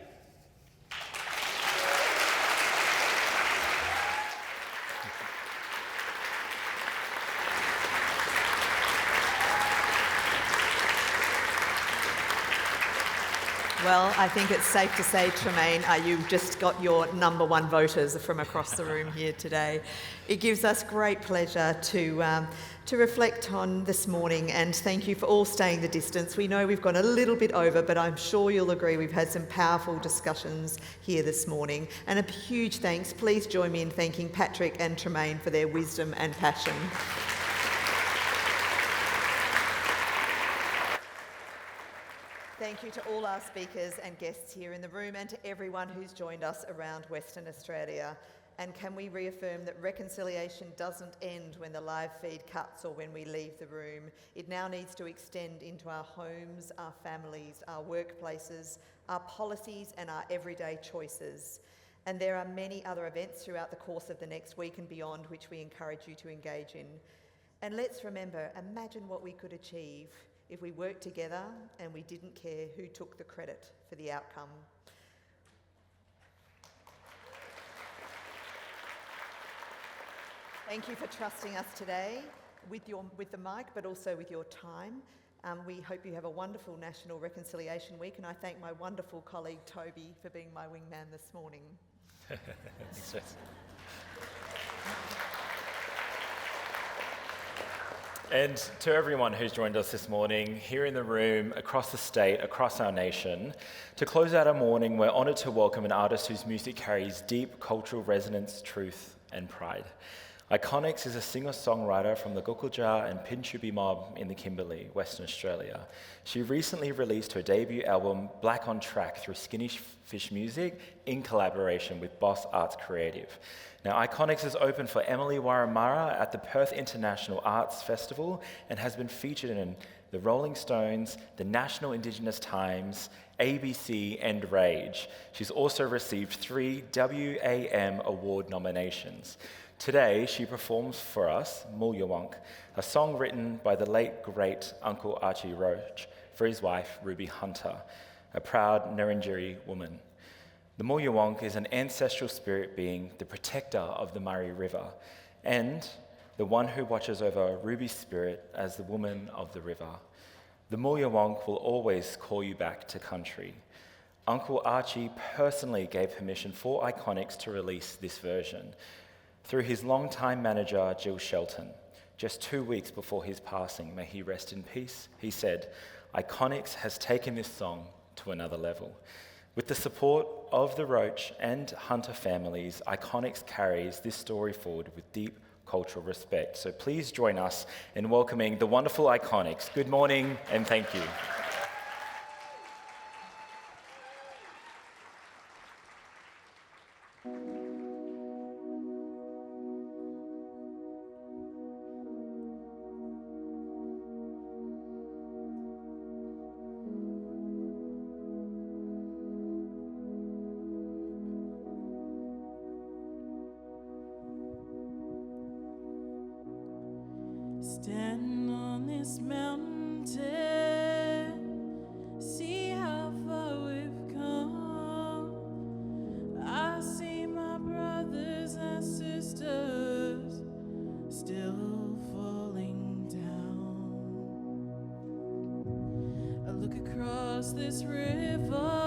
Well, I think it's safe to say, Tremane, you've just got your number one voters from across the room here today. It gives us great pleasure to reflect on this morning, and thank you for all staying the distance. We know we've gone a little bit over, but I'm sure you'll agree we've had some powerful discussions here this morning. And a huge thanks. Please join me in thanking Patrick and Tremane for their wisdom and passion. Thank you to all our speakers and guests here in the room, and to everyone who's joined us around Western Australia. And can we reaffirm that reconciliation doesn't end when the live feed cuts or when we leave the room? It now needs to extend into our homes, our families, our workplaces, our policies and our everyday choices. And there are many other events throughout the course of the next week and beyond which we encourage you to engage in. And let's remember, imagine what we could achieve if we worked together and we didn't care who took the credit for the outcome. Thank you for trusting us today with the mic, but also with your time. We hope you have a wonderful National Reconciliation Week, and I thank my wonderful colleague Toby for being my wingman this morning. Thanks, Jess. And to everyone who's joined us this morning, here in the room, across the state, across our nation, to close out our morning, we're honoured to welcome an artist whose music carries deep cultural resonance, truth and pride. Iconics is a singer-songwriter from the Gukulja and Pinchubi mob in the Kimberley, Western Australia. She recently released her debut album, Black on Track, through Skinny Fish Music in collaboration with Boss Arts Creative. Now, Iconics is open for Emily Waramara at the Perth International Arts Festival and has been featured in the Rolling Stones, the National Indigenous Times, ABC and Rage. She's also received 3 WAM Award nominations. Today, she performs for us Mulyawonk, a song written by the late, great Uncle Archie Roach for his wife, Ruby Hunter, a proud Nurrinjeri woman. The Mulyawonk is an ancestral spirit being, the protector of the Murray River, and the one who watches over Ruby's spirit as the woman of the river. The Mulyawonk will always call you back to country. Uncle Archie personally gave permission for Iconics to release this version through his longtime manager, Jill Shelton. Just 2 weeks before his passing, may he rest in peace, he said, Iconics has taken this song to another level. With the support of the Roach and Hunter families, Iconics carries this story forward with deep cultural respect. So please join us in welcoming the wonderful Iconics. Good morning and thank you. Stand on this mountain, see how far we've come. I see my brothers and sisters still falling down. I look across this river.